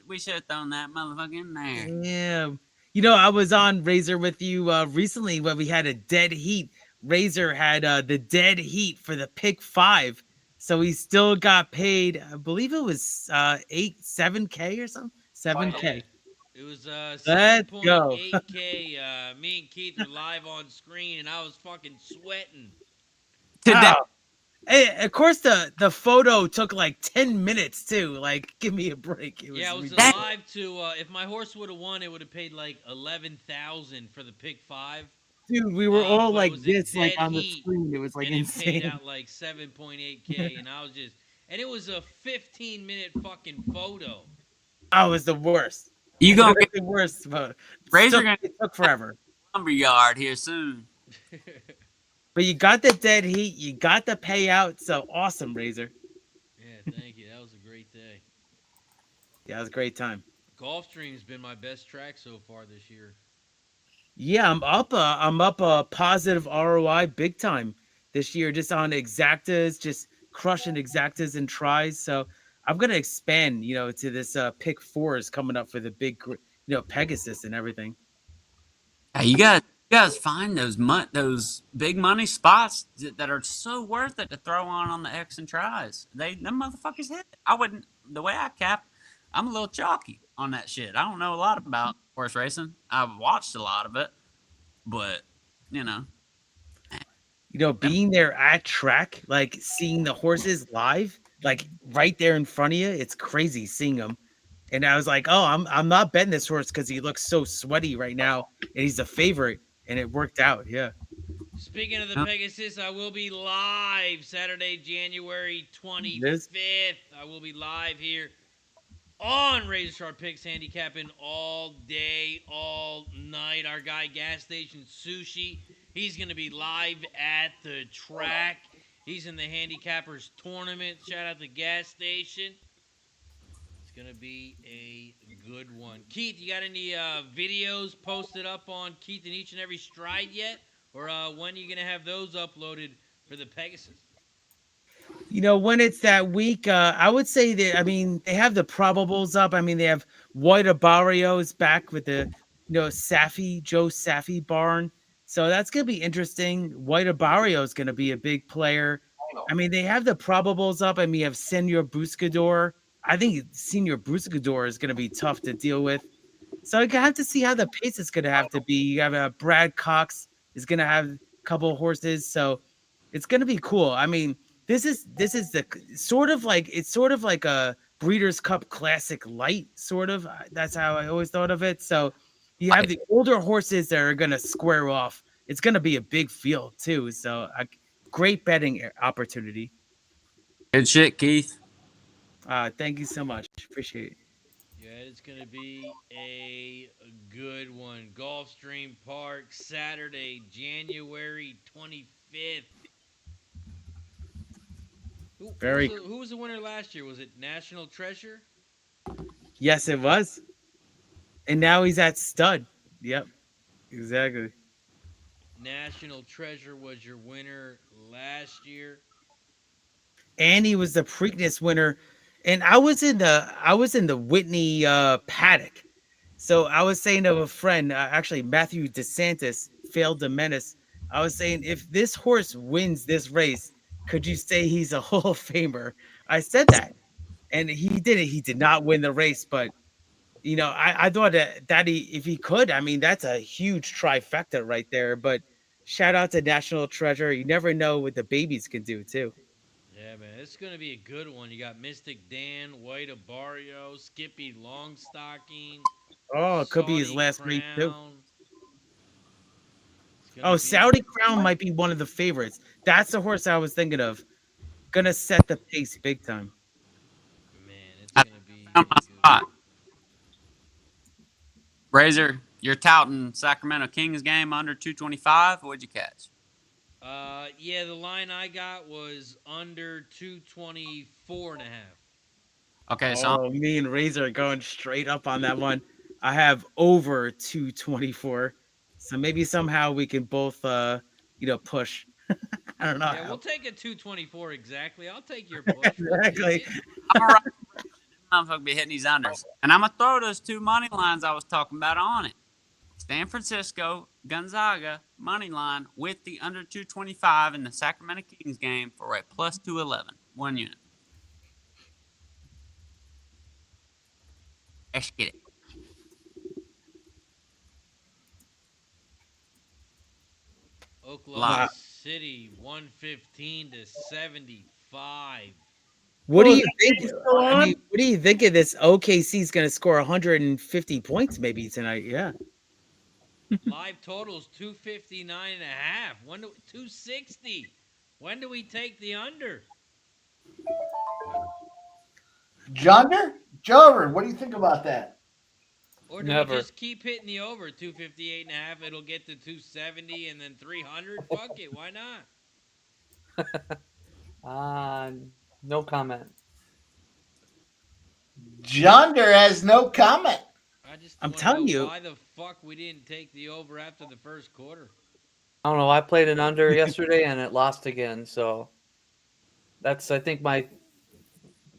we should have thrown that motherfucker in there. Yeah. You know, I was on Razor with you recently when we had a dead heat. Razor had the dead heat for the pick 5. So he still got paid, I believe it was 7K or something. 7K. It was Let's 7.8K. Me and Keith were live on screen, and I was fucking sweating. Today, Oh. Hey, of course the photo took like 10 minutes too. Like, give me a break. It was Yeah, it was ridiculous. live to. If my horse would have won, it would have paid like 11,000 for the pick 5. Dude, we were all but it like was a this, like dead on the heat, screen. It was like and it paid insane. out like 7.8K, and I was just, and it was a 15-minute fucking photo. Oh, it was the worst. you gonna It was get the worst photo. Razor gonna It took forever. lumberyard here soon. But you got the dead heat, you got the payout, so awesome, Razor. Yeah, thank you. That was a great day. Yeah, it was a great time. Gulfstream's been my best track so far this year. Yeah, I'm up a positive ROI big time this year, just on exactas, just crushing exactas and tries. So I'm gonna expand, to this pick 4s coming up for the big, Pegasus and everything. Hey, you guys find those big money spots that are so worth it to throw on the X and tries. Them motherfuckers hit. I wouldn't. The way I cap, I'm a little chalky on that shit. I don't know a lot about horse racing. I've watched a lot of it, but Being there at track, like seeing the horses live, like right there in front of you, it's crazy seeing them. And I was like, oh, I'm not betting this horse because he looks so sweaty right now, and he's a favorite, and it worked out. Yeah. Speaking of the Pegasus, I will be live Saturday, January 25th. Yes. I will be live here on Razor Sharp Picks, handicapping all day, all night. Our guy, Gas Station Sushi, he's going to be live at the track. He's in the Handicappers Tournament. Shout out to Gas Station. It's going to be a good one. Keith, you got any videos posted up on Keith and Each and Every Stride yet? Or when are you going to have those uploaded for the Pegasus? When it's that week, I would say that, they have the probables up. They have White Barrios back with the, Joe Safi barn. So that's going to be interesting. White Barrio is going to be a big player. They have the probables up. You have Senor Buscador. I think Senor Buscador is going to be tough to deal with. So I have to see how the pace is going to have to be. You have Brad Cox is going to have a couple of horses. So it's going to be cool. This is the sort of like a Breeders' Cup Classic light, sort of. That's how I always thought of it. So you have the older horses that are going to square off. It's going to be a big field too. So a great betting opportunity. Good shit, Keith. Thank you so much. Appreciate it. Yeah, it's going to be a good one. Gulfstream Park, Saturday, January 25th. Who was the winner last year? Was it National Treasure? Yes, it was. And now he's at stud. Yep, exactly. National Treasure was your winner last year. And he was the Preakness winner. And I was in the Whitney paddock. So I was saying to a friend, actually Matthew DeSantis, failed the menace. I was saying, if this horse wins this race, could you say he's a Hall of Famer? I said that, and he did it. He did not win the race, but I thought that if he could, that's a huge trifecta right there. But shout out to National Treasure. You never know what the babies can do too. Yeah, man, it's gonna be a good one. You got Mystic Dan, White Barrio, Skippy Longstocking. Oh, it could be his Saudi last race too. Oh, Saudi Crown might be one of the favorites. That's the horse I was thinking of. Gonna set the pace big time. Man, it's gonna be good. Razor, you're touting Sacramento Kings game under 225. What'd you catch? Yeah, the line I got was under 224 and a half. Okay, so me and Razor are going straight up on that one. I have over 224. So maybe somehow we can both, push. I don't know. Yeah, we'll take a 224 exactly. I'll take your push. Exactly. I'm all right. I'm going to be hitting these unders. And I'm going to throw those two money lines I was talking about on it. San Francisco, Gonzaga, money line with the under 225 in the Sacramento Kings game for a plus 211. 1 unit. Let's get it. Oklahoma City, 115 to 75. What do you think? What do you think of this? OKC is going to score 150 points maybe tonight. Yeah. Live totals 259 and a half. 260. When do we take the under? Jonder? Jover, what do you think about that? Or do we just keep hitting the over 258 and a half? It'll get to 270 and then 300. Fuck it. Why not? No comment. Jonder has no comment. I'm telling you. Why the fuck we didn't take the over after the first quarter? I don't know. I played an under yesterday and it lost again. So that's, I think,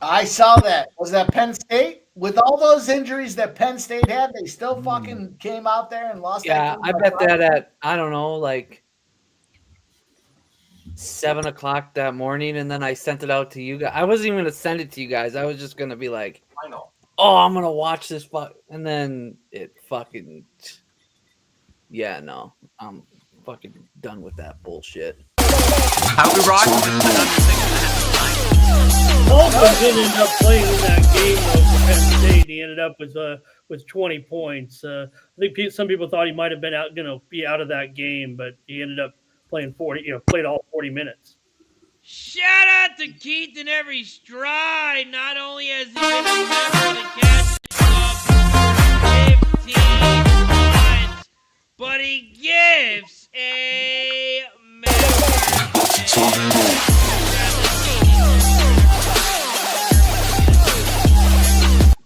I saw that. Was that Penn State? With all those injuries that Penn State had, they still fucking came out there and lost. Yeah, I bet that at, I don't know, like 7 o'clock that morning, and then I sent it out to you guys. I wasn't even going to send it to you guys. I was just going to be like, I know. Oh, I'm going to watch this. And then it fucking, yeah, no. I'm fucking done with that bullshit. How we rocking? Baldwin didn't end up playing in that game though for Penn State. He ended up with 20 points. I think some people thought he might have been out, be out of that game, but he ended up played all 40 minutes. Shout out to Keith in every stride. Not only has he been a member of the Cast Club for 15 months, but he gives a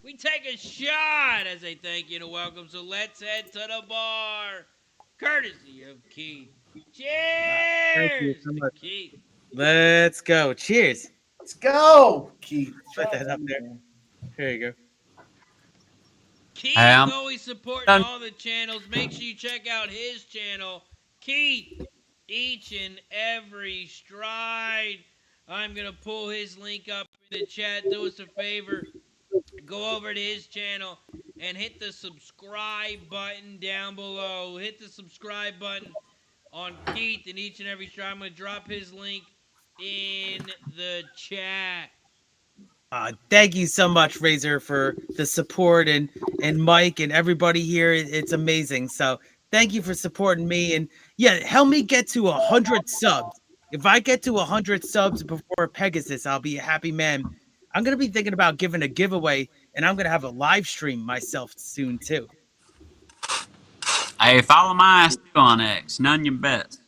We take a shot as a thank you and a welcome. So let's head to the bar, courtesy of Keith. Thank you Cheers so to much. Keith. Let's go. Cheers. Let's go, Keith. Put that up there. Here you go. Keith I'm always supporting done. all the channels. Make sure you check out his channel. Keith, each and every stride. I'm going to pull his link up in the chat. Do us a favor. Go over to his channel and hit the subscribe button down below. Hit the subscribe button on Keith and each and every stride. I'm going to drop his link in the chat. Thank you so much, Razor, for the support and Mike and everybody here. It's amazing. So thank you for supporting me. And yeah, help me get to 100 subs. If I get to 100 subs before Pegasus, I'll be a happy man. I'm going to be thinking about giving a giveaway, and I'm going to have a live stream myself soon, too. Hey, follow my ass too on X. None your bets.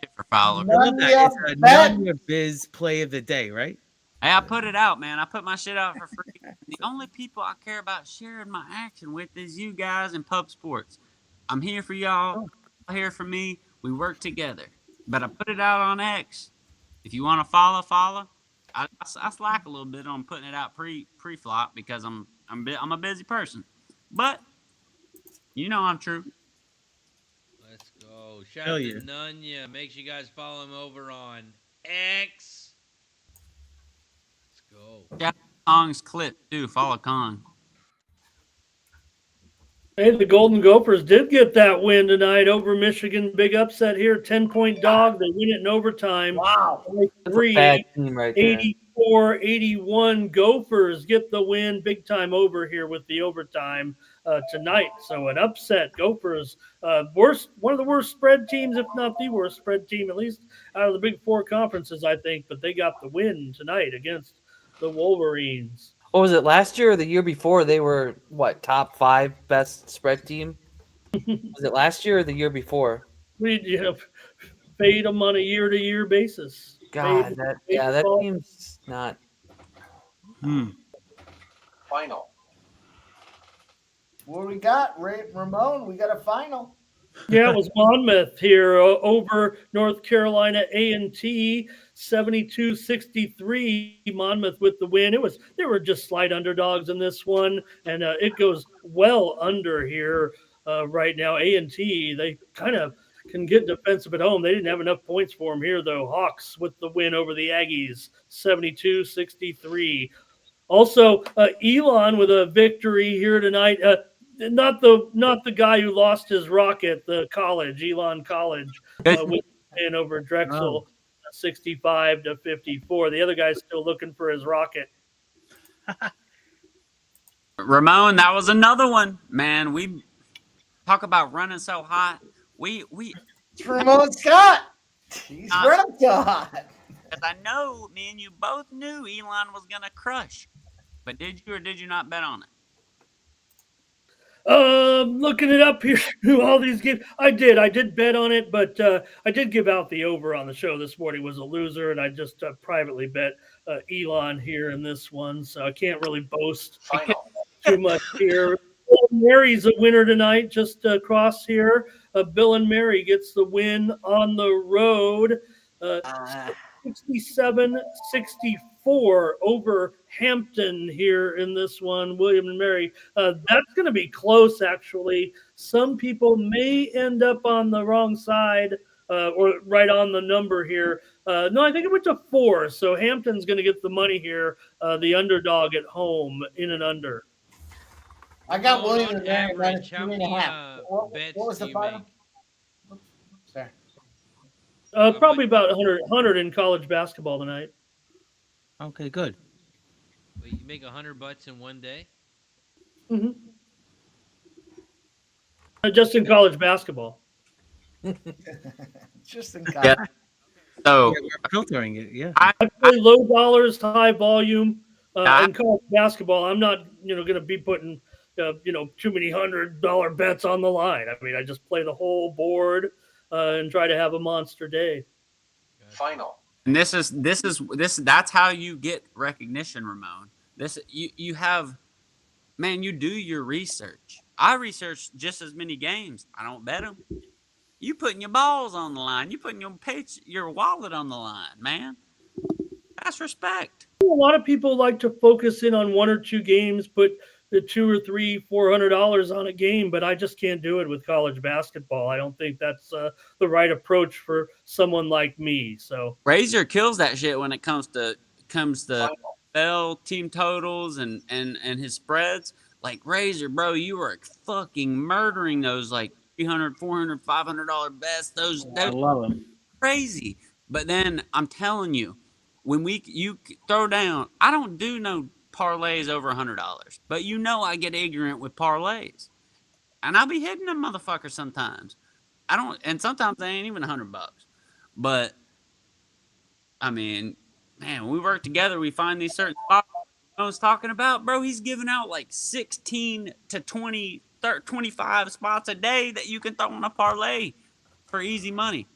Shit for follow. I love that. It's a None Your Biz play of the day, right? Hey, I put it out, man. I put my shit out for free. The only people I care about sharing my action with is you guys in Pub Sports. I'm here for y'all. Y'all here for me. We work together. But I put it out on X. If you want to follow. I slack a little bit on putting it out pre-flop because I'm a busy person. But you know I'm true. Let's go. Shout Hell out yeah. to Nunya. Make sure you guys follow him over on X. Let's go. Shout out to Kong's clip too. Follow Kong. Hey, the Golden Gophers did get that win tonight over Michigan. Big upset here, 10-point dog. They win it in overtime. Wow. That's a bad team right there. 84-81 Gophers get the win. Big time over here with the overtime tonight. So an upset. Gophers, one of the worst spread teams, if not the worst spread team, at least out of the Big Four conferences, I think. But they got the win tonight against the Wolverines. What was it, last year or the year before? They were, top 5 best spread team? Was it last year or the year before? We fade them on a year-to-year basis. God, that team's not. Final. What we got, Ramon? We got a final. Yeah, it was Monmouth here over North Carolina A&T, 72-63. Monmouth with the win. They were just slight underdogs in this one, and it goes well under here right now. A&T, they kind of can get defensive at home. They didn't have enough points for them here, though. Hawks with the win over the Aggies, 72-63. Also, Elon with a victory here tonight. Not the guy who lost his rocket, the college, Elon College, with win over Drexel, 65-54. The other guy's still looking for his rocket. Ramon, that was another one, man. We talk about running so hot. It's Ramon Scott. He's running so hot. Because I know me and you both knew Elon was gonna crush. But did you or did you not bet on it? Looking it up here, all these games. I did bet on it, but I did give out the over on the show this morning. Was a loser, and I just privately bet Elon here in this one, so I can't really boast too much here. Mary's a winner tonight, just across here. Bill and Mary gets the win on the road, 67-64 over Hampton here in this one. William and Mary. That's going to be close, actually. Some people may end up on the wrong side or right on the number here. No, I think it went to 4. So Hampton's going to get the money here. The underdog at home in and under. I got William On and Mary average, minus how 3.5. many What bets was do the you final? make? Sorry. Probably about 100 in college basketball tonight. Okay, good. Wait, you make $100 in one day? Mm-hmm. Just in college basketball. Just in Yeah. kind. So Yeah, we're filtering it. Yeah. I play low dollars, high volume I- in college basketball. I'm not, going to be putting, too many $100 bets on the line. I mean, I just play the whole board and try to have a monster day. Final. and that's how you get recognition, Ramon. You have, man, you do your research. I research just as many games. I don't bet them. You putting your balls on the line. You putting your wallet on the line, man. That's respect. A lot of people like to focus in on one or two games, put the $200 or $400 on a game, but I just can't do it with college basketball. I don't think that's the right approach for someone like me. So Razor kills that shit when it comes to Bell team totals and his spreads. Like Razor, bro, you were fucking murdering those like $300, $400, $500 bets. Those I love them. crazy. But then I'm telling you, when you throw down, I don't do no parlays over $100, but I get ignorant with parlays, and I'll be hitting them motherfuckers sometimes. And sometimes they ain't even $100. But I mean, man, when we work together, we find these certain spots I was talking about, bro. He's giving out like 16 to 20, 25 spots a day that you can throw on a parlay for easy money.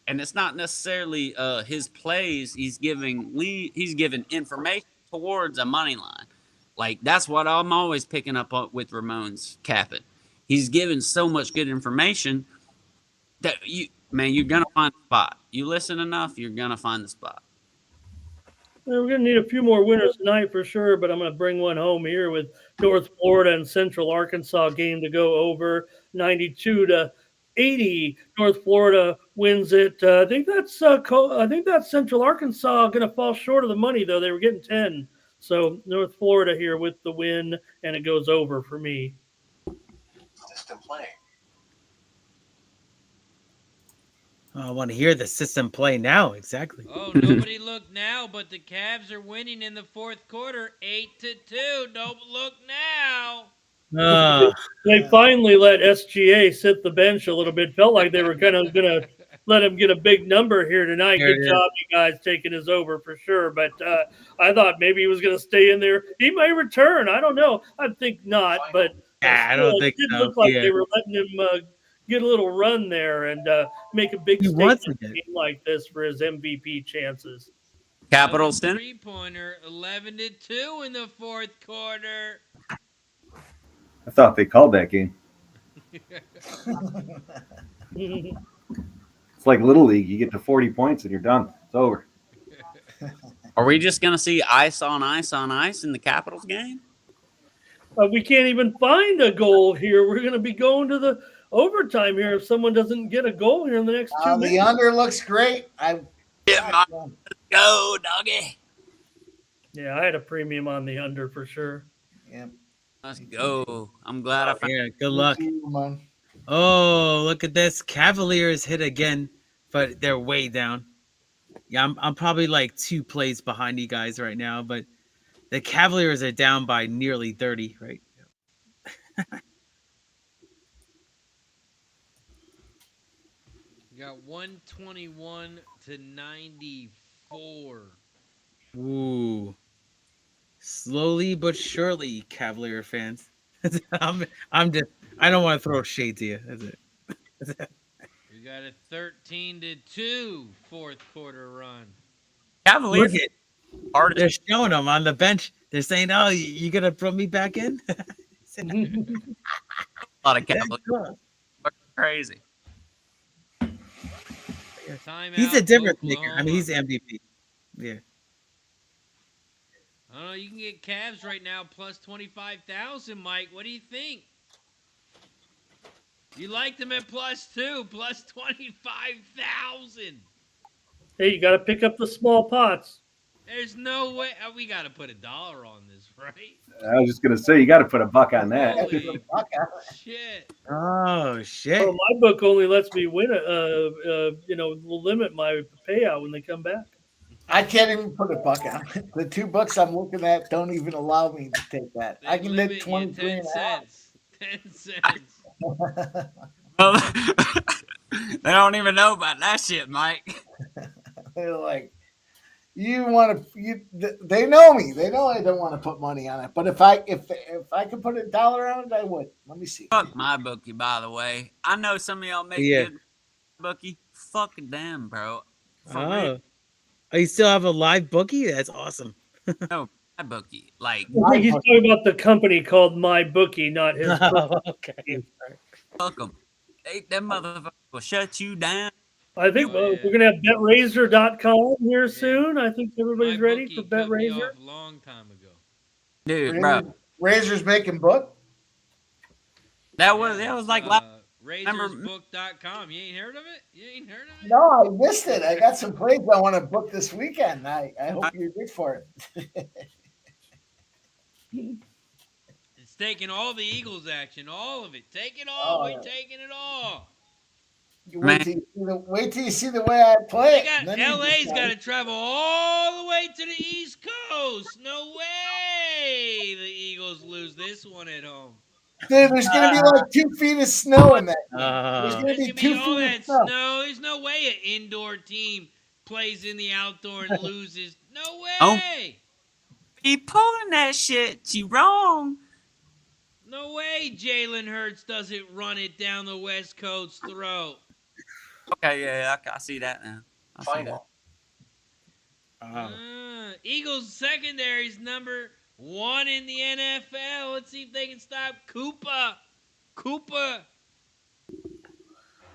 And it's not necessarily his plays. He's giving information towards a money line. Like, that's what I'm always picking up on with Ramon's capping. He's giving so much good information that you're gonna find the spot. You listen enough, you're gonna find the spot. we're going to need a few more winners tonight for sure, but I'm going to bring one home here with North Florida and Central Arkansas game to go over 92-80. North Florida wins it. I think that's Central Arkansas going to fall short of the money though. They were getting 10. So North Florida here with the win, and it goes over for me. System play. Oh, I want to hear the system play now. Exactly. Oh, nobody look now, but the Cavs are winning in the fourth quarter, 8-2. Don't look now. They finally let SGA sit the bench a little bit. Felt like they were going to let him get a big number here tonight. Good job, you guys, taking his over for sure. But I thought maybe he was going to stay in there. He may return. I don't know. I think not, but I don't think it did so. look like Yeah. they were letting him get a little run there and make a big He wants statement it. game like this for his MVP chances. Capital Center. 3-pointer, 11-2 in the fourth quarter. I thought they called that game. It's like Little League. You get to 40 points and you're done. It's over. Are we just gonna see ice on ice on ice in the Capitals game? We can't even find a goal here. We're going to be going to the overtime here if someone doesn't get a goal here in the next 2 minutes. The under looks great. Go, doggy. Yeah, I had a premium on the under for sure. Yeah. Let's go. I'm glad I found. Yeah, good luck. Man. Oh, look at this. Cavaliers hit again, but they're way down. Yeah, I'm probably like 2 plays behind you guys right now, but the Cavaliers are down by nearly 30, right? Got 121-94. Ooh. Slowly but surely, Cavalier fans. I don't want to throw shade to you. That's it. We got a 13-2 fourth quarter run. Cavaliers. Look at, they're showing them on the bench. They're saying, "Oh, you gonna put me back in?" A lot of Cavaliers. Crazy. Timeout, He's a difference maker. Oklahoma. I mean, he's MVP. Yeah. I don't know. You can get Cavs right now plus 25,000, Mike. What do you think? You like them at +2, plus 25,000. Hey, you got to pick up the small pots. There's no way. We got to put $1 on this, right? I was just going to say, you got to put a buck on that. Holy shit. Oh shit. Well, my book only lets me win will limit my payout when they come back. I can't even put a buck on it. The 2 bucks I'm looking at don't even allow me to take that. They I can limit make you 23 10 and a half. cents. 10 cents. They don't even know about that shit, Mike. They're like, you want to? They know me. They know I don't want to put money on it. But if I could put $1 on it, I would. Let me see. Fuck my bookie, by the way. I know some of y'all make Yeah. good bookie. Fuck them, bro. For Oh. real. Oh, you still have a live bookie? That's awesome. No, my bookie. Like, I think he's talking about the company called My Bookie, not his. Okay. fuck them. Them motherfuckers will shut you down. I think Oh, yeah. we're gonna have betraiser.com here soon. I think everybody's My ready bookie for cut me BetRaiser. off a long time ago. Dude, bro. Razor's making book. That was like Razorsbook.com. You ain't heard of it? You ain't heard of it? No, I missed it. I got some plays I want to book this weekend. I hope you're good for it. It's taking all the Eagles action, all of it. Take it all. We're taking it all. Wait till you see the way I play They it. got LA's got to travel all the way to the East Coast. No way the Eagles lose this one at home. Dude, there's going to be like 2 feet of snow in that. There's going There's to gonna be 2 be all feet that of snow. snow. There's no way an indoor team plays in the outdoor and loses. No way. Oh. Be pulling that shit. You wrong. No way Jalen Hurts doesn't run it down the West Coast's throat. Okay, yeah, I see that now. I see that. Eagles secondary's number 1 in the NFL. Let's see if they can stop Koopa.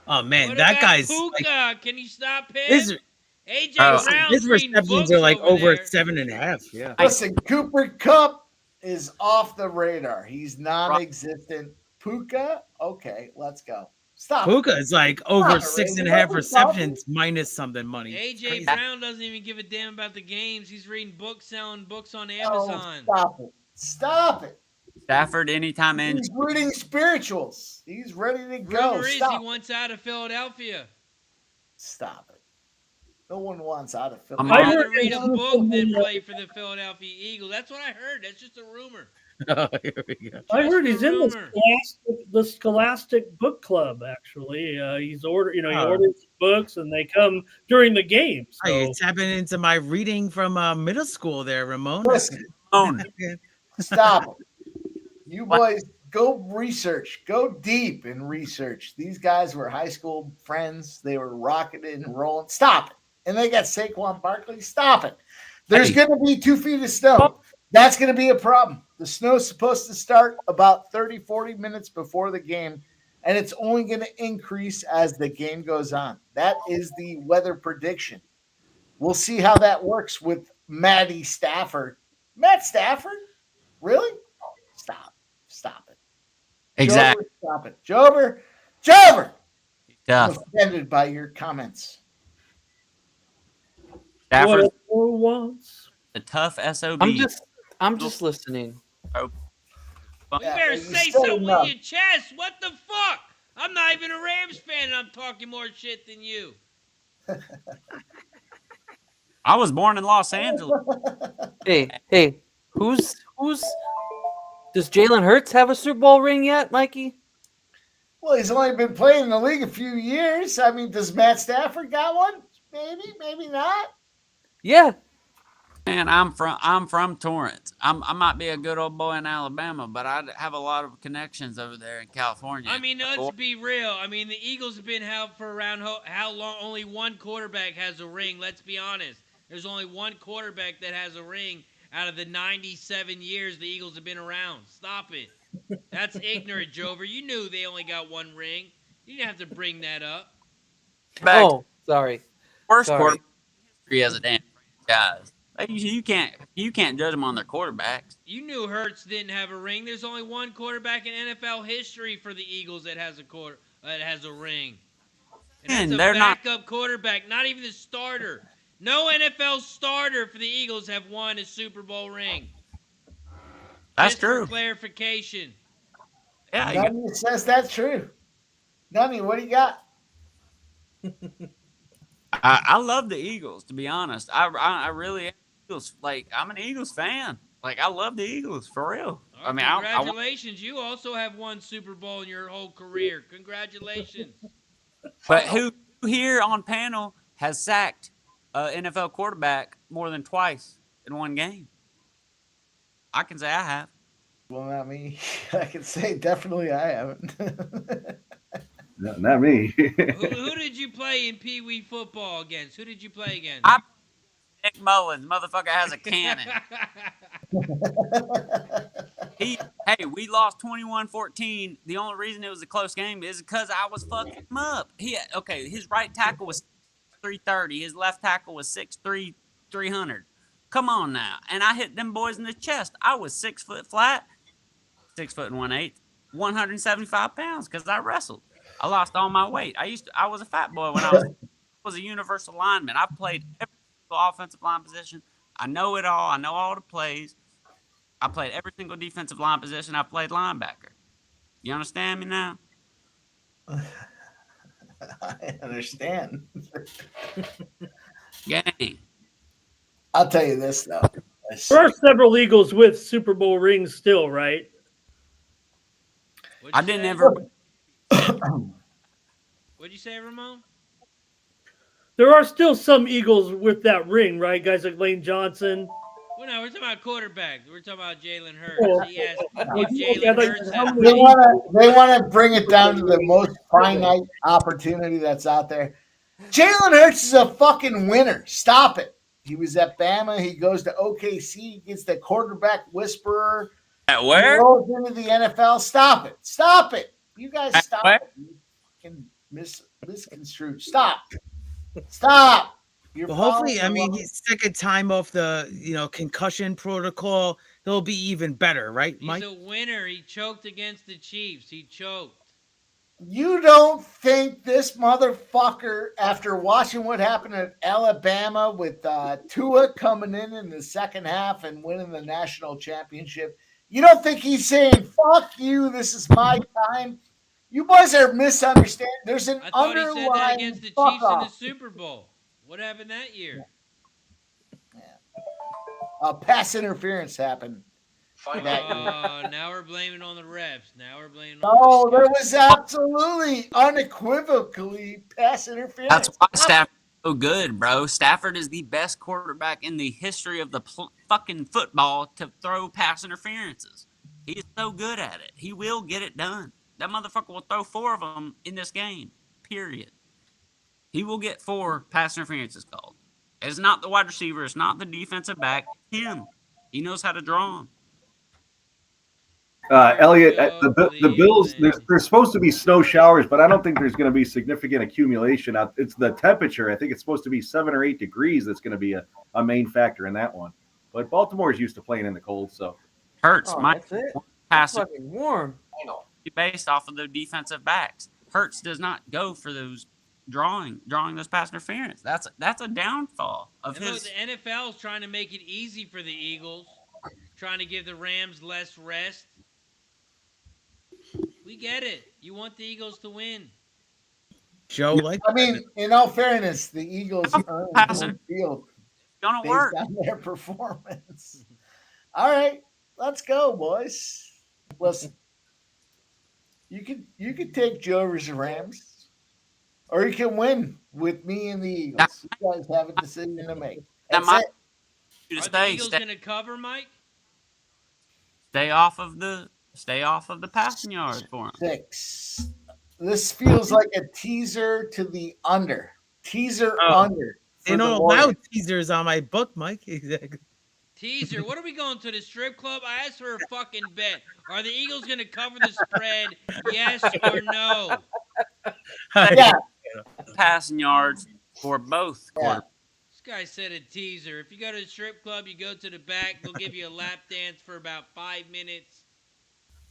Oh man, What that about guy's Puka? like, Can you stop him? his, AJ Oh, his Brown's reading receptions books are like over there. 7.5. Yeah. Listen, Cooper Kupp is off the radar. He's non-existent. Puka, okay, let's go. Stop. Puka is like over Stop it, 6.5 Razor. receptions minus something money. AJ Brown doesn't even give a damn about the games. He's reading books, selling books on Amazon. Stop it. Stop it. Stafford anytime in. He's reading spirituals. He's ready to go. Rumor is he Stop. wants out of Philadelphia. Stop it. No one wants out of I'm I'd Philadelphia. rather read a book than play for the Philadelphia Eagles. That's what I heard. That's just a rumor. Oh, here we go. I heard he's in rumor. the Scholastic Book Club. Actually, he's he Oh. orders books and they come during the game. So Hey, you're tapping into my reading from middle school there, Ramon. Listen, stop it. You boys go research. Go deep in research. These guys were high school friends. They were rocketing and rolling. Stop it. And they got Saquon Barkley. Stop it. There's going to be 2 feet of snow. That's going to be a problem. The snow's supposed to start about 30, 40 minutes before the game, and it's only going to increase as the game goes on. That is the weather prediction. We'll see how that works with Matty Stafford. Matt Stafford? Really? Stop it. Exactly. Jover, stop it. Jover! I'm Tough. offended by your comments. Stafford, what once? the tough SOB. I'm just listening. You Yeah, better you say said something enough. with your chest. What the fuck? I'm not even a Rams fan and I'm talking more shit than you. I was born in Los Angeles. Hey, who's does Jalen Hurts have a Super Bowl ring yet, Mikey? Well, he's only been playing in the league a few years. I mean, does Matt Stafford got one? Maybe not. Yeah. Man, I'm from Torrance. I might be a good old boy in Alabama, but I have a lot of connections over there in California. I mean, let's be real. I mean, the Eagles have been out for around how long? Only one quarterback has a ring. Let's be honest. There's only one quarterback that has a ring out of the 97 years the Eagles have been around. Stop it. That's ignorant, Jover. You knew they only got one ring. You didn't have to bring that up. Oh, sorry. Worst Sorry. quarterback history as a damn franchise. You can't judge them on their quarterbacks. You knew Hurts didn't have a ring. There's only one quarterback in NFL history for the Eagles that has a ring. And Man, that's a they're not- backup quarterback, not even the starter. No NFL starter for the Eagles have won a Super Bowl ring. That's Just for true. clarification. Yeah, None says that's true. Nunny, what do you got? I love the Eagles, to be honest. I really am Eagles. Like, I'm an Eagles fan. Like, I love the Eagles, for real. I mean, Congratulations. You also have won Super Bowl in your whole career. Congratulations. But who here on panel has sacked an NFL quarterback more than twice in one game? I can say I have. Well, not me. I can say definitely I haven't. Not me. Who did you play in Pee Wee football against? Who did you play against? Nick Mullins, motherfucker has a cannon. Hey, we lost 21-14. The only reason it was a close game is because I was fucking him up. His right tackle was 330. His left tackle was 6'3", 300. Come on now. And I hit them boys in the chest. I was 6 foot flat, 6 foot and 1/8, 175 pounds because I wrestled. I lost all my weight. I was a fat boy when I was a universal lineman. I played every single offensive line position. I know it all. I know all the plays. I played every single defensive line position. I played linebacker. You understand me now? I understand. Gang. I'll tell you this though. There are several Eagles with Super Bowl rings still, right? I didn't ever. What'd you say, Ramon? There are still some Eagles with that ring, right? Guys like Lane Johnson. Well, no, we're talking about quarterback. We're talking about Jalen Hurts. Oh. He has, Okay, Jalen like, Hurts how has many- They want to bring it down to the most finite opportunity that's out there. Jalen Hurts is a fucking winner. Stop it. He was at Bama. He goes to OKC. Gets the quarterback whisperer. At where? He rolls into the NFL. Stop it. Stop it. You guys At stop where? it. You can misconstrue. Stop. Stop. You're Well, hopefully, following I mean, along. his second time off the concussion protocol, he'll be even better, right, He's Mike? a winner. He choked against the Chiefs. He choked. You don't think this motherfucker, after watching what happened at Alabama with Tua coming in the second half and winning the national championship, you don't think he's saying, fuck you, this is my time? You boys are misunderstanding. There's an I thought he said that underlying against the fuck Chiefs in the off. Super Bowl. What happened that year? Pass interference happened. Now we're blaming on the refs. Now we're blaming on No, the there was absolutely, unequivocally pass interference. That's why Stafford's so good, bro. Stafford is the best quarterback in the history of the fucking football to throw pass interferences. He is so good at it. He will get it done. That motherfucker will throw 4 of them in this game, period. He will get 4 pass interferences called. It's not the wide receiver. It's not the defensive back. It's him. He knows how to draw them. Elliot, the Bills, there's supposed to be snow showers, but I don't think there's going to be significant accumulation. It's the temperature. I think it's supposed to be 7 or 8 degrees that's going to be a main factor in that one. But Baltimore is used to playing in the cold, so. Hurts. Oh, My that's it. pass It's fucking warm. based off of the defensive backs. Hurts does not go for those drawing those pass interference. That's a downfall of And look, his. the NFL is trying to make it easy for the Eagles, trying to give the Rams less rest. We get it. You want the Eagles to win. Joe, like I mean, in all fairness, the Eagles earned home field Gonna based work. on their performance. All right, let's go, boys. Listen, you could take Joe versus Rams, or you can win with me and the Eagles. You guys have a decision to make. That's might- it. You to Are the stay Eagles going to cover, Mike? off of the passing yard for him. 6. This feels like a teaser to the under. Teaser Oh. under. they for the don't Warriors. allow teasers on my book, Mike. Exactly. Teaser. What are we going to the strip club? I asked for a fucking bet. Are the Eagles going to cover the spread? Yes or no? Yeah. Passing yards for both quarterbacks. This guy said a teaser. If you go to the strip club, you go to the back. They'll give you a lap dance for about 5 minutes.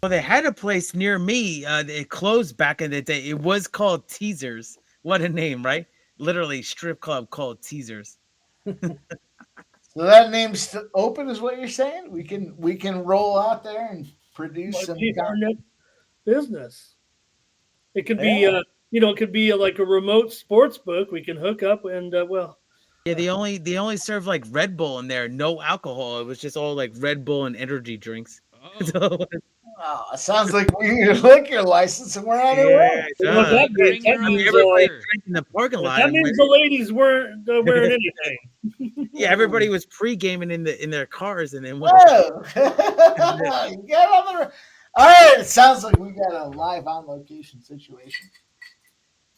Well, they had a place near me. It closed back in the day. It was called Teasers. What a name, right? Literally, strip club called Teasers. So that name's open, is what you're saying? We can roll out there and produce some. Might be our next business. It could be, Yeah. it could be like a remote sports book. We can hook up and Yeah, they only serve like Red Bull in there, no alcohol. It was just all like Red Bull and energy drinks. Oh, So, Oh, it sounds like we need a liquor license and we're on our Yeah, way. it Well, does. that Bring means, your that own means, Everybody liquor. drank in the parking lot. that and means the ladies weren't wearing anything. yeah, everybody was pre-gaming in their cars, and then Whoa! You got on the. All right, it sounds like we got a live on location situation.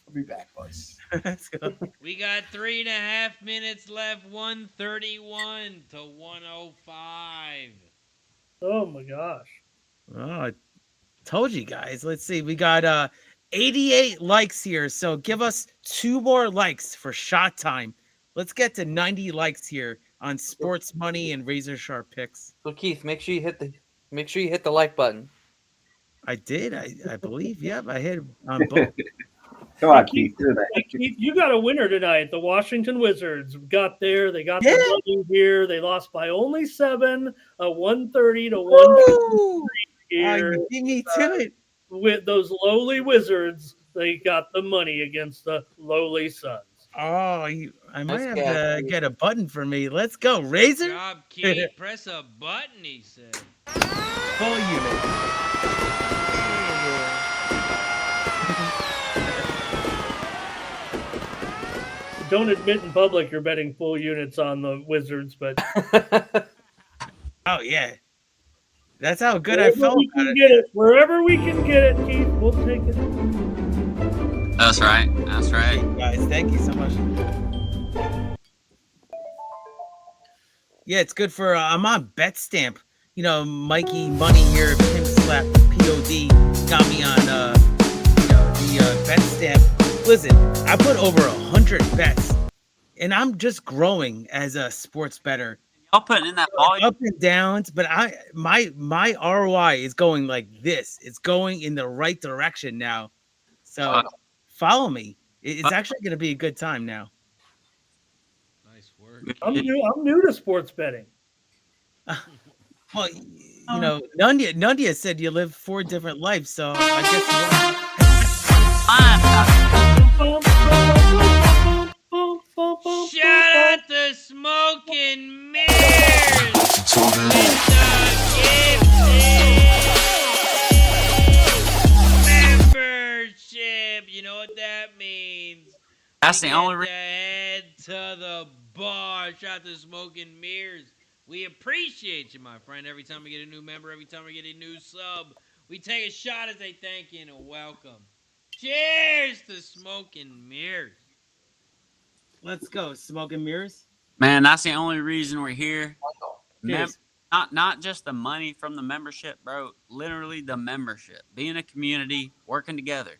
We'll be back, boys. let's go. We got 3.5 minutes left. 131 to 105. Oh my gosh. Oh, I told you guys. Let's see. We got 88 likes here. So give us 2 more likes for shot time. Let's get to 90 likes here on sports money and razor sharp picks. So Keith, make sure you hit the like button. I did. I believe. Yep. I hit on both. Come on, Keith. Do that. Hey, Keith, you got a winner tonight. The Washington Wizards got there. They got Yeah. the money here. They lost by only 7, 130 to Woo! 123 here. You beat me to it. With those lowly Wizards, they got the money against the lowly Suns. Oh, I might Nice have catch, to Keith. get a button for me. Let's go. Good Razor. job, Keith. Press a button, he said. Full unit. Don't admit in public you're betting full units on the Wizards, but Oh, yeah. That's how good I wherever felt we about can it. get it, wherever we can get it, Keith, we'll take it. That's right. That's right. Guys, thank you so much. Yeah, it's good for I'm on Bet Stamp. You know, Mikey Money here, Pimp Slap POD got me on the Bet Stamp. Listen, I put over 100 bets, and I'm just growing as a sports bettor. Y'all putting in that volume. Up and downs, but my ROI is going like this. It's going in the right direction now. So follow me. It's actually going to be a good time now. Nice work. I'm new to sports betting. Well, you know, Nundia said you live 4 different lives, so I guess Shout out to Smoking Mirrors with the membership. You know what that means. That's We the only get reason. to head to the bar. Shout out to Smoking Mirrors. We appreciate you, my friend. Every time we get a new member, every time we get a new sub, we take a shot as a thank you and a welcome. Cheers to Smoking Mirrors. let's go. Smoke and mirrors. Man, that's the only reason we're here. Cheers. Not just the money from the membership, bro. Literally the membership. Being a community, working together.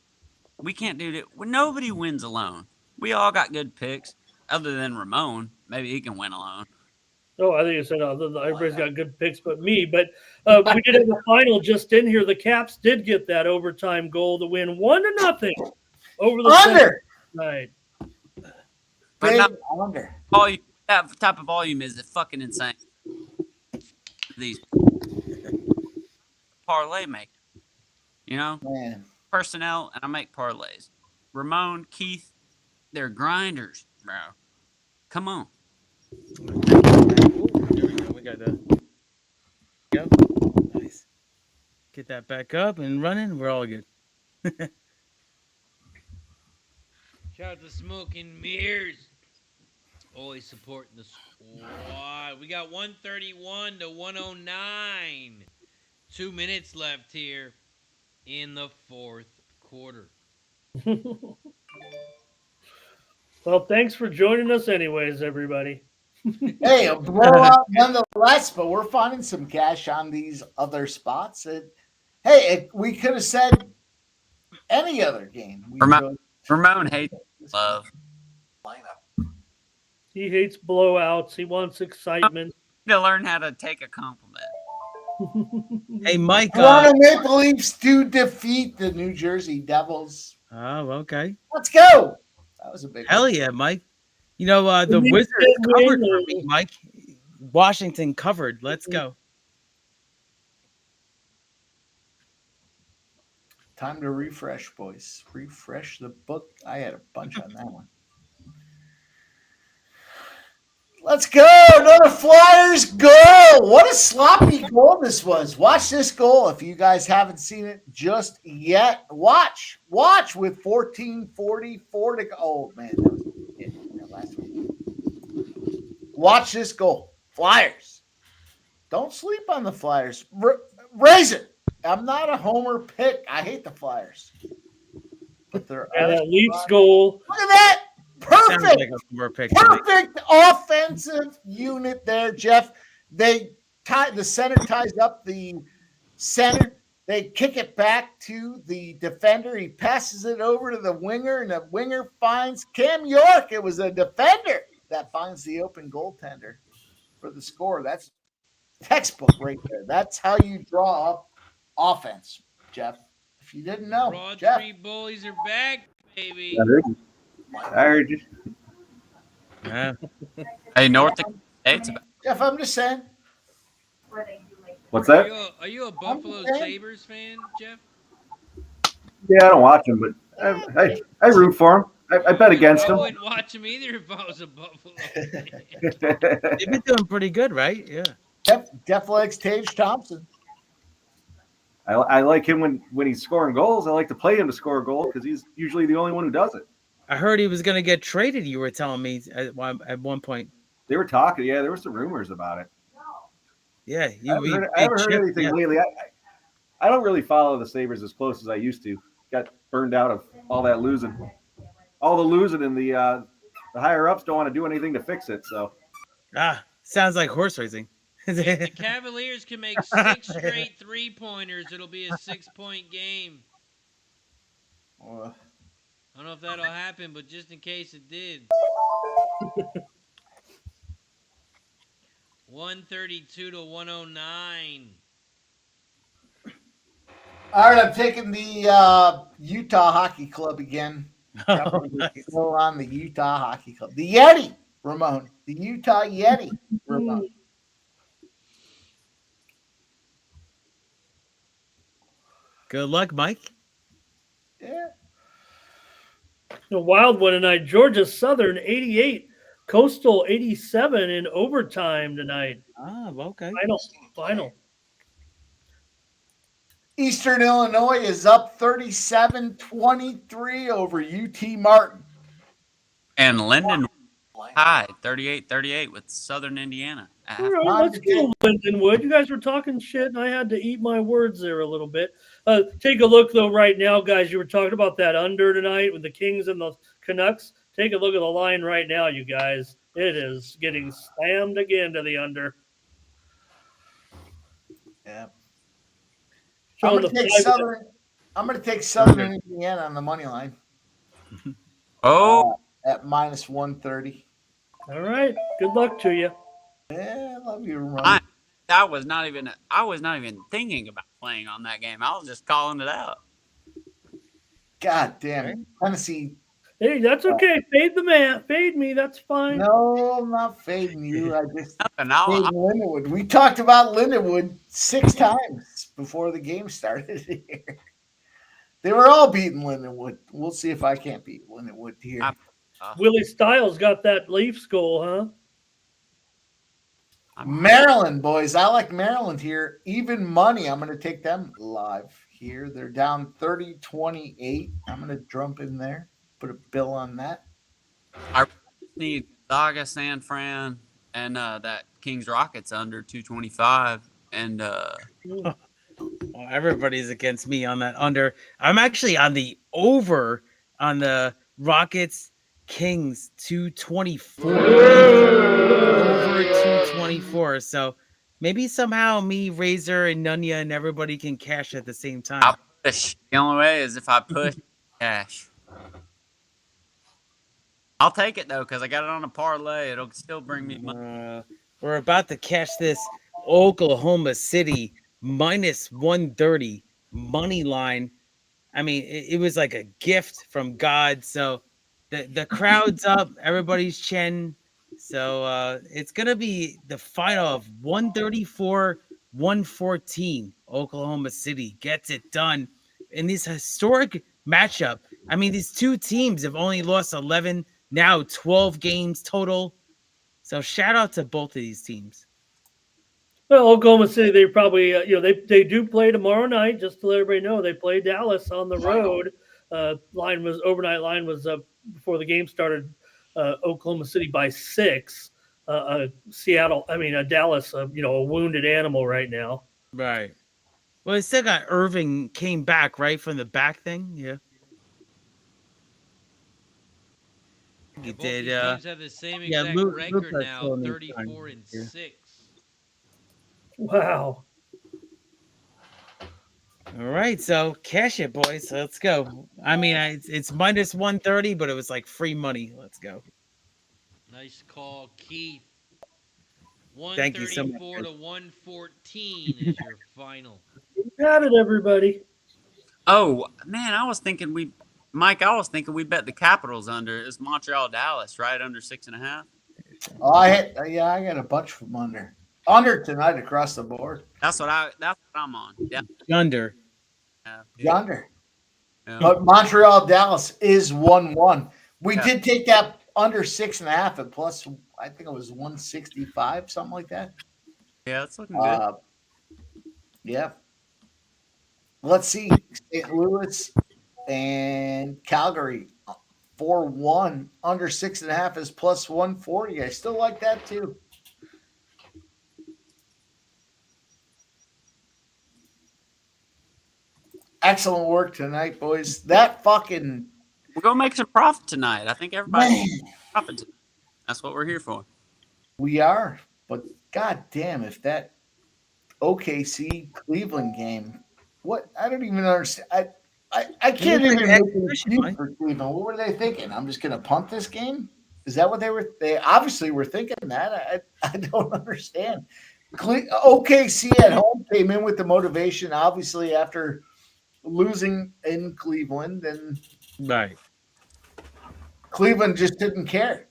We can't do that. Well, nobody wins alone. We all got good picks, other than Ramon. Maybe he can win alone. Oh, I think you said everybody's got good picks but me. But we did have a final just in here. The Caps did get that overtime goal to win 1-0 over the Under. night. But Big not under. volume, that type of volume is fucking insane. These parlay make, you know, Man. personnel, and I make parlays. Ramon, Keith, they're grinders, bro. Come on. There we go. We got that. Go. Nice. Get that back up and running. We're all good. Shout out to Smoking Mirrors. Always supporting the squad. We got 131 to 109. 2 minutes left here in the fourth quarter. Well, thanks for joining us anyways, everybody. Hey, a blowout nonetheless, but we're finding some cash on these other spots. We could have said any other game. Ramon hates love. He hates blowouts. He wants excitement. To learn how to take a compliment. Hey, Mike. Toronto Maple Leafs to defeat the New Jersey Devils. Oh, okay. Let's go. That was a big Hell one. yeah, Mike. You know, the Leafs Wizards did win, covered for me, Mike. Washington covered. Let's go. Time to refresh, boys. Refresh the book. I had a bunch on that one. Let's go. Another Flyers goal. What a sloppy goal this was. Watch this goal if you guys haven't seen it just yet. Watch with 14:44 to go. Oh, man. That was it. Last week. Watch this goal. Flyers. Don't sleep on the Flyers. Raise it. I'm not a homer pick. I hate the Flyers. But they're Leafs goal. Look at that. Sounds Perfect. like a homer pick. Perfect offensive unit there, Jeff. The center ties up the center. They kick it back to the defender. He passes it over to the winger, and the winger finds Cam York. It was a defender that finds the open goaltender for the score. That's textbook right there. That's how you draw up offense, Jeff. If you didn't know, Broad Jeff. Street Bullies are back, baby. I heard you. Yeah. Hey, North Dakota State's about Jeff, I'm just saying. What's that? Are you a Buffalo saying. Sabres fan, Jeff? Yeah, I don't watch him, but I root for him. I bet against I him. wouldn't watch him either if I was a Buffalo fan. They've been doing pretty good, right? Yeah. Jeff likes Tage Thompson. I like him when he's scoring goals. I like to play him to score a goal because he's usually the only one who does it. I heard he was going to get traded. You were telling me at one point. They were talking. Yeah, there were some rumors about it. Yeah, I haven't heard anything lately. I don't really follow the Sabres as close as I used to. Got burned out of all that losing. All the losing, and the higher ups don't want to do anything to fix it. So Sounds like horse racing. If the Cavaliers can make 6 straight 3-pointers, it'll be a 6-point game. I don't know if that'll happen, but just in case it did. 132 to 109. All right, I'm taking the Utah Hockey Club again. Oh, nice. Still on the Utah Hockey Club. The Yeti, Ramon. The Utah Yeti, Ramon. Good luck, Mike. Yeah. A wild one tonight. Georgia Southern 88, Coastal 87 in overtime tonight. Okay. Final. Eastern Illinois is up 37-23 over UT Martin. And Linden tied 38-38 with Southern Indiana. All right, let's go, Lindenwood. You guys were talking shit, and I had to eat my words there a little bit. Take a look, though, right now, guys. You were talking about that under tonight with the Kings and the Canucks. Take a look at the line right now, you guys. It is getting slammed again to the under. Yeah. I'm I'm going to take Southern Indiana on the money line. At minus 130. All right. Good luck to you. Yeah, I love you, Ramon. I was not even thinking about playing on that game. I was just calling it out. God damn it. Tennessee. Hey, that's okay. Fade the man. Fade me. That's fine. No, I'm not fading you. I just Nothing. fading Lindenwood. We talked about Lindenwood 6 times before the game started here. They were all beating Lindenwood. We'll see if I can't beat Lindenwood here. Willie Stiles got that Leafs goal, huh? Maryland, boys. I like Maryland here. Even money. I'm going to take them live here. They're down 30-28. I'm going to jump in there. Put a bill on that. I need Saga, San Fran, and that Kings Rockets under 225. And Well, everybody's against me on that under. I'm actually on the over on the Rockets Kings 224. Over 224. So maybe somehow me, Razor, and Nunya and everybody can cash at the same time. I'll push. The only way is if I push cash. I'll take it, though, because I got it on a parlay. It'll still bring me money. We're about to cash this Oklahoma City minus 130 money line. I mean, it was like a gift from God. So the crowd's up. Everybody's chanting. So it's going to be the final of 134-114. Oklahoma City gets it done in this historic matchup. I mean, these two teams have only lost 11, now 12 games total. So shout out to both of these teams. Well, Oklahoma City, they probably, they do play tomorrow night. Just to let everybody know, they play Dallas on the road. Overnight line was before the game started. Oklahoma City by 6. Dallas, a wounded animal right now. Right. Well, they still got Irving came back, right, from the back thing. Yeah. He Both did. these teams have the same exact record now, 34-6. Wow. All right, so cash it, boys. Let's go. I mean, it's minus 130, but it was like free money. Let's go. Nice call, Keith. Thank you so much. 134 to 114 is your final. Got it, everybody. Oh man, I was thinking we bet the Capitals under. It's Montreal Dallas, right? Under 6.5. Oh, I got a bunch from under tonight across the board. That's what I'm on. Yeah. Under. Yonder. Yeah. But Montreal Dallas is 1-1. We did take that under 6.5 at plus. I think it was 165, something like that. Yeah, it's looking good. Yeah. Let's see. St. Louis and Calgary 4-1. Under 6.5 is plus 140. I still like that too. Excellent work tonight, boys. That fucking. We're gonna make some profit tonight. I think everybody's profit tonight. That's what we're here for. We are, but god damn, if that OKC Cleveland game, what I don't even understand. I can't even make an excuse for Cleveland. What were they thinking? I'm just gonna punt this game? Is that what they were? They obviously were thinking that. I don't understand. OKC at home came in with the motivation, obviously after losing in Cleveland, and right. Cleveland just didn't care.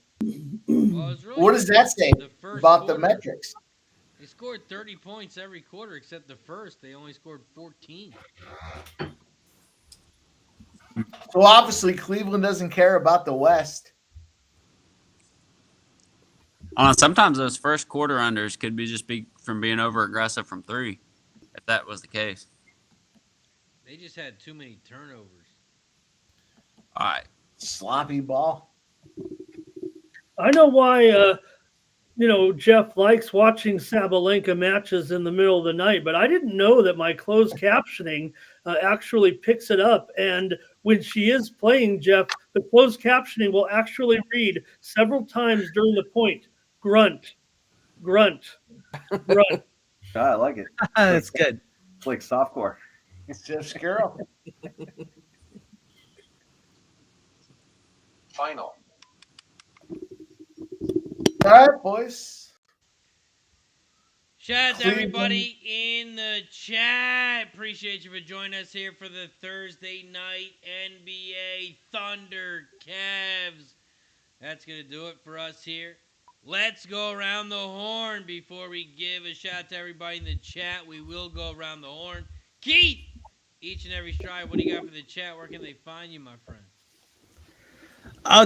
Well, really what does that say about the metrics? They scored 30 points every quarter except the first. They only scored 14. So obviously Cleveland doesn't care about the West. Sometimes those first quarter unders could be from being over aggressive from 3, if that was the case. They just had too many turnovers. All right. Sloppy ball. I know why, Jeff likes watching Sabalenka matches in the middle of the night, but I didn't know that my closed captioning actually picks it up. And when she is playing, Jeff, the closed captioning will actually read several times during the point, grunt, grunt, grunt. I like it. That's good. It's like softcore. It's Jeff's girl. Final. All right, boys. Shout out to everybody in the chat. Appreciate you for joining us here for the Thursday night NBA Thunder Cavs. That's going to do it for us here. Let's go around the horn before we give a shout out to everybody in the chat. We will go around the horn. Keith, each and every stride, what do you got for the chat? Where can they find you, my friend?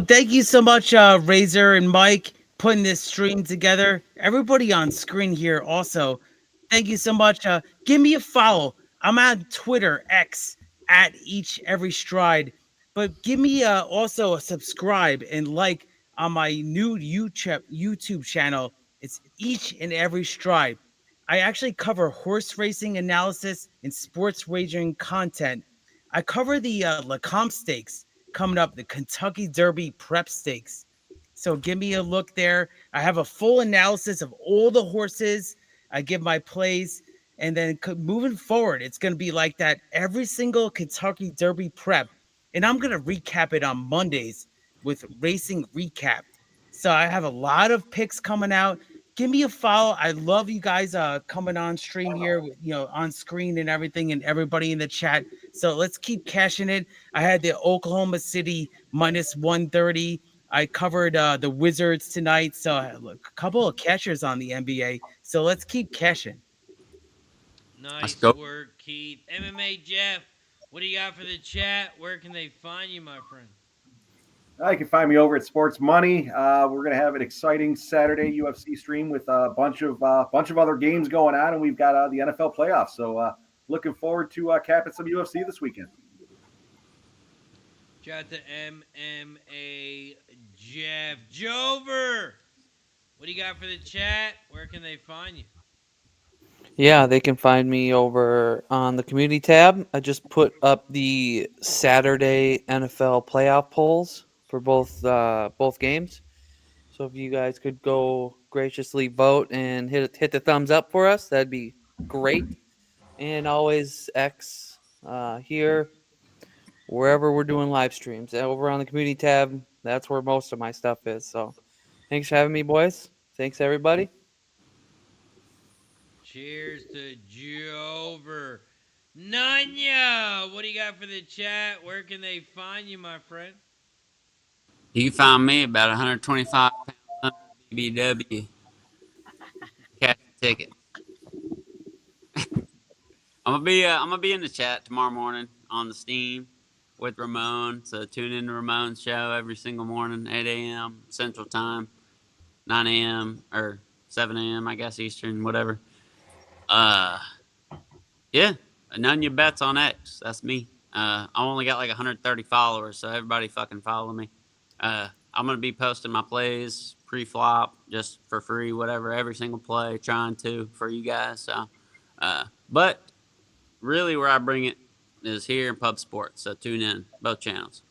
Thank you so much, Razor and Mike, putting this stream together. Everybody on screen here also, thank you so much. Give me a follow. I'm on Twitter, X, at each every stride. But give me also a subscribe and like on my new YouTube channel. It's each and every stride. I actually cover horse racing analysis and sports wagering content. I cover the Lecomte Stakes coming up, the Kentucky Derby Prep Stakes. So give me a look there. I have a full analysis of all the horses. I give my plays. And then moving forward, it's going to be like that every single Kentucky Derby Prep. And I'm going to recap it on Mondays with Racing Recap. So I have a lot of picks coming out. Give me a follow. I love you guys coming on stream here, on screen and everything, and everybody in the chat. So let's keep cashing it. I had the Oklahoma City minus 130. I covered the Wizards tonight. So a couple of cashers on the NBA. So let's keep cashing. Nice work, Keith. MMA Jeff, what do you got for the chat? Where can they find you, my friend? You can find me over at Sports Money. We're going to have an exciting Saturday UFC stream with a bunch of other games going on, and we've got the NFL playoffs. So looking forward to capping some UFC this weekend. Shout out to MMA Jeff Jover. What do you got for the chat? Where can they find you? Yeah, they can find me over on the community tab. I just put up the Saturday NFL playoff polls for both games. So if you guys could go graciously vote and hit the thumbs up for us, that'd be great. And always X here, wherever we're doing live streams. Over on the community tab, that's where most of my stuff is. So thanks for having me, boys. Thanks, everybody. Cheers to Jover. Nanya, what do you got for the chat? Where can they find you, my friend? You can find me about 125 pounds under BBW. Catch a ticket. I'm gonna be in the chat tomorrow morning on the Steam with Ramon. So tune in to Ramon's show every single morning, 8 a.m. Central Time, 9 a.m. or 7 a.m. I guess Eastern, whatever. Yeah, none of your bets on X. That's me. I only got like 130 followers, so everybody fucking follow me. I'm gonna be posting my plays pre-flop just for free, whatever, every single play, trying to for you guys. So, but really, where I bring it is here in Pub Sports. So tune in both channels.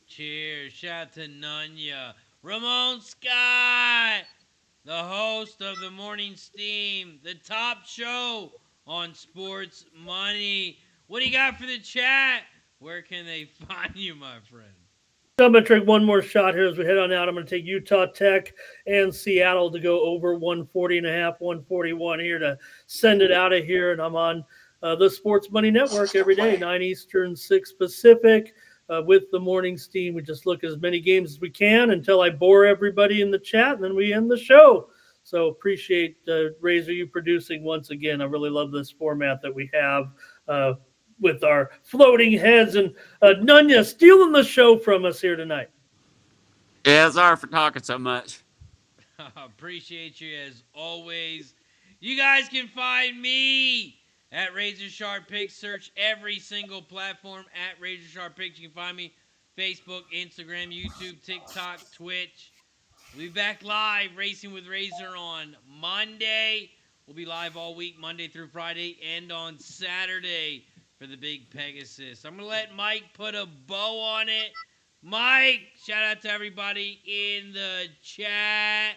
Cheers. Shout out to Nanya. Ramon Scott, the host of the Morning Steam, the top show on Sports Money. What do you got for the chat? Where can they find you, my friend? I'm going to take one more shot here as we head on out. I'm going to take Utah Tech and Seattle to go over 140.5, 141 here to send it out of here. And I'm on the Sports Money Network every day, 9 Eastern, 6 Pacific. With the Morning Steam, we just look at as many games as we can until I bore everybody in the chat, and then we end the show. So appreciate Razor you producing once again. I really love this format that we have with our floating heads, and Nunya stealing the show from us here tonight. Yeah, sorry for talking so much. Appreciate you as always. You guys can find me at Razor Sharp Picks. Search every single platform at Razor Sharp Picks. You can find me Facebook, Instagram, YouTube, TikTok, Twitch. We'll be back live Racing with Razor on Monday. We'll be live all week, Monday through Friday, and on Saturday for the big Pegasus. I'm going to let Mike put a bow on it. Mike, shout out to everybody in the chat.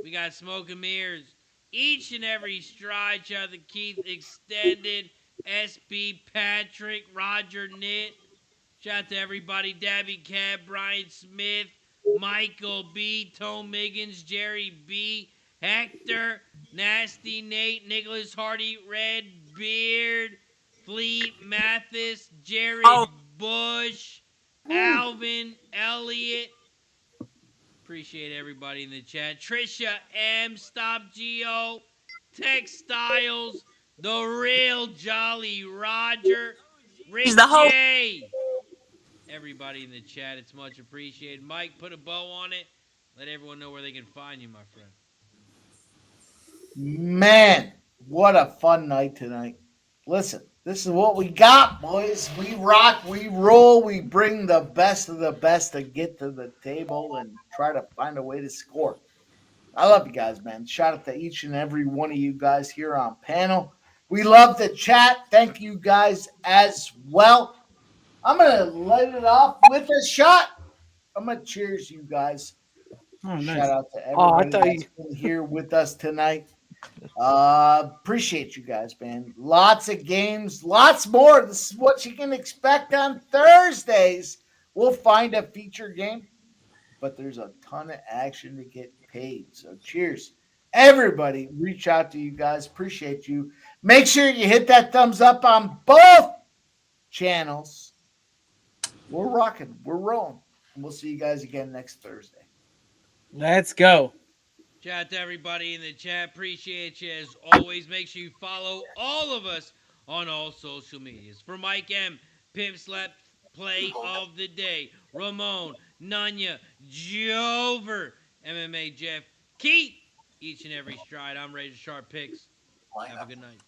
We got Smoke and Mirrors. Each and every stride. Shout out to Keith Extended, SB Patrick, Roger Knit. Shout out to everybody. Dabby Cab, Brian Smith, Michael B, Tone Miggins, Jerry B, Hector, Nasty Nate, Nicholas Hardy, Red Beard, Fleet Mathis, Jared Bush, Alvin Elliott. Appreciate everybody in the chat. Trisha M, Stop Geo, Textiles, The Real Jolly Roger, Rick J. Everybody in the chat, it's much appreciated. Mike, put a bow on it. Let everyone know where they can find you, my friend. Man, what a fun night tonight. Listen, this is what we got, boys. We rock, we roll, we bring the best of the best to get to the table and try to find a way to score. I love you guys, man. Shout out to each and every one of you guys here on panel. We love the chat. Thank you guys as well. I'm going to light it off with a shot. I'm going to cheers you guys. Oh, nice. Shout out to everybody that's been here with us tonight. Appreciate you guys, man. Lots of games, lots more. This is what you can expect on Thursdays. We'll find a feature game, but there's a ton of action to get paid. So cheers. Everybody, reach out to you guys. Appreciate you. Make sure you hit that thumbs up on both channels. We're rocking. We're rolling. And we'll see you guys again next Thursday. Let's go. Shout out to everybody in the chat. Appreciate you as always. Make sure you follow all of us on all social medias. For Mike M, Pimp play of the day. Ramon, Nanya, Jover, MMA Jeff, Keith, each and every stride. I'm Razor Sharp Picks. Have a good night.